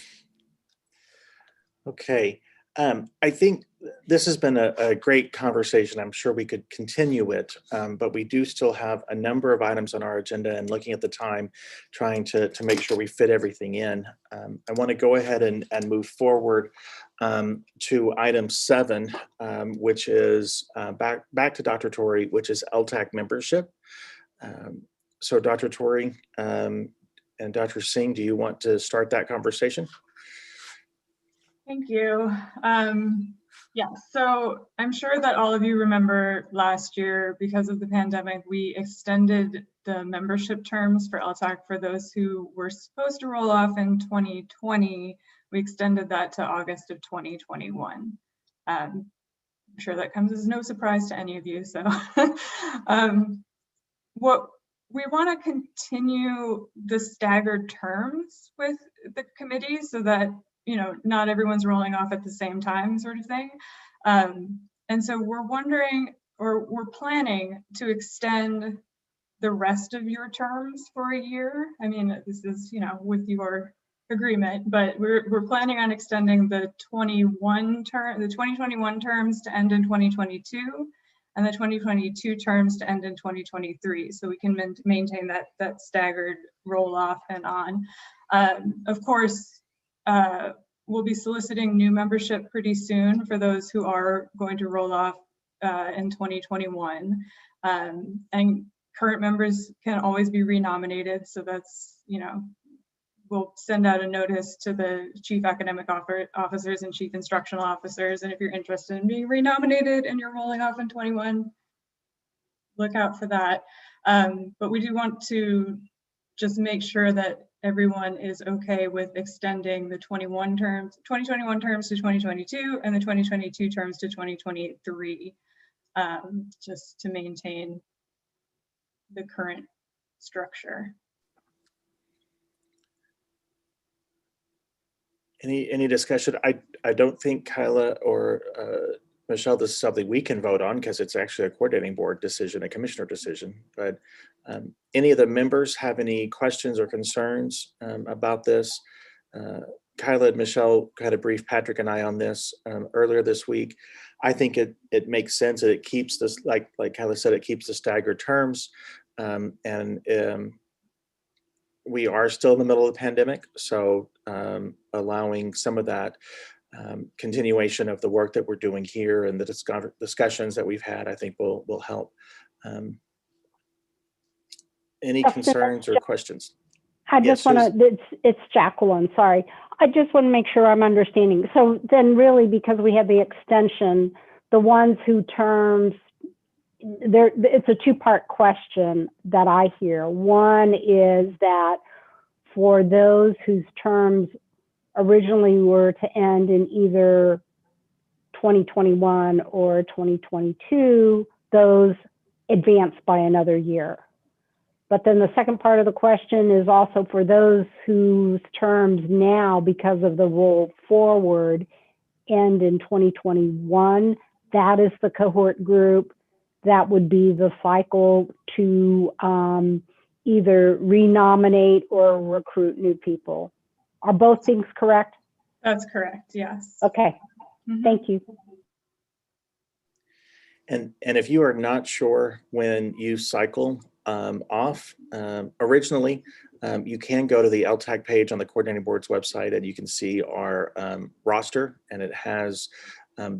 Okay. I think this has been a great conversation. I'm sure we could continue it, but we do still have a number of items on our agenda and looking at the time, trying to make sure we fit everything in. I want to go ahead and move forward to item 7, which is back to Dr. Torrey, which is LTAC membership. So Dr. Torrey and Dr. Singh, do you want to start that conversation? Thank you. Yeah, so I'm sure that all of you remember last year, because of the pandemic, we extended the membership terms for LTAC for those who were supposed to roll off in 2020. We extended that to August of 2021. I'm sure that comes as no surprise to any of you. So what we want to continue the staggered terms with the committee so that, you know, not everyone's rolling off at the same time, sort of thing. And so we're wondering, or we're planning to extend the rest of your terms for a year. I mean, this is, you know, with your agreement, but we're planning on extending the 2021 terms to end in 2022 and the 2022 terms to end in 2023, so we can maintain that staggered roll off and on. Of course, we'll be soliciting new membership pretty soon for those who are going to roll off in 2021. And current members can always be renominated, so that's, you know, we'll send out a notice to the chief academic officers and chief instructional officers. And if you're interested in being renominated and you're rolling off in 21, look out for that. But we do want to just make sure that everyone is okay with extending the 2021 terms to 2022 and the 2022 terms to 2023, just to maintain the current structure. Any discussion? I don't think Kyla or Michelle, this is something we can vote on because it's actually a coordinating board decision, a commissioner decision. But any of the members have any questions or concerns about this? Kyla and Michelle had a brief Patrick and I on this earlier this week. I think it makes sense that it keeps this, like Kyla said, it keeps the staggered terms. We are still in the middle of the pandemic, so allowing some of that continuation of the work that we're doing here and the discussions that we've had, I think will help. Any concerns or questions? I just want to, it's Jacqueline, sorry. I just want to make sure I'm understanding. So then really, because we have the extension, the ones who terms, it's a two-part question that I hear. One is that for those whose terms originally were to end in either 2021 or 2022, those advanced by another year. But then the second part of the question is also for those whose terms now, because of the roll forward, end in 2021, that is the cohort group that would be the cycle to either renominate or recruit new people. Are both things correct? That's correct, yes. Okay, thank you. And if you are not sure when you cycle off, originally, you can go to the LTAC page on the coordinating board's website and you can see our roster, and it has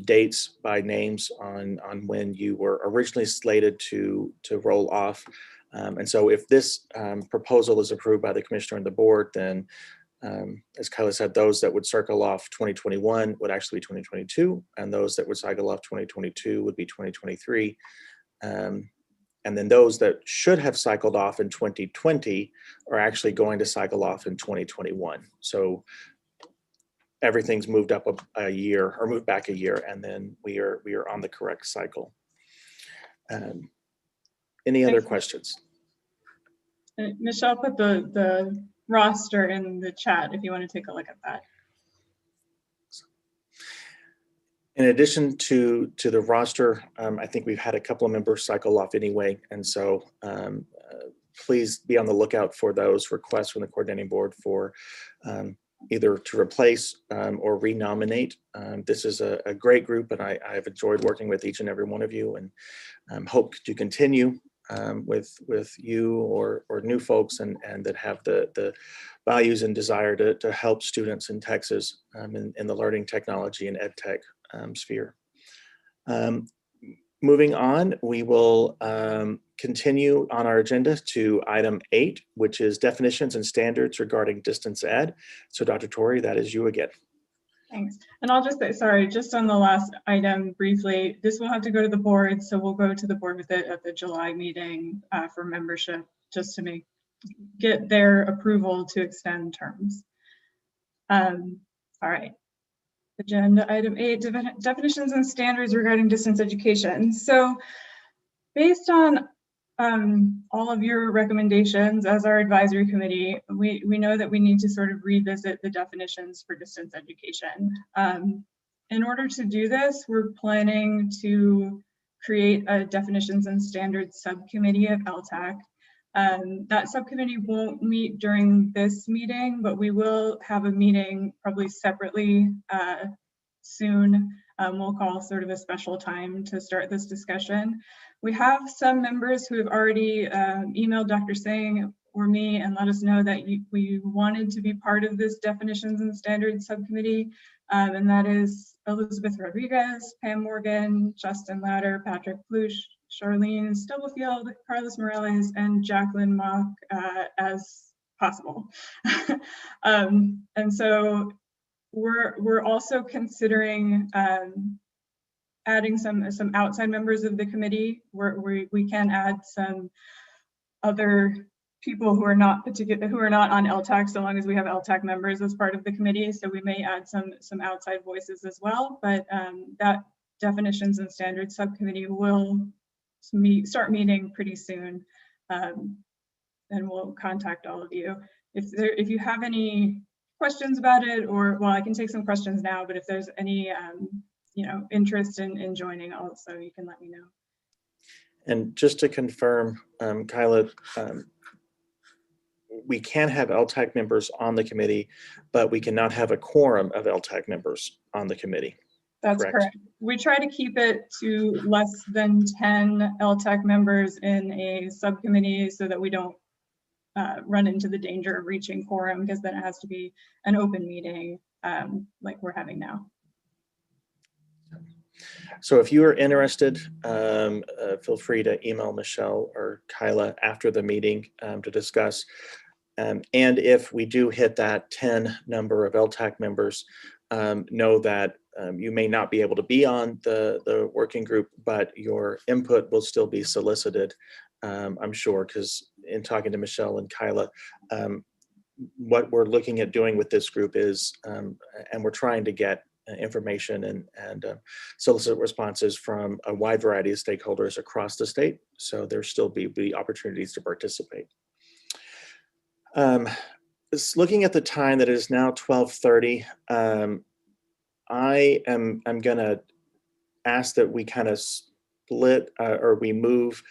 dates by names on when you were originally slated to roll off. And so if this proposal is approved by the commissioner and the board, then as Kyla said, those that would circle off 2021 would actually be 2022, and those that would cycle off 2022 would be 2023. And then those that should have cycled off in 2020 are actually going to cycle off in 2021. So everything's moved up a year or moved back a year, and then we are on the correct cycle. Any other questions? Michelle put the roster in the chat if you want to take a look at that. In addition to the roster, I think we've had a couple of members cycle off anyway, and so please be on the lookout for those requests from the coordinating board for either to replace or renominate. This is a great group, and I've enjoyed working with each and every one of you, and hope to continue with you or new folks and that have the values and desire to help students in Texas in the learning technology and ed tech sphere. Moving on, we will continue on our agenda to item 8, which is definitions and standards regarding distance ed. So Dr. Torrey, that is you again. Thanks. And I'll just say, sorry, just on the last item briefly, this will have to go to the board. So we'll go to the board with it at the July meeting for membership, just to get their approval to extend terms. All right. Agenda item 8, definitions and standards regarding distance education. So based on all of your recommendations as our advisory committee, we know that we need to sort of revisit the definitions for distance education. In order to do this, we're planning to create a definitions and standards subcommittee of LTAC. That subcommittee won't meet during this meeting, but we will have a meeting probably separately soon. We'll call sort of a special time to start this discussion. We have some members who have already emailed Dr. Singh or me and let us know that we wanted to be part of this definitions and standards subcommittee. And that is Elizabeth Rodriguez, Pam Morgan, Justin Latter, Patrick Plush, Charlene Stubblefield, Carlos Morales, and Jacqueline Mock as possible. And so we're also considering adding some outside members of the committee, where we can add some other people who are not on LTAC, so long as we have LTAC members as part of the committee. So we may add some outside voices as well, but that definitions and standards subcommittee will start meeting pretty soon, and we'll contact all of you. If you have any questions about it, or well, I can take some questions now, but if there's any interest in joining also, you can let me know. And just to confirm, Kyla, we can have LTAC members on the committee, but we cannot have a quorum of LTAC members on the committee. That's correct. We try to keep it to less than 10 LTAC members in a subcommittee so that we don't run into the danger of reaching quorum, because then it has to be an open meeting like we're having now. So if you are interested, feel free to email Michelle or Kyla after the meeting to discuss. And if we do hit that 10 number of LTAC members, know that you may not be able to be on the working group, but your input will still be solicited, I'm sure, because in talking to Michelle and Kyla, what we're looking at doing with this group is, and we're trying to get information and solicit responses from a wide variety of stakeholders across the state. So there still be opportunities to participate. Looking at the time that it is now 12:30, I'm gonna ask that we kind of split or we move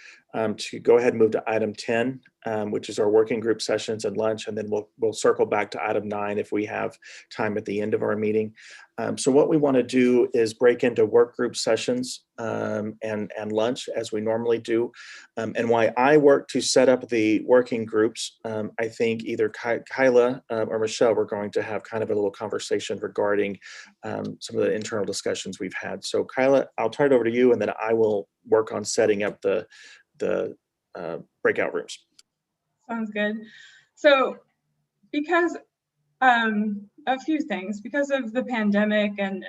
to go ahead and move to item 10, which is our working group sessions and lunch, and then we'll circle back to item 9 if we have time at the end of our meeting. So what we want to do is break into work group sessions and lunch as we normally do. And why I work to set up the working groups, I think either Kyla or Michelle, we're going to have kind of a little conversation regarding some of the internal discussions we've had. So Kyla, I'll turn it over to you, and then I will work on setting up the breakout rooms. Sounds good. So because a few things, because of the pandemic and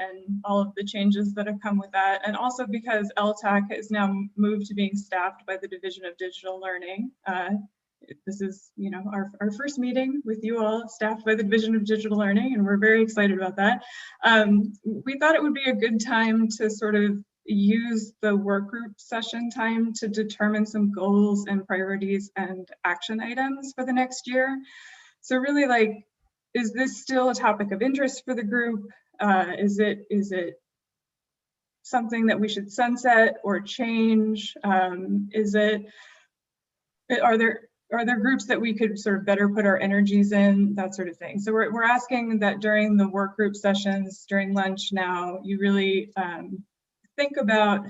all of the changes that have come with that, and also because LTAC has now moved to being staffed by the Division of Digital Learning. This is, our first meeting with you all staffed by the Division of Digital Learning, and we're very excited about that. We thought it would be a good time to sort of use the work group session time to determine some goals and priorities and action items for the next year. So really, is this still a topic of interest for the group? Is it something that we should sunset or change? Are there groups that we could sort of better put our energies in, that sort of thing? So we're asking that during the work group sessions, during lunch now, you really think about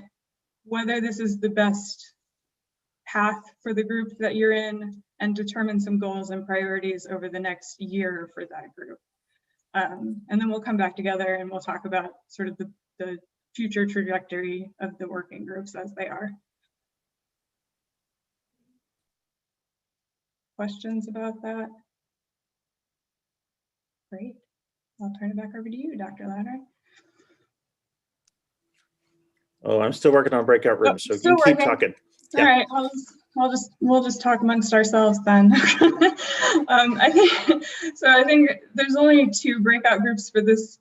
whether this is the best path for the group that you're in, and determine some goals and priorities over the next year for that group. And then we'll come back together and we'll talk about sort of the future trajectory of the working groups as they are. Questions about that? Great. I'll turn it back over to you, Dr. Louder. Oh, I'm still working on breakout rooms, so you Still keep working. talking. All right, we'll just talk amongst ourselves then. I think there's only 2 breakout groups for this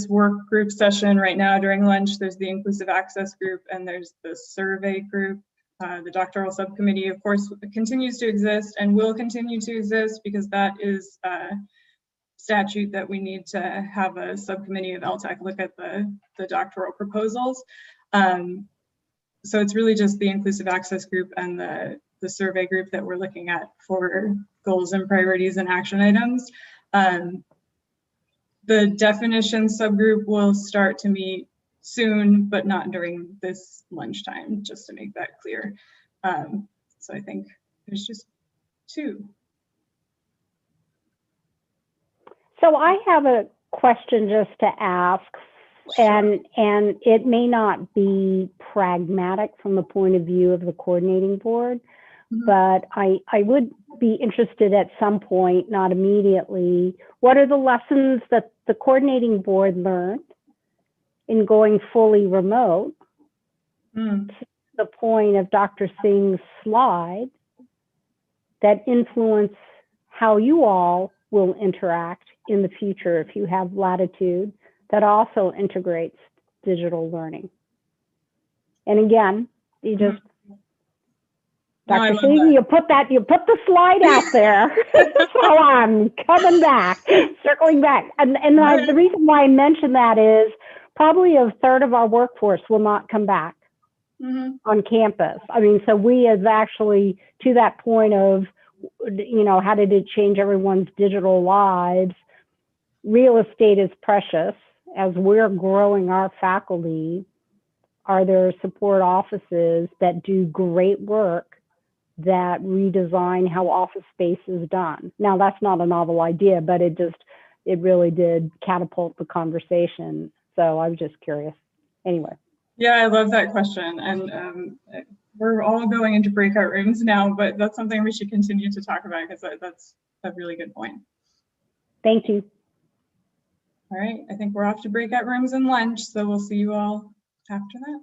work group session right now during lunch. There's the inclusive access group and there's the survey group. The doctoral subcommittee, of course, continues to exist and will continue to exist because that is a statute that we need to have a subcommittee of LTAC look at the doctoral proposals. So it's really just the inclusive access group and the survey group that we're looking at for goals and priorities and action items. The definition subgroup will start to meet soon, but not during this lunchtime, just to make that clear. So I think there's just 2. So I have a question just to ask, and it may not be pragmatic from the point of view of the coordinating board, but I would be interested at some point, not immediately, what are the lessons that the coordinating board learned in going fully remote to the point of Dr. Singh's slide that influence how you all will interact in the future if you have latitude that also integrates digital learning. And again, you just, Dr. Singh, you put the slide out there. So I'm coming back, circling back. And the reason why I mention that is probably a third of our workforce will not come back on campus. I mean, so we have actually, to that point of, how did it change everyone's digital lives? Real estate is precious. As we're growing our faculty, are there support offices that do great work that redesign how office space is done? Now, that's not a novel idea, but it really did catapult the conversation. So I was just curious. Anyway. Yeah, I love that question. And we're all going into breakout rooms now, but that's something we should continue to talk about because that's a really good point. Thank you. All right, I think we're off to breakout rooms and lunch, so we'll see you all after that.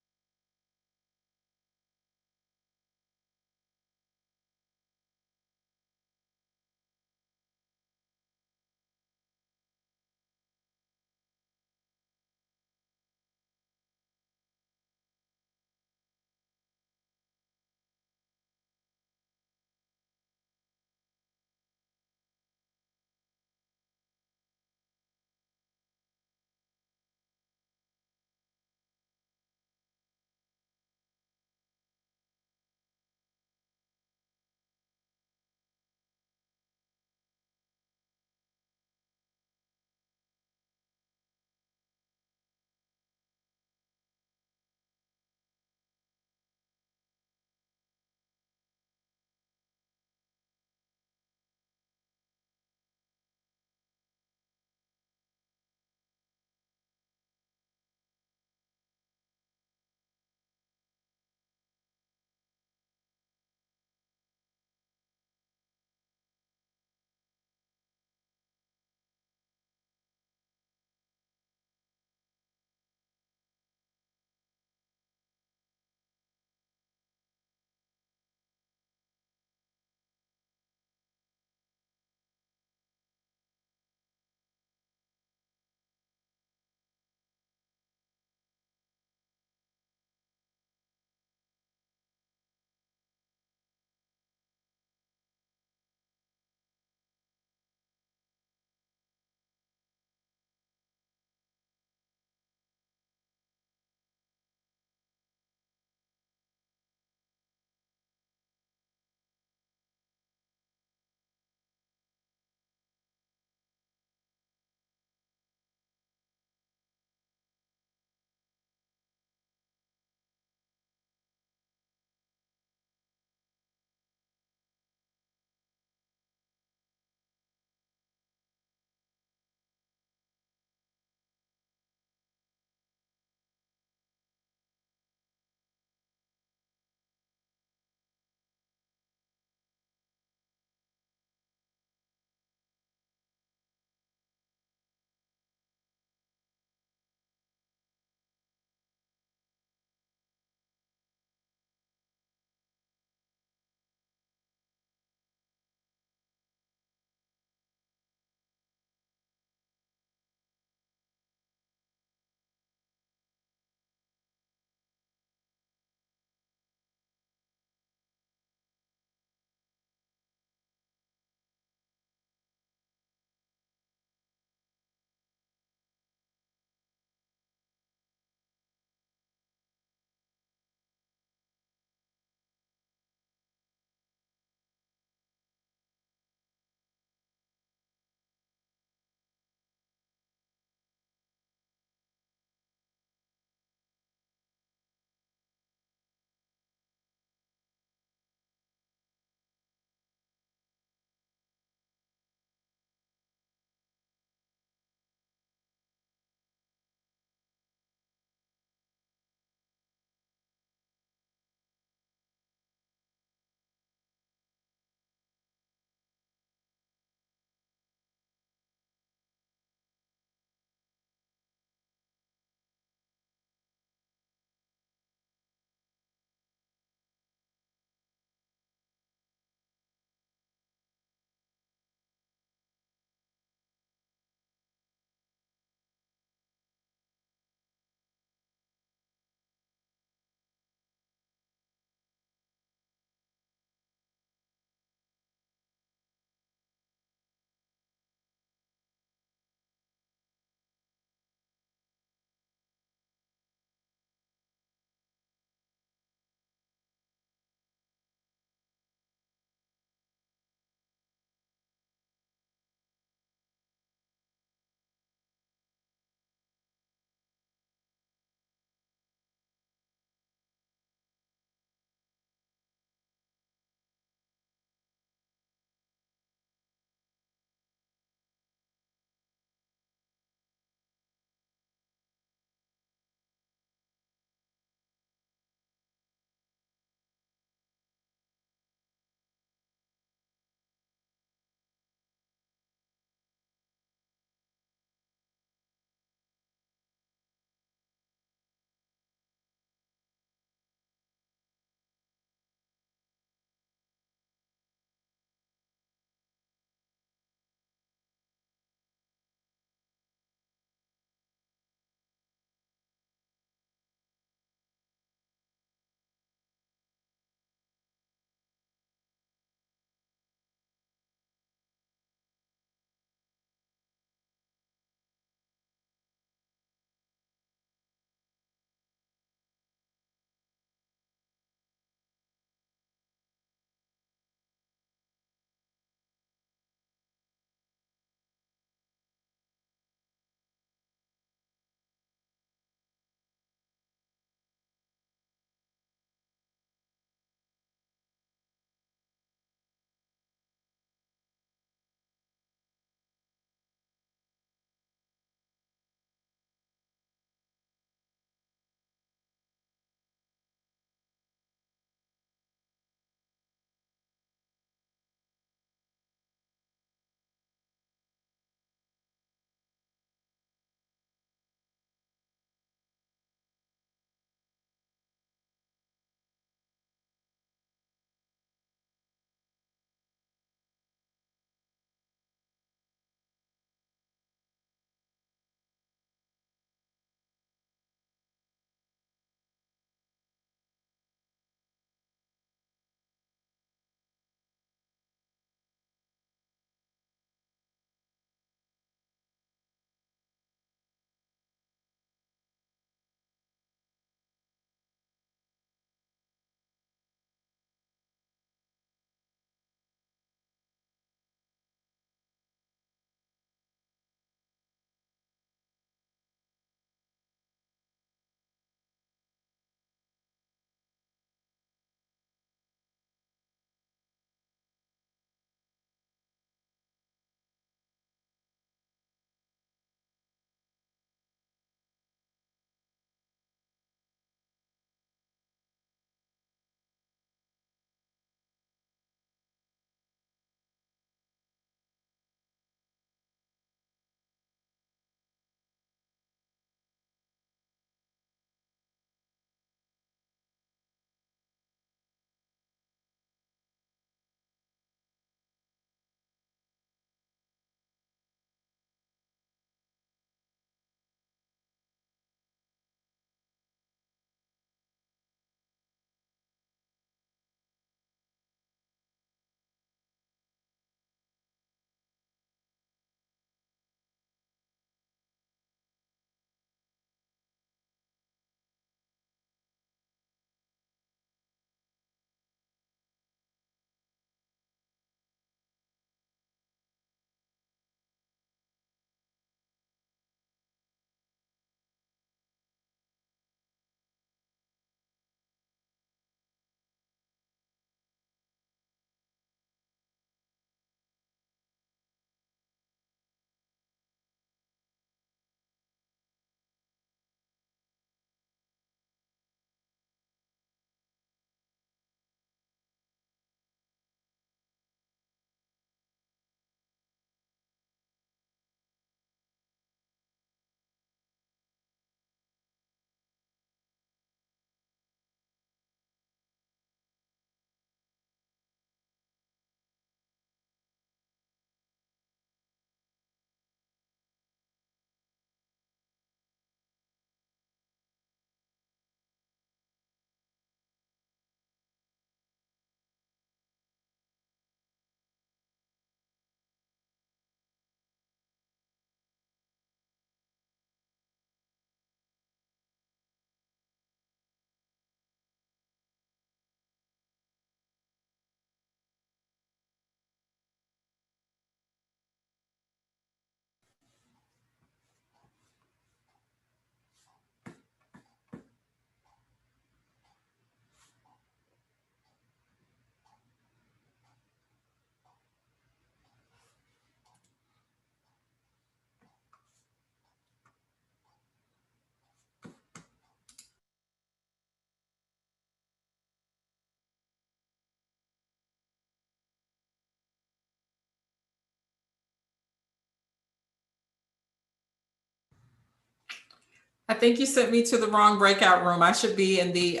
I think you sent me to the wrong breakout room. I should be in the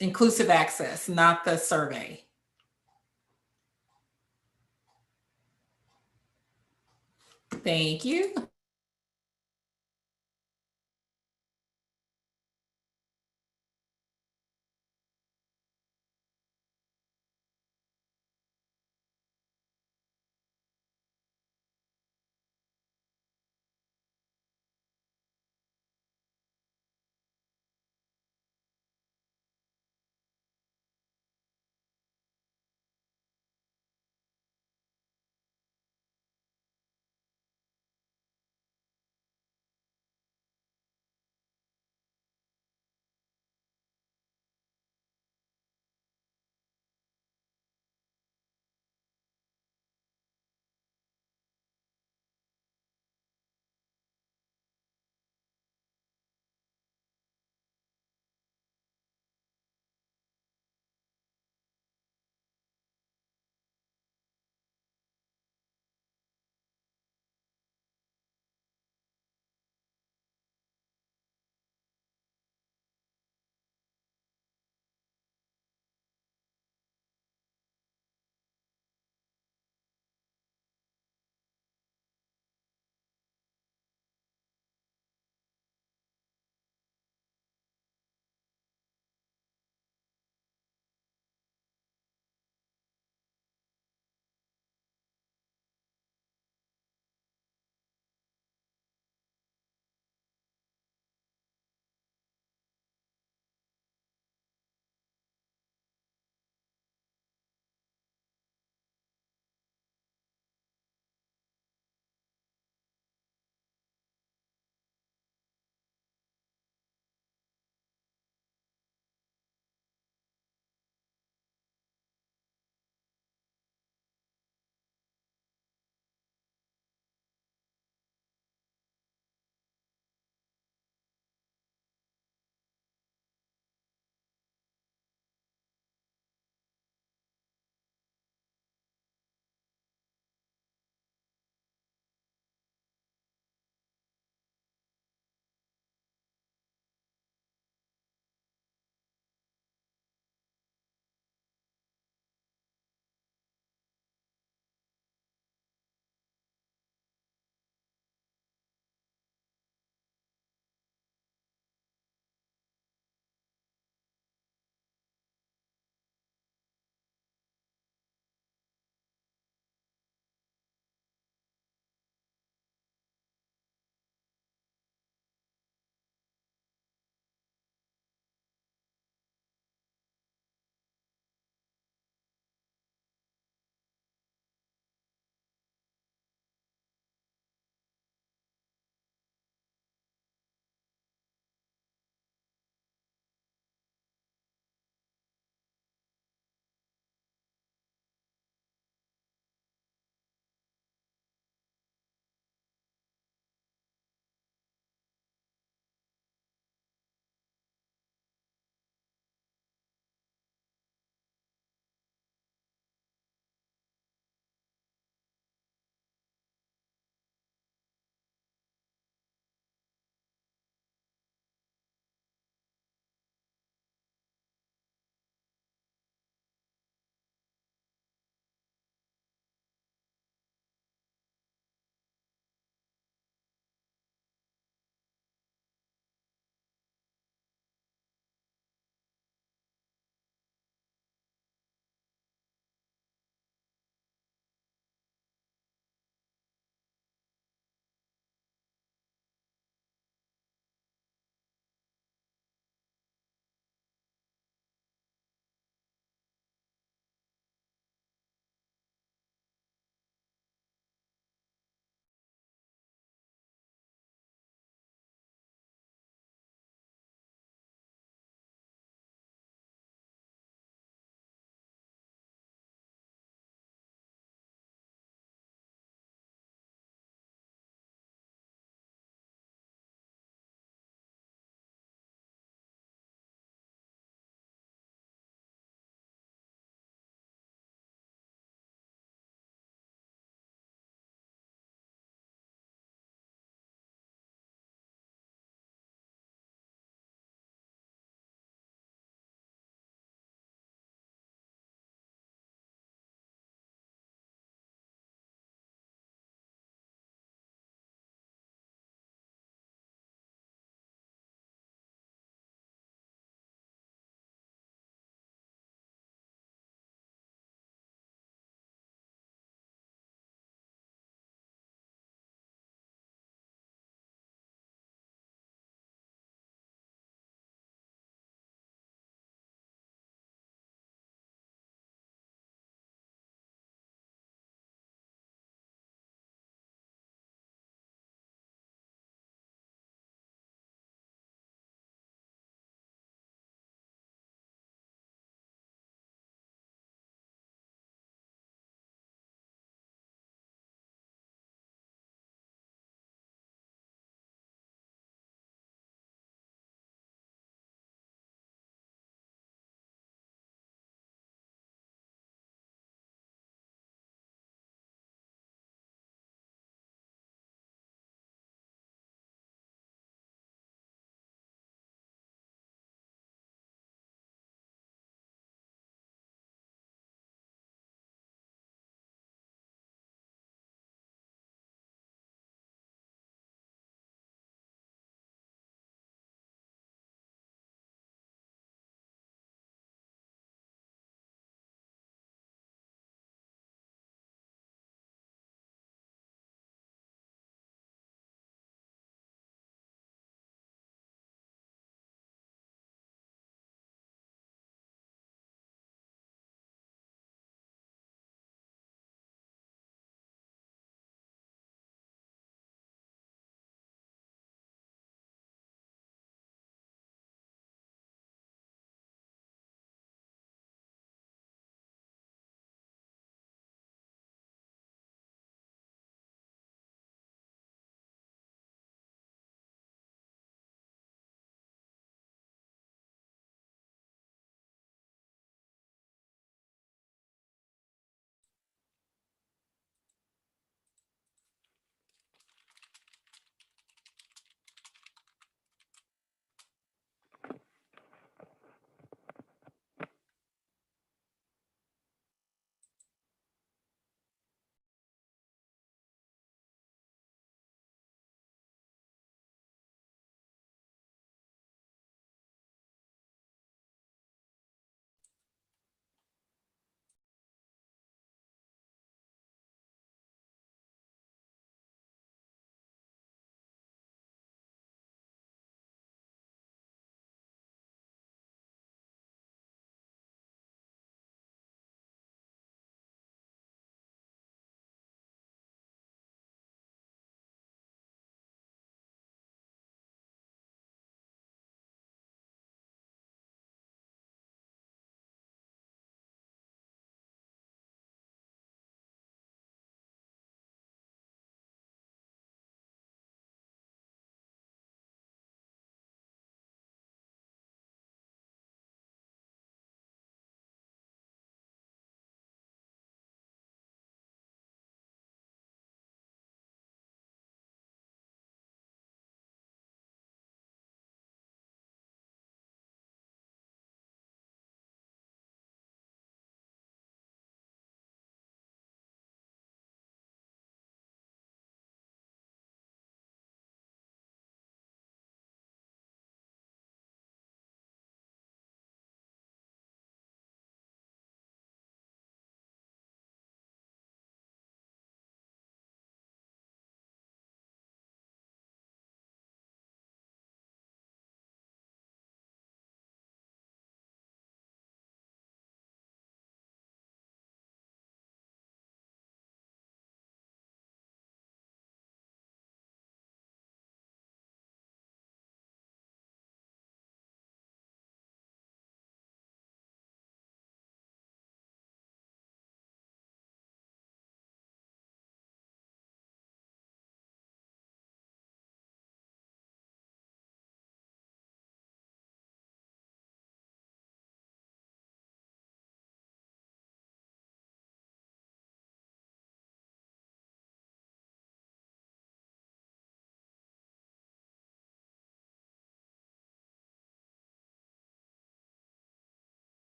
inclusive access, not the survey. Thank you.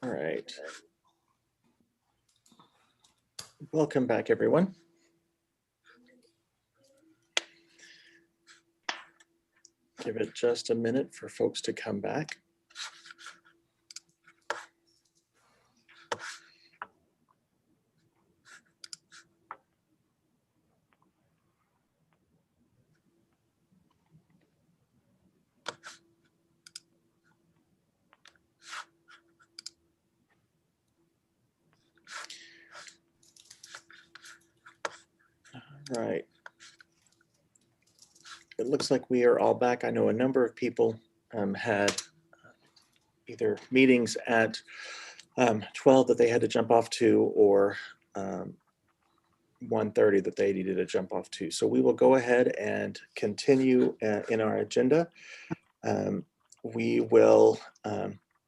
All right. Welcome back, everyone. Give it just a minute for folks to come back. All right. It looks like we are all back. I know a number of people had either meetings at 12 that they had to jump off to, or 1:30 that they needed to jump off to. So we will go ahead and continue in our agenda. We will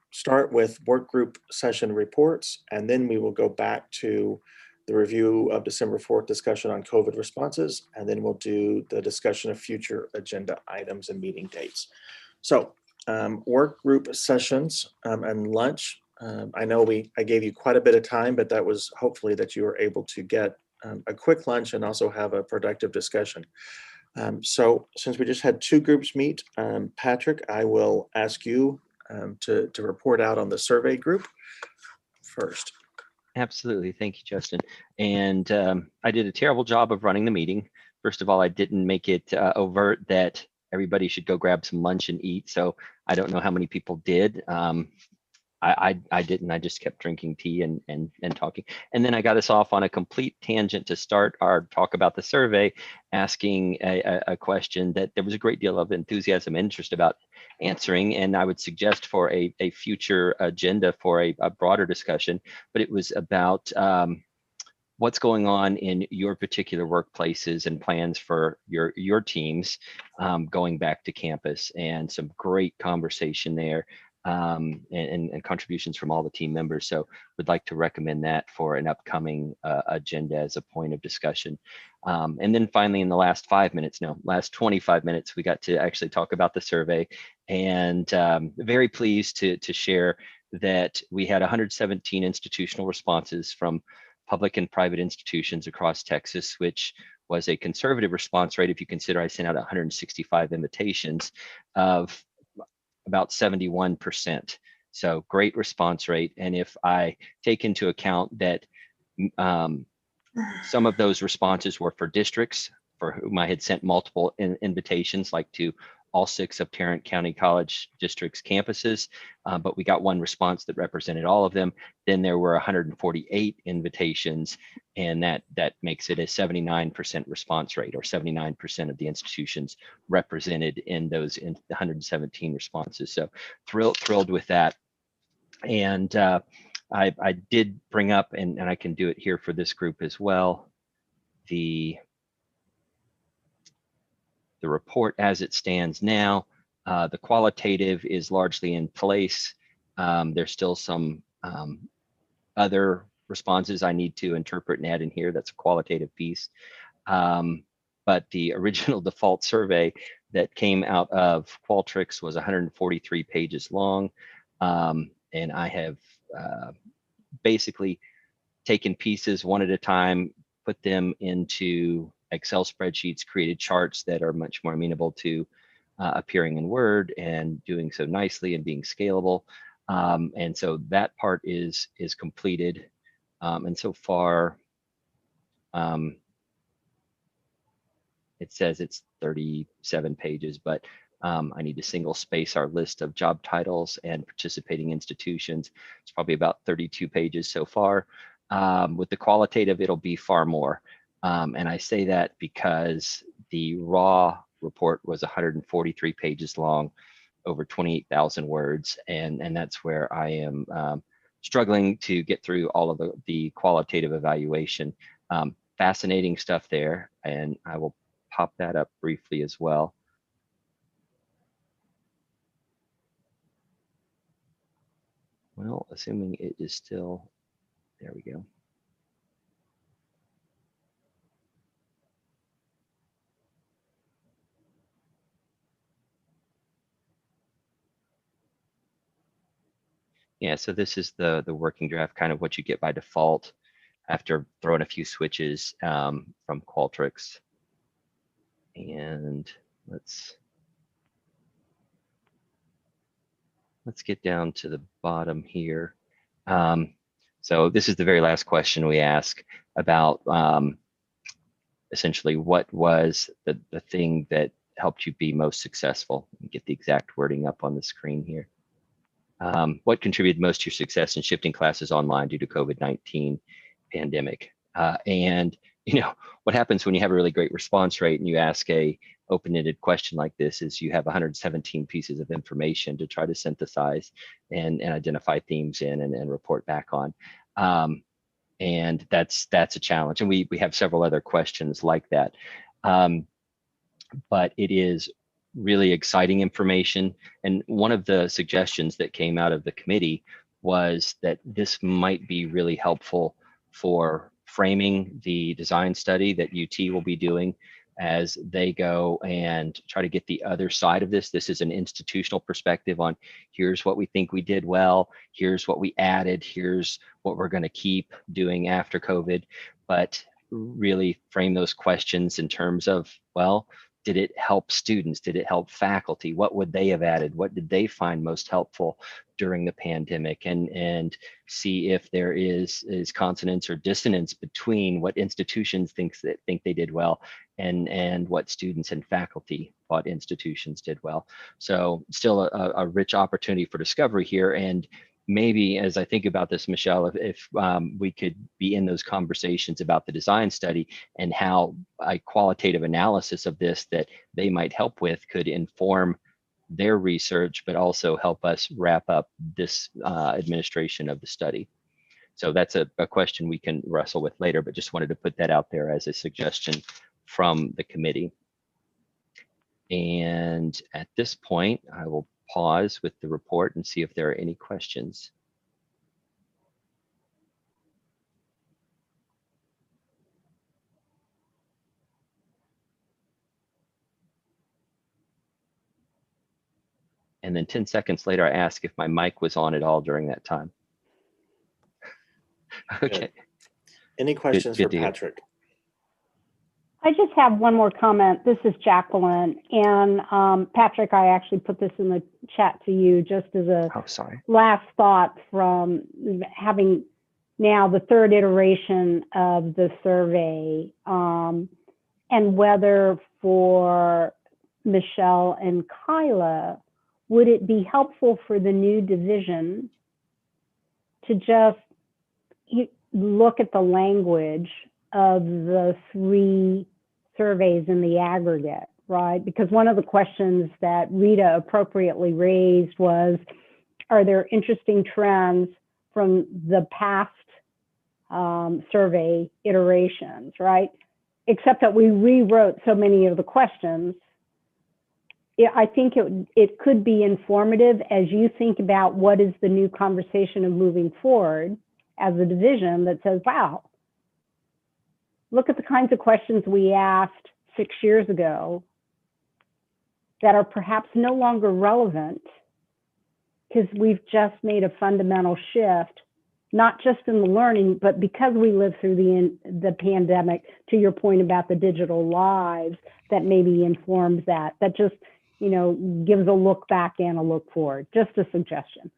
start with work group session reports, and then we will go back to the review of December 4th discussion on COVID responses, and then we'll do the discussion of future agenda items and meeting dates. So work group sessions and lunch. I know I gave you quite a bit of time, but that was hopefully that you were able to get a quick lunch and also have a productive discussion. So since we just had two groups meet, Patrick, I will ask you to report out on the survey group first. Absolutely. Thank you, Justin. And I did a terrible job of running the meeting. First of all, I didn't make it overt that everybody should go grab some lunch and eat. So I don't know how many people did. I didn't. I just kept drinking tea and talking. And then I got us off on a complete tangent to start our talk about the survey, asking a question that there was a great deal of enthusiasm and interest about answering. And I would suggest for a future agenda for a broader discussion, but it was about what's going on in your particular workplaces and plans for your teams going back to campus, and some great conversation there. And contributions from all the team members. So would like to recommend that for an upcoming agenda as a point of discussion. And then finally, in the last 25 minutes, we got to actually talk about the survey, and very pleased to share that we had 117 institutional responses from public and private institutions across Texas, which was a conservative response rate if you consider I sent out 165 invitations of about 71%. So great response rate. And if I take into account that some of those responses were for districts for whom I had sent multiple invitations, like to all 6 of Tarrant County College District's campuses, but we got one response that represented all of them. Then there were 148 invitations, and that makes it a 79% response rate, or 79% of the institutions represented in those 117 responses. So thrilled with that. And I did bring up, and I can do it here for this group as well, the report as it stands now. The qualitative is largely in place. There's still some other responses I need to interpret and add in here. That's a qualitative piece. But the original default survey that came out of Qualtrics was 143 pages long. And I have basically taken pieces one at a time, put them into Excel spreadsheets, created charts that are much more amenable to appearing in Word and doing so nicely and being scalable. And so that part is completed. And so far, it says it's 37 pages, but I need to single space our list of job titles and participating institutions. It's probably about 32 pages so far. With the qualitative, it'll be far more. And I say that because the raw report was 143 pages long, over 28,000 words. And that's where I am struggling to get through all of the qualitative evaluation. Fascinating stuff there. And I will pop that up briefly as well. Well, assuming it is still, there we go. Yeah, so this is the working draft, kind of what you get by default after throwing a few switches from Qualtrics. And let's get down to the bottom here. So this is the very last question we ask about essentially what was the thing that helped you be most successful. Get the exact wording up on the screen here. What contributed most to your success in shifting classes online due to COVID-19 pandemic? And you know, what happens when you have a really great response rate and you ask a open-ended question like this is you have 117 pieces of information to try to synthesize and identify themes in and report back on. And that's a challenge. And we have several other questions like that. But it is really exciting information. And one of the suggestions that came out of the committee was that this might be really helpful for framing the design study that UT will be doing as they go and try to get the other side of this. This is an institutional perspective on here's what we think we did well, here's what we added, here's what we're going to keep doing after COVID, but really frame those questions in terms of, well, did it help students? Did it help faculty? What would they have added? What did they find most helpful during the pandemic? And see if there is consonance or dissonance between what institutions think they did well and what students and faculty thought institutions did well. So still a rich opportunity for discovery here. And maybe as I think about this, Michelle, if we could be in those conversations about the design study and how a qualitative analysis of this that they might help with could inform their research, but also help us wrap up this administration of the study. So that's a question we can wrestle with later, but just wanted to put that out there as a suggestion from the committee. And at this point, I will pause with the report and see if there are any questions. And then 10 seconds later, I ask if my mic was on at all during that time. Okay. Good. Any questions for Patrick? I just have one more comment. This is Jacqueline. And Patrick, I actually put this in the chat to you just as a last thought from having now the third iteration of the survey, and whether for Michelle and Kyla, would it be helpful for the new division to just look at the language of the three surveys in the aggregate, right? Because one of the questions that Rita appropriately raised was, are there interesting trends from the past survey iterations, right? Except that we rewrote so many of the questions. I think it could be informative as you think about what is the new conversation of moving forward as a division that says, wow, look at the kinds of questions we asked 6 years ago that are perhaps no longer relevant because we've just made a fundamental shift not just in the learning, but because we lived through the pandemic, to your point about the digital lives, that maybe informs that just, you know, gives a look back and a look forward. Just a suggestion.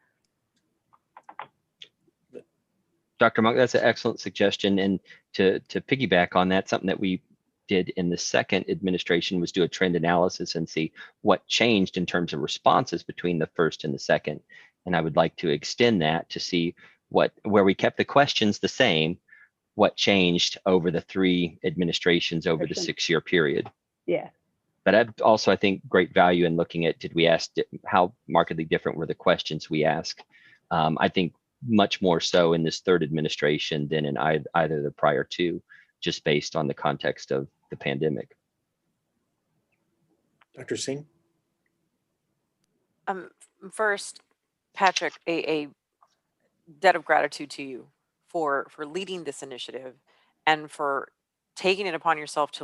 Dr. Monk, that's an excellent suggestion. And to piggyback on that, something that we did in the second administration was do a trend analysis and see what changed in terms of responses between the first and the second. And I would like to extend that to see where we kept the questions the same, what changed over the 3 administrations over the 6-year period. Yeah. But I think great value in looking at, did we ask, how markedly different were the questions we asked? I think much more so in this 3rd administration than in either of the prior 2, just based on the context of the pandemic. Dr. Singh? First, Patrick, a debt of gratitude to you for leading this initiative and for taking it upon yourself to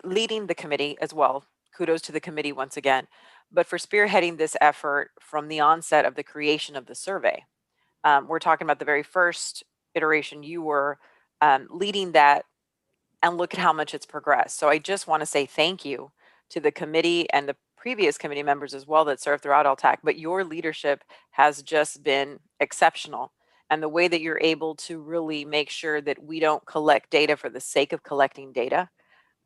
leading the committee as well. Kudos to the committee once again, but for spearheading this effort from the onset of the creation of the survey. We're talking about the very first iteration. You were leading that, and look at how much it's progressed. So I just want to say thank you to the committee and the previous committee members as well that served throughout LTAC, but your leadership has just been exceptional. And the way that you're able to really make sure that we don't collect data for the sake of collecting data,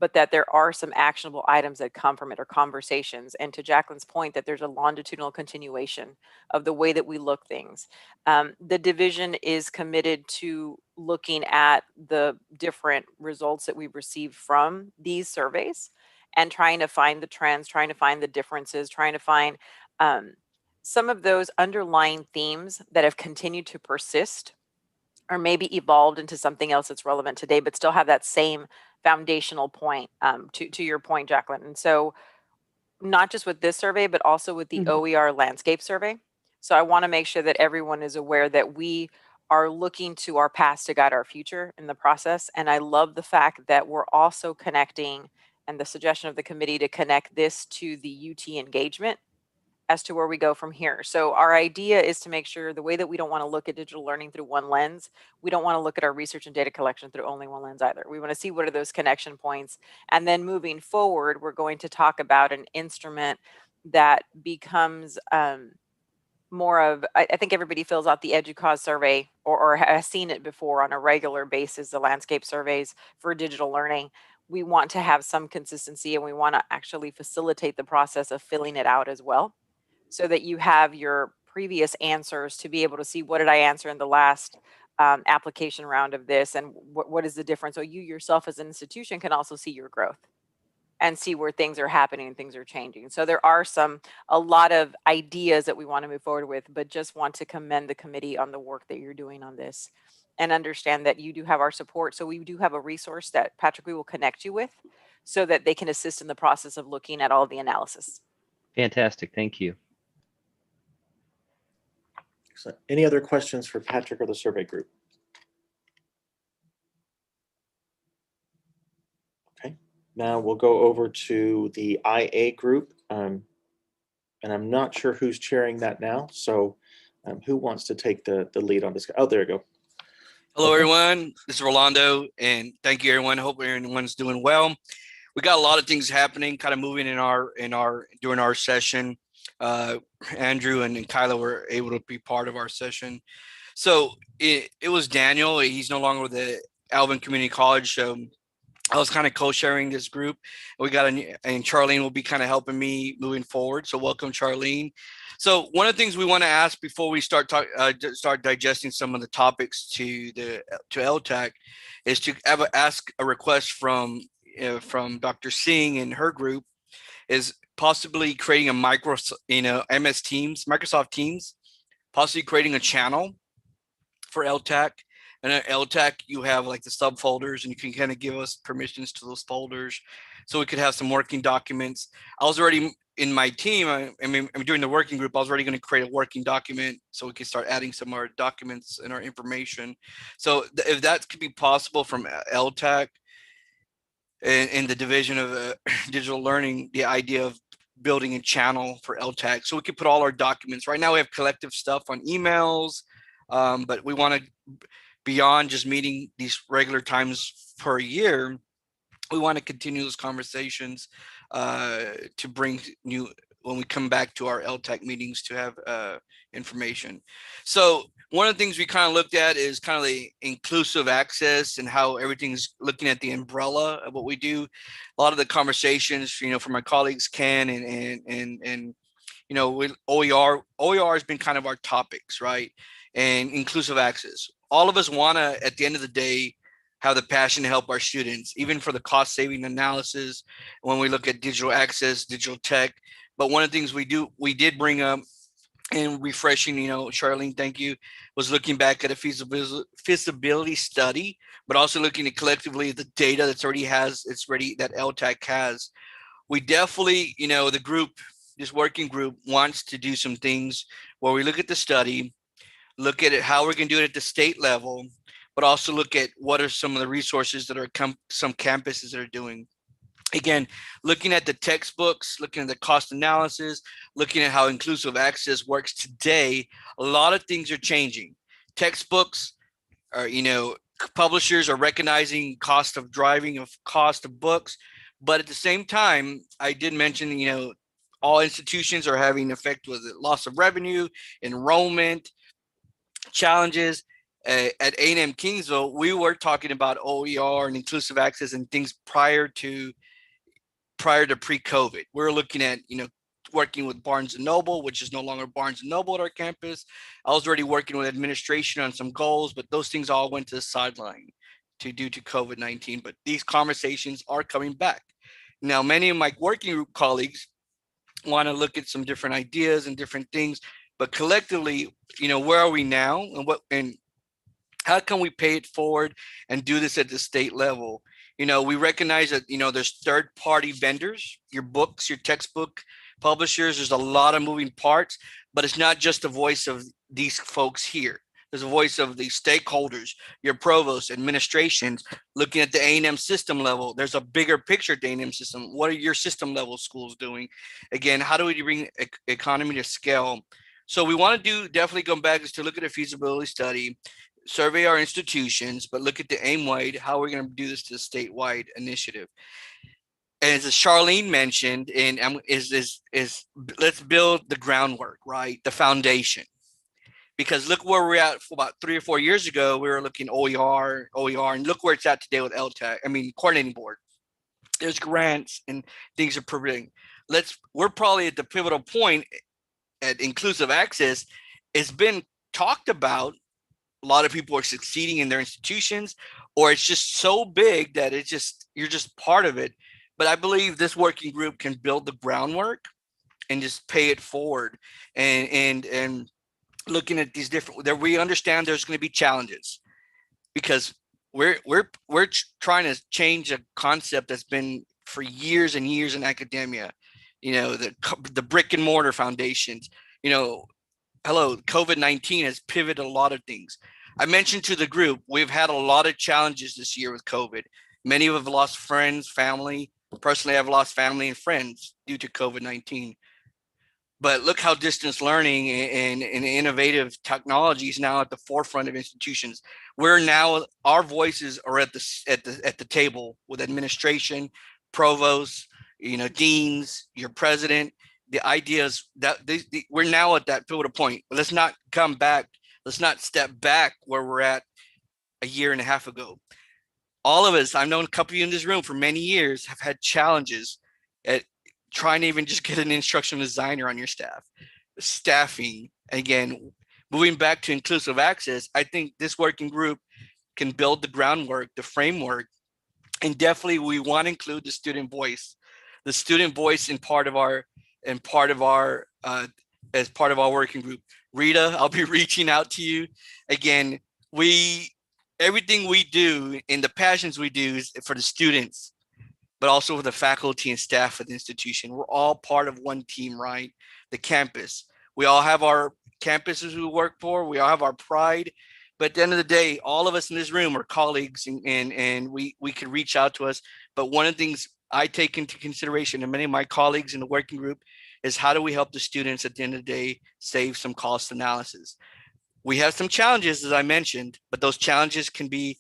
but that there are some actionable items that come from it, or conversations. And to Jacqueline's point, that there's a longitudinal continuation of the way that we look things. The division is committed to looking at the different results that we've received from these surveys and trying to find the trends, trying to find the differences, trying to find some of those underlying themes that have continued to persist or maybe evolved into something else that's relevant today, but still have that same foundational point, to your point, Jacqueline. And so not just with this survey, but also with the OER landscape survey. So I want to make sure that everyone is aware that we are looking to our past to guide our future in the process. And I love the fact that we're also connecting, and the suggestion of the committee to connect this to the UT engagement as to where we go from here. So our idea is to make sure the way that we don't want to look at digital learning through one lens, we don't want to look at our research and data collection through only one lens either. We want to see what are those connection points. And then moving forward, we're going to talk about an instrument that becomes more of, I think everybody fills out the EDUCAUSE survey or has seen it before on a regular basis, the landscape surveys for digital learning. We want to have some consistency, and we want to actually facilitate the process of filling it out as well, so that you have your previous answers to be able to see, what did I answer in the last application round of this, and what is the difference? So you yourself as an institution can also see your growth and see where things are happening and things are changing. So there are a lot of ideas that we want to move forward with, but just want to commend the committee on the work that you're doing on this and understand that you do have our support. So we do have a resource that, Patrick, we will connect you with so that they can assist in the process of looking at all the analysis. Fantastic, thank you. Excellent. Any other questions for Patrick or the survey group? Okay, now we'll go over to the IA group. And I'm not sure who's chairing that now. So who wants to take the lead on this? Oh, there you go. Hello, everyone. This is Rolando, and thank you, everyone. Hope everyone's doing well. We got a lot of things happening, kind of moving during our session. Andrew and Kyla were able to be part of our session. So it was Daniel. He's no longer with the Alvin Community College. So I was kind of co-sharing this group. We got and Charlene will be kind of helping me moving forward. So welcome, Charlene. So one of the things we want to ask before we start digesting some of the topics to LTAC is to ask a request from Dr. Singh and her group, is possibly creating a Microsoft Teams, possibly creating a channel for LTAC. And at LTAC, you have like the subfolders, and you can kind of give us permissions to those folders, so we could have some working documents. I was already in my team. I mean, during the working group, I was already going to create a working document so we could start adding some of our documents and our information. So if that could be possible from LTAC in the division of digital learning, the idea of building a channel for LTAC, so we could put all our documents. Right now we have collective stuff on emails, But we want to, beyond just meeting these regular times per year, we want to continue those conversations to bring new, when we come back to our LTAC meetings, to have information. So one of the things we kind of looked at is kind of the inclusive access and how everything's looking at the umbrella of what we do. A lot of the conversations, from my colleagues, Ken and with OER has been kind of our topics, right? And inclusive access. All of us want to, at the end of the day, have the passion to help our students, even for the cost saving analysis, when we look at digital access, digital tech. But one of the things we did bring up, and refreshing, Charlene, thank you, was looking back at a feasibility study, but also looking at collectively the data that LTAC has. We definitely, the group, this working group, wants to do some things where we look at the study, look at it, how we're going to do it at the state level, but also look at what are some of the resources that are some campuses that are doing. Again, looking at the textbooks, looking at the cost analysis, looking at how inclusive access works today, a lot of things are changing. Textbooks are, publishers are recognizing cost of driving, of cost of books, but at the same time, I did mention, all institutions are having effect with loss of revenue, enrollment, challenges. At A&M Kingsville, we were talking about OER and inclusive access and things prior to pre-COVID. We're looking at, working with Barnes & Noble, which is no longer Barnes & Noble at our campus. I was already working with administration on some goals, but those things all went to the sideline due to COVID-19. But these conversations are coming back. Now, many of my working group colleagues want to look at some different ideas and different things, but collectively, where are we now, and how can we pay it forward and do this at the state level? We recognize that, there's third-party vendors, your books, your textbook publishers. There's a lot of moving parts, but it's not just the voice of these folks here. There's a voice of the stakeholders, your provost, administrations, looking at the A&M system level. There's a bigger picture at the A&M system. What are your system level schools doing? Again, how do we bring economy to scale? So we want to definitely go back is to look at a feasibility study, survey our institutions, but look at the aim-wide, how we're going to do this to a statewide initiative. And as Charlene mentioned, let's build the groundwork, right? The foundation. Because look where we're at. For about 3 or 4 years ago, we were looking OER, and look where it's at today with LTAC. Coordinating board. There's grants and things are permitting. We're probably at the pivotal point at inclusive access. It's been talked about. A lot of people are succeeding in their institutions, or it's just so big that you're just part of it. But I believe this working group can build the groundwork and just pay it forward. And looking at these different, we understand there's going to be challenges because we're trying to change a concept that's been for years and years in academia. The brick and mortar foundations. COVID-19 has pivoted a lot of things. I mentioned to the group, we've had a lot of challenges this year with COVID. Many have lost friends, family. Personally, I've lost family and friends due to COVID-19. But look how distance learning and innovative technology is now at the forefront of institutions. Our voices are at the table with administration, provosts, deans, your president. The ideas that we're now at that pivotal point. But let's not come back. Let's not step back where we're at a year and a half ago. All of us, I've known a couple of you in this room for many years, have had challenges at trying to even just get an instructional designer on your staff. Staffing, again, moving back to inclusive access, I think this working group can build the groundwork, the framework, and definitely we want to include the student voice. The student voice as part of our working group. Rita, I'll be reaching out to you. Again, everything we do and the passions we do is for the students, but also for the faculty and staff of the institution. We're all part of one team, right? The campus. We all have our campuses we work for. We all have our pride. But at the end of the day, all of us in this room are colleagues and we could reach out to us. But one of the things I take into consideration, and many of my colleagues in the working group, is how do we help the students at the end of the day save some cost analysis? we have some challenges, as I mentioned, but those challenges can be,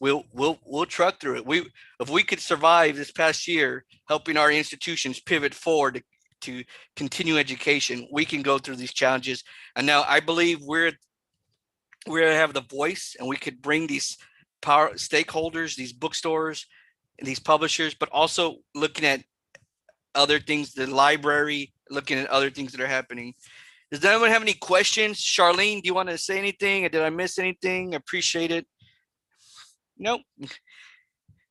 we'll truck through it. If we could survive this past year, helping our institutions pivot forward to continue education, we can go through these challenges. And now I believe we have the voice, and we could bring these power stakeholders, these bookstores, and these publishers, but also looking at other things, the library, looking at other things that are happening. Does anyone have any questions? Charlene, do you want to say anything? Or did I miss anything? Appreciate it. Nope.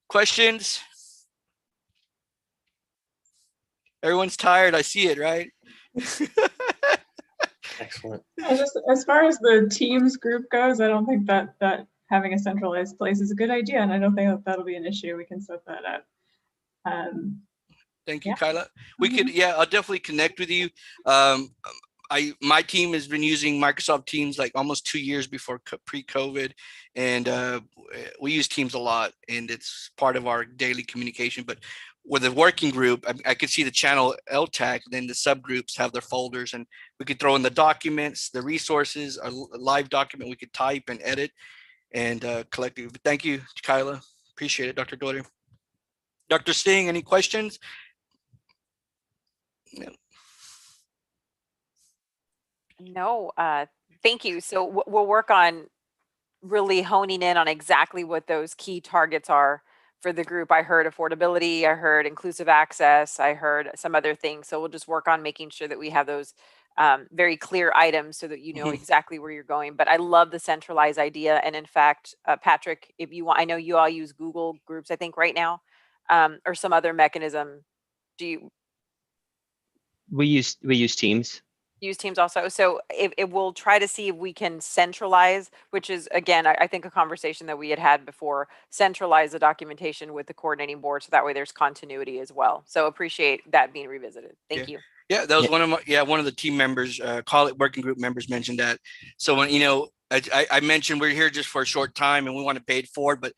Questions? Everyone's tired. I see it, right? Excellent. Just as far as the Teams group goes, I don't think that having a centralized place is a good idea, and I don't think that'll be an issue. We can set that up. Thank you, Kyla. We could, I'll definitely connect with you. My team has been using Microsoft Teams like almost 2 years before pre-COVID, and we use Teams a lot, and it's part of our daily communication. But with a working group, I could see the channel LTAC, then the subgroups have their folders, and we could throw in the documents, the resources, a live document we could type and edit and collect it. Thank you, Kyla. Appreciate it, Dr. Doyle. Dr. Sting, any questions? No, thank you. So we'll work on really honing in on exactly what those key targets are for the group. I heard affordability, I heard inclusive access, I heard some other things. So we'll just work on making sure that we have those very clear items so that you know exactly where you're going. But I love the centralized idea. And in fact, Patrick, if you want, I know you all use Google Groups, I think right now, or some other mechanism. Do you We use Teams. use Teams also? So it will try to see if we can centralize, which is, again, I think a conversation that we had before, centralize the documentation with the coordinating board. So that way there's continuity as well. So appreciate that being revisited. Thank you. Yeah, that was one of the team members, working group members mentioned that. So when, I mentioned we're here just for a short time and we want to pay it forward, but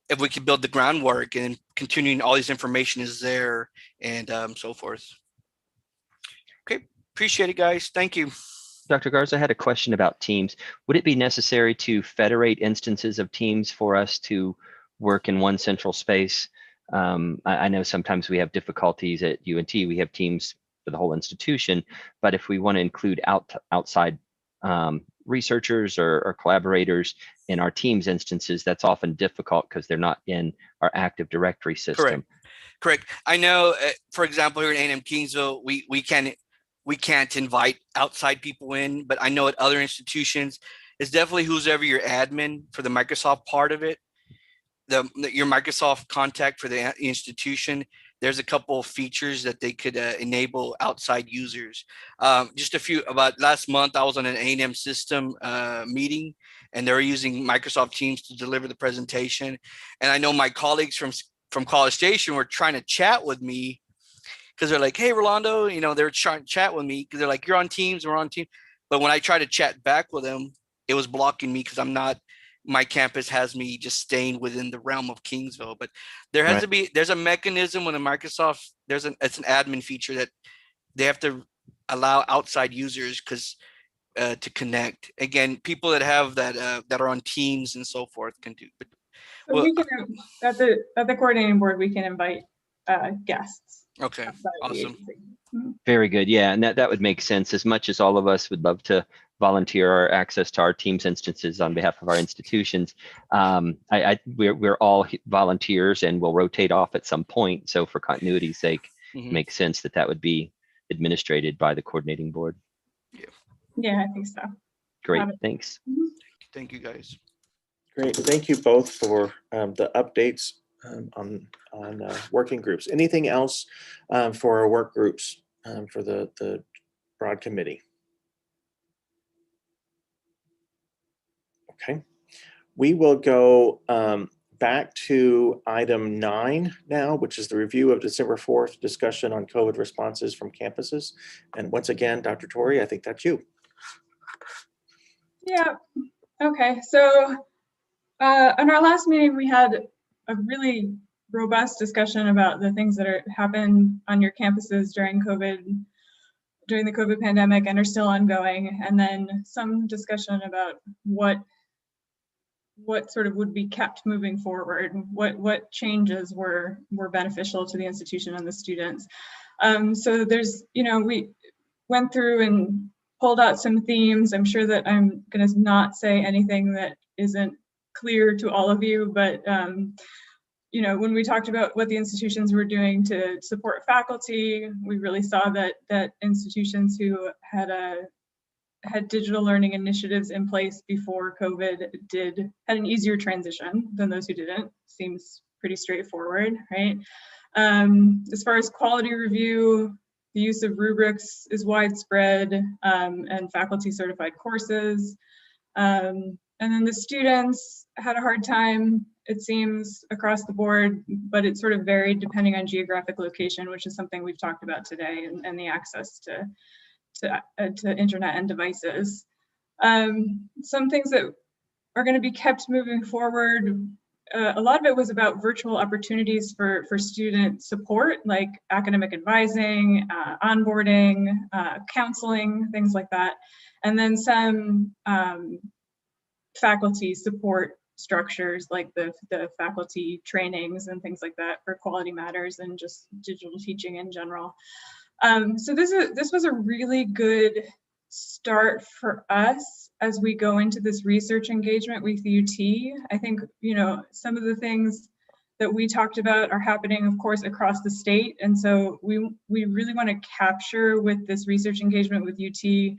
if we could build the groundwork and continuing all these information is there and so forth. Okay, appreciate it, guys. Thank you. Dr. Garza, I had a question about Teams. Would it be necessary to federate instances of Teams for us to work in one central space? I know sometimes we have difficulties at UNT. We have Teams for the whole institution, but if we want to include outside researchers or collaborators in our Teams instances, that's often difficult because they're not in our Active Directory system. Correct. I know, for example, here in A&M Kingsville, we can't invite outside people in, but I know at other institutions, it's definitely who's ever your admin for the Microsoft part of it, your Microsoft contact for the institution. There's a couple of features that they could enable outside users. Just about last month, I was on an A&M system meeting, and they were using Microsoft Teams to deliver the presentation. And I know my colleagues from College Station were trying to chat with me because they're like, hey, Rolando, they were trying to chat with me because they're like, you're on Teams, we're on Teams. But when I try to chat back with them, it was blocking me because my campus has me just staying within the realm of Kingsville. But there has to be, there's a mechanism when Microsoft, it's an admin feature that they have to allow outside users to connect. Again, people that have that are on Teams and so forth can do. But so we can, at the coordinating board, we can invite guests. Okay, awesome. Very good. Yeah, and that would make sense. As much as all of us would love to volunteer our access to our Teams instances on behalf of our institutions, we're all volunteers and we'll rotate off at some point. So for continuity's sake, it makes sense that would be administrated by the coordinating board. Yeah, I think so. Great, thanks. Thank you, guys. Great, thank you both for the updates on working groups. Anything else for our work groups for the broad committee? Okay, we will go back to item 9 now, which is the review of December 4th discussion on COVID responses from campuses. And once again, Dr. Torrey, I think that's you. Yeah, okay, so in our last meeting, we had a really robust discussion about the things that happened on your campuses during during the COVID pandemic and are still ongoing, and then some discussion about what sort of would be kept moving forward, what changes were beneficial to the institution and the students. So there's, we went through and pulled out some themes. I'm sure that I'm going to not say anything that isn't clear to all of you, but when we talked about what the institutions were doing to support faculty, we really saw that institutions who had digital learning initiatives in place before COVID had an easier transition than those who didn't. Seems pretty straightforward, right? As far as quality review, the use of rubrics is widespread, and faculty certified courses. And then the students had a hard time, it seems, across the board, but it sort of varied depending on geographic location, which is something we've talked about today, and the access to internet and devices. Some things that are going to be kept moving forward, a lot of it was about virtual opportunities for student support, like academic advising, onboarding, counseling, things like that. And then some faculty support structures, like the faculty trainings and things like that for Quality Matters and just digital teaching in general. So this was a really good start for us as we go into this research engagement with UT. I think, some of the things that we talked about are happening, of course, across the state. And so we really want to capture with this research engagement with UT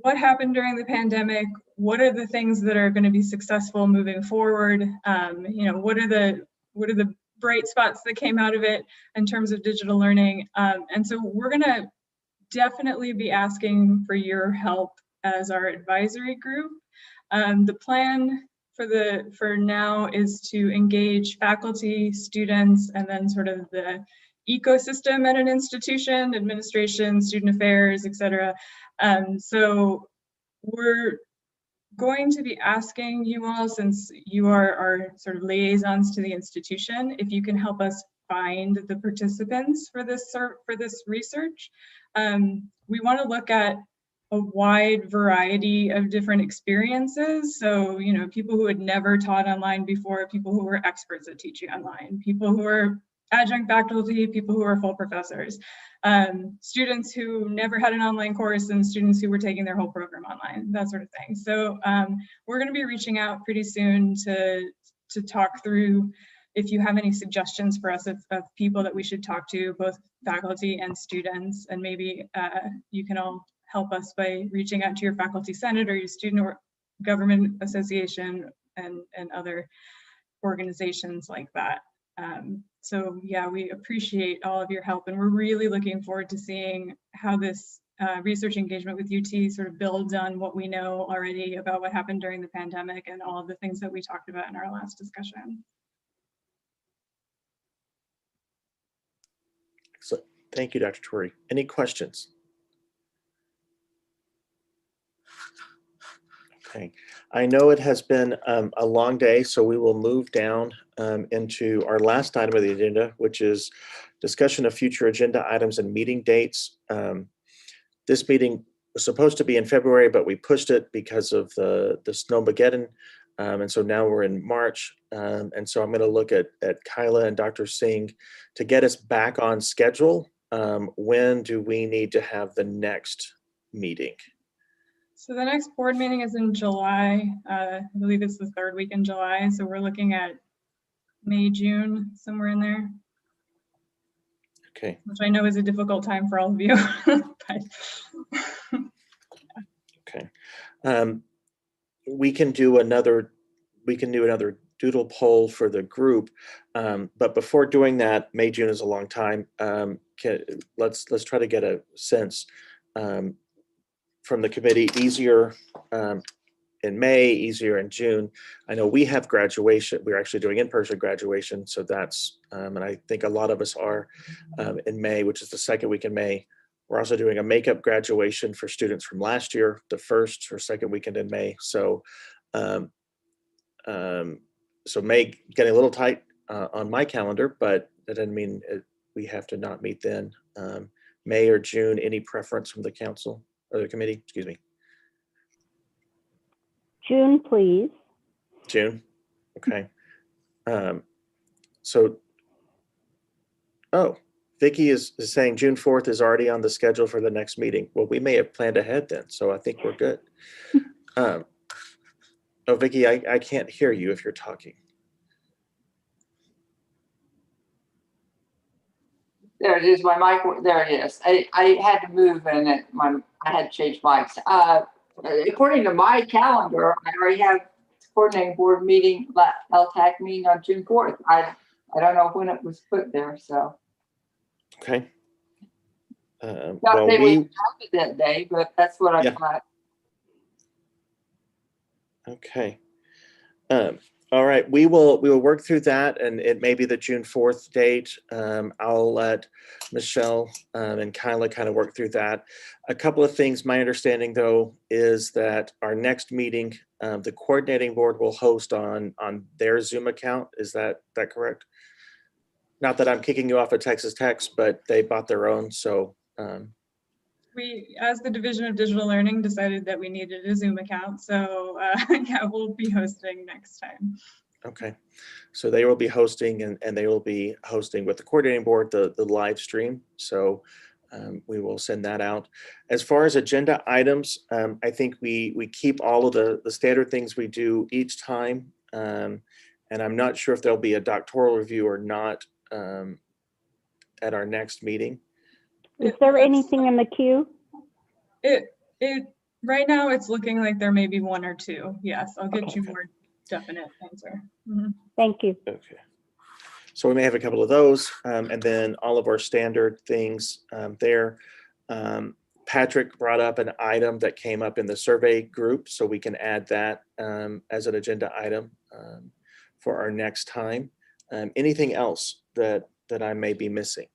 what happened during the pandemic, what are the things that are going to be successful moving forward, what are the bright spots that came out of it in terms of digital learning. And so we're going to definitely be asking for your help as our advisory group. The plan for now is to engage faculty, students, and then sort of the ecosystem at an institution, administration, student affairs, et cetera. So we're going to be asking you all, since you are our sort of liaisons to the institution, if you can help us find the participants for this research. We want to look at a wide variety of different experiences. So, people who had never taught online before, people who were experts at teaching online, people who are adjunct faculty, people who are full professors, students who never had an online course, and students who were taking their whole program online, that sort of thing. So we're going to be reaching out pretty soon to talk through if you have any suggestions for us of people that we should talk to, both faculty and students, and maybe you can all help us by reaching out to your faculty senate or your student or government association and other organizations like that. So yeah, we appreciate all of your help, and we're really looking forward to seeing how this research engagement with UT sort of builds on what we know already about what happened during the pandemic and all of the things that we talked about in our last discussion. Excellent. Thank you, Dr. Torrey. Any questions? Okay. I know it has been a long day, so we will move down into our last item of the agenda, which is discussion of future agenda items and meeting dates. This meeting was supposed to be in February, but we pushed it because of the Snowmageddon. And so now we're in March. And so I'm going to look at Kyla and Dr. Singh to get us back on schedule. When do we need to have the next meeting? So the next board meeting is in July. I believe it's the third week in July. So we're looking at May, June, somewhere in there. Okay. Which I know is a difficult time for all of you. Okay. We can do another doodle poll for the group. But before doing that, May, June is a long time. Let's try to get a sense from the committee, easier in May, easier in June. I know we have graduation. We're actually doing in-person graduation. So that's, and I think a lot of us are in May, which is the second week in May. We're also doing a makeup graduation for students from last year, the first or second weekend in May. So, so May getting a little tight on my calendar, but that doesn't mean we have to not meet then. May or June? Any preference from the council or the committee? Excuse me. June, please. June. Okay. So, oh, Vicki is saying June 4th is already on the schedule for the next meeting. Well, we may have planned ahead then, so I think we're good. Oh, Vicki, I can't hear you if you're talking. There it is, my mic, there it is. I had to move and I had to change mics. According to my calendar, I already have coordinating board meeting, LTAC meeting on June 4th. I don't know when it was put there, so. Okay. Not Well, that we that day, but that's what I thought. Okay. All right, we will work through that, and it may be the June 4th date. I'll let Michelle and Kyla kind of work through that. A couple of things. My understanding, though, is that our next meeting, the coordinating board will host on their Zoom account. Is that correct? Not that I'm kicking you off of Texas Tech, but they bought their own, so. We, as the Division of Digital Learning, decided that we needed a Zoom account. So yeah, we'll be hosting next time. Okay, so they will be hosting and they will be hosting with the coordinating board, the live stream. So we will send that out. As far as agenda items, I think we keep all of the standard things we do each time. And I'm not sure if there'll be a doctoral review or not at our next meeting. Is there anything in the queue? Right now it's looking like there may be one or two. Yes, I'll get you more definite answer. Thank you. Okay. So we may have a couple of those, and then all of our standard things there. Patrick brought up an item that came up in the survey group, so we can add that as an agenda item for our next time. Anything else that I may be missing?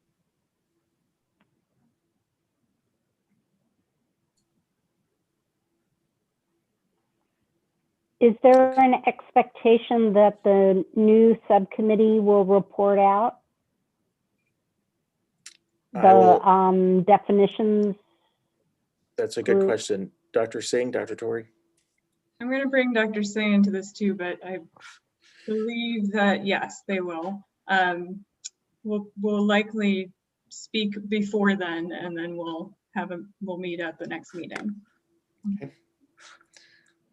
Is there an expectation that the new subcommittee will report out the definitions? That's a good question. Dr. Singh, Dr. Torrey? I'm going to bring Dr. Singh into this too, but I believe that yes, they will. We'll likely speak before then, and then we'll meet at the next meeting. Okay.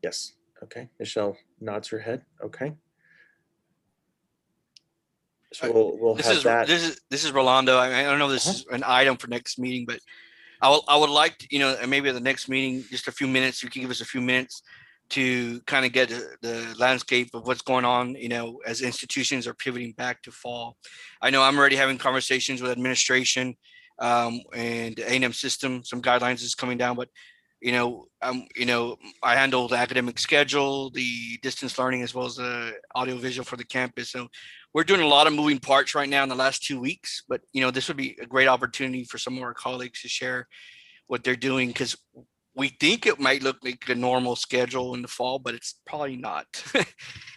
Yes. Okay. Michelle nods her head. Okay. So we'll have that. This is Rolando. I don't know if this is an item for next meeting, but I would like to, and maybe at the next meeting, just a few minutes, you can give us a few minutes to kind of get the landscape of what's going on, as institutions are pivoting back to fall. I know I'm already having conversations with administration and the A&M system. Some guidelines is coming down, but I handle the academic schedule, the distance learning, as well as the audiovisual for the campus. So we're doing a lot of moving parts right now in the last 2 weeks, but this would be a great opportunity for some of our colleagues to share what they're doing, because we think it might look like a normal schedule in the fall, but it's probably not.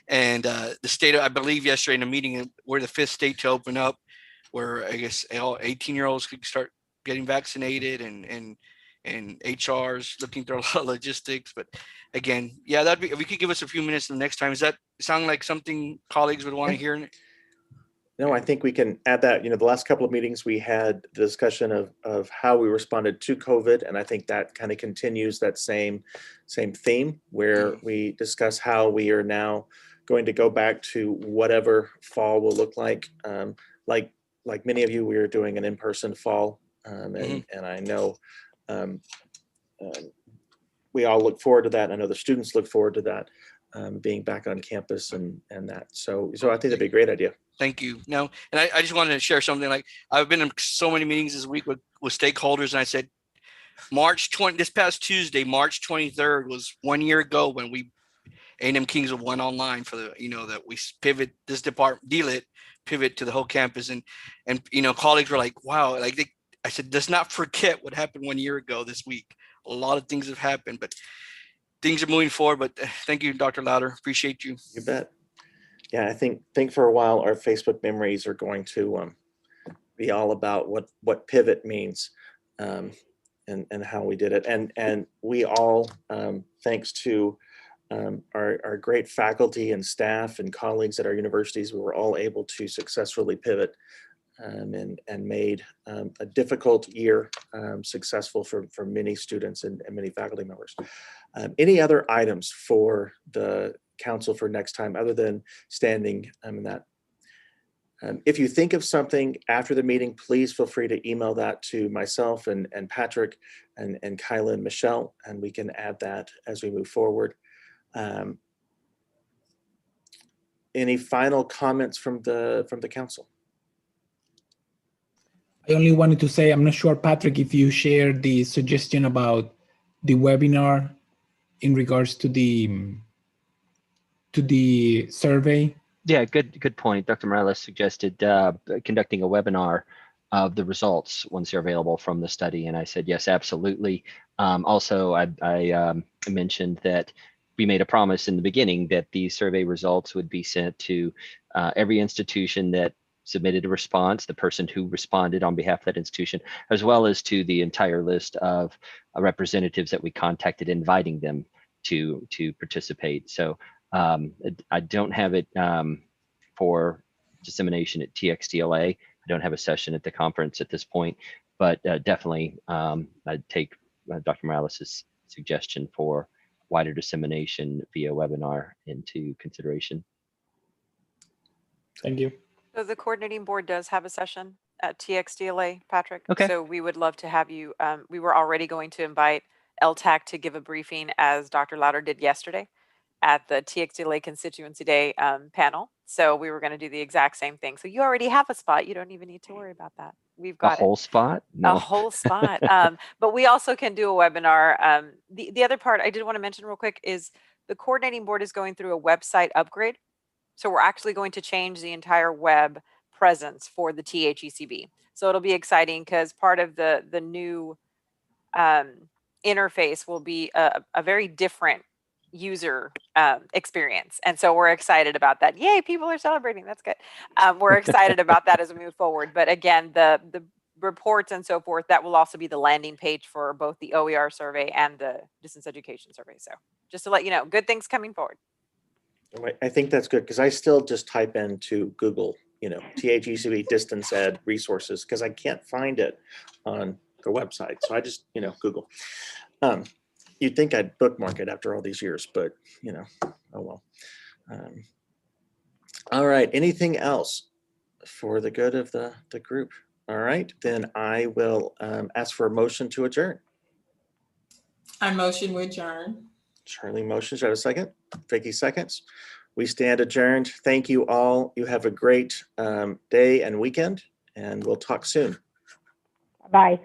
And the state, I believe yesterday in a meeting, we're the 5th state to open up, where I guess all 18-year-olds could start getting vaccinated, and HR's looking through a lot of logistics. But again, yeah, that'd be, if we could give us a few minutes the next time. Does that sound like something colleagues would want to hear? No, I think we can add that. The last couple of meetings we had the discussion of how we responded to COVID, and I think that kind of continues that same theme, where we discuss how we are now going to go back to whatever fall will look like. Like many of you, we are doing an in-person fall, and I know we all look forward to that. I know the students look forward to that, being back on campus and that. So I think that'd be a great idea. Thank you. No, and I just wanted to share something. Like, I've been in so many meetings this week with stakeholders, and I said, this past Tuesday, March 23rd was 1 year ago when we A&M Kingsville went online for the, that we pivot this department, DLIT, pivot to the whole campus, and colleagues were like, wow, I said, let's not forget what happened 1 year ago this week. A lot of things have happened, but things are moving forward. But thank you, Dr. Louder. Appreciate you. You bet. Yeah, I think for a while our Facebook memories are going to be all about what pivot means. and how we did it. And we all, thanks to our great faculty and staff and colleagues at our universities, we were all able to successfully pivot and made a difficult year successful for many students and many faculty members. Any other items for the council for next time other than standing in that? If you think of something after the meeting, please feel free to email that to myself and Patrick and Kyla and Michelle, and we can add that as we move forward. Any final comments from the council? I only wanted to say, I'm not sure, Patrick, if you shared the suggestion about the webinar in regards to the survey. Yeah, good point. Dr. Morales suggested conducting a webinar of the results once they're available from the study, and I said yes, absolutely. Also, I mentioned that we made a promise in the beginning that these survey results would be sent to every institution that submitted a response, the person who responded on behalf of that institution, as well as to the entire list of representatives that we contacted, inviting them to participate. So I don't have it for dissemination at TXTLA. I don't have a session at the conference at this point, but definitely I'd take Dr. Morales' suggestion for wider dissemination via webinar into consideration. Thank you. So the coordinating board does have a session at TXTLA, Patrick. Okay. So we would love to have you. We were already going to invite LTAC to give a briefing, as Dr. Louder did yesterday at the TXTLA Constituency Day panel. So we were going to do the exact same thing. So you already have a spot. You don't even need to worry about that. We've got a whole spot? No. A whole spot. But we also can do a webinar. The other part I did want to mention real quick is the coordinating board is going through a website upgrade. So we're actually going to change the entire web presence for the THECB. So it'll be exciting because part of the new interface will be a very different user experience. And so we're excited about that. Yay, people are celebrating. That's good. We're excited about that as we move forward. But again, the reports and so forth, that will also be the landing page for both the OER survey and the distance education survey. So just to let you know, good things coming forward. I think that's good because I still just type into Google, THECB distance ed resources because I can't find it on the website. So I just, Google. You'd think I'd bookmark it after all these years, but oh well. All right. Anything else for the good of the group? All right, then I will ask for a motion to adjourn. I motion we adjourn. Charlie motions. Do I have a second? Vicki seconds. We stand adjourned. Thank you all. You have a great day and weekend, and we'll talk soon. Bye.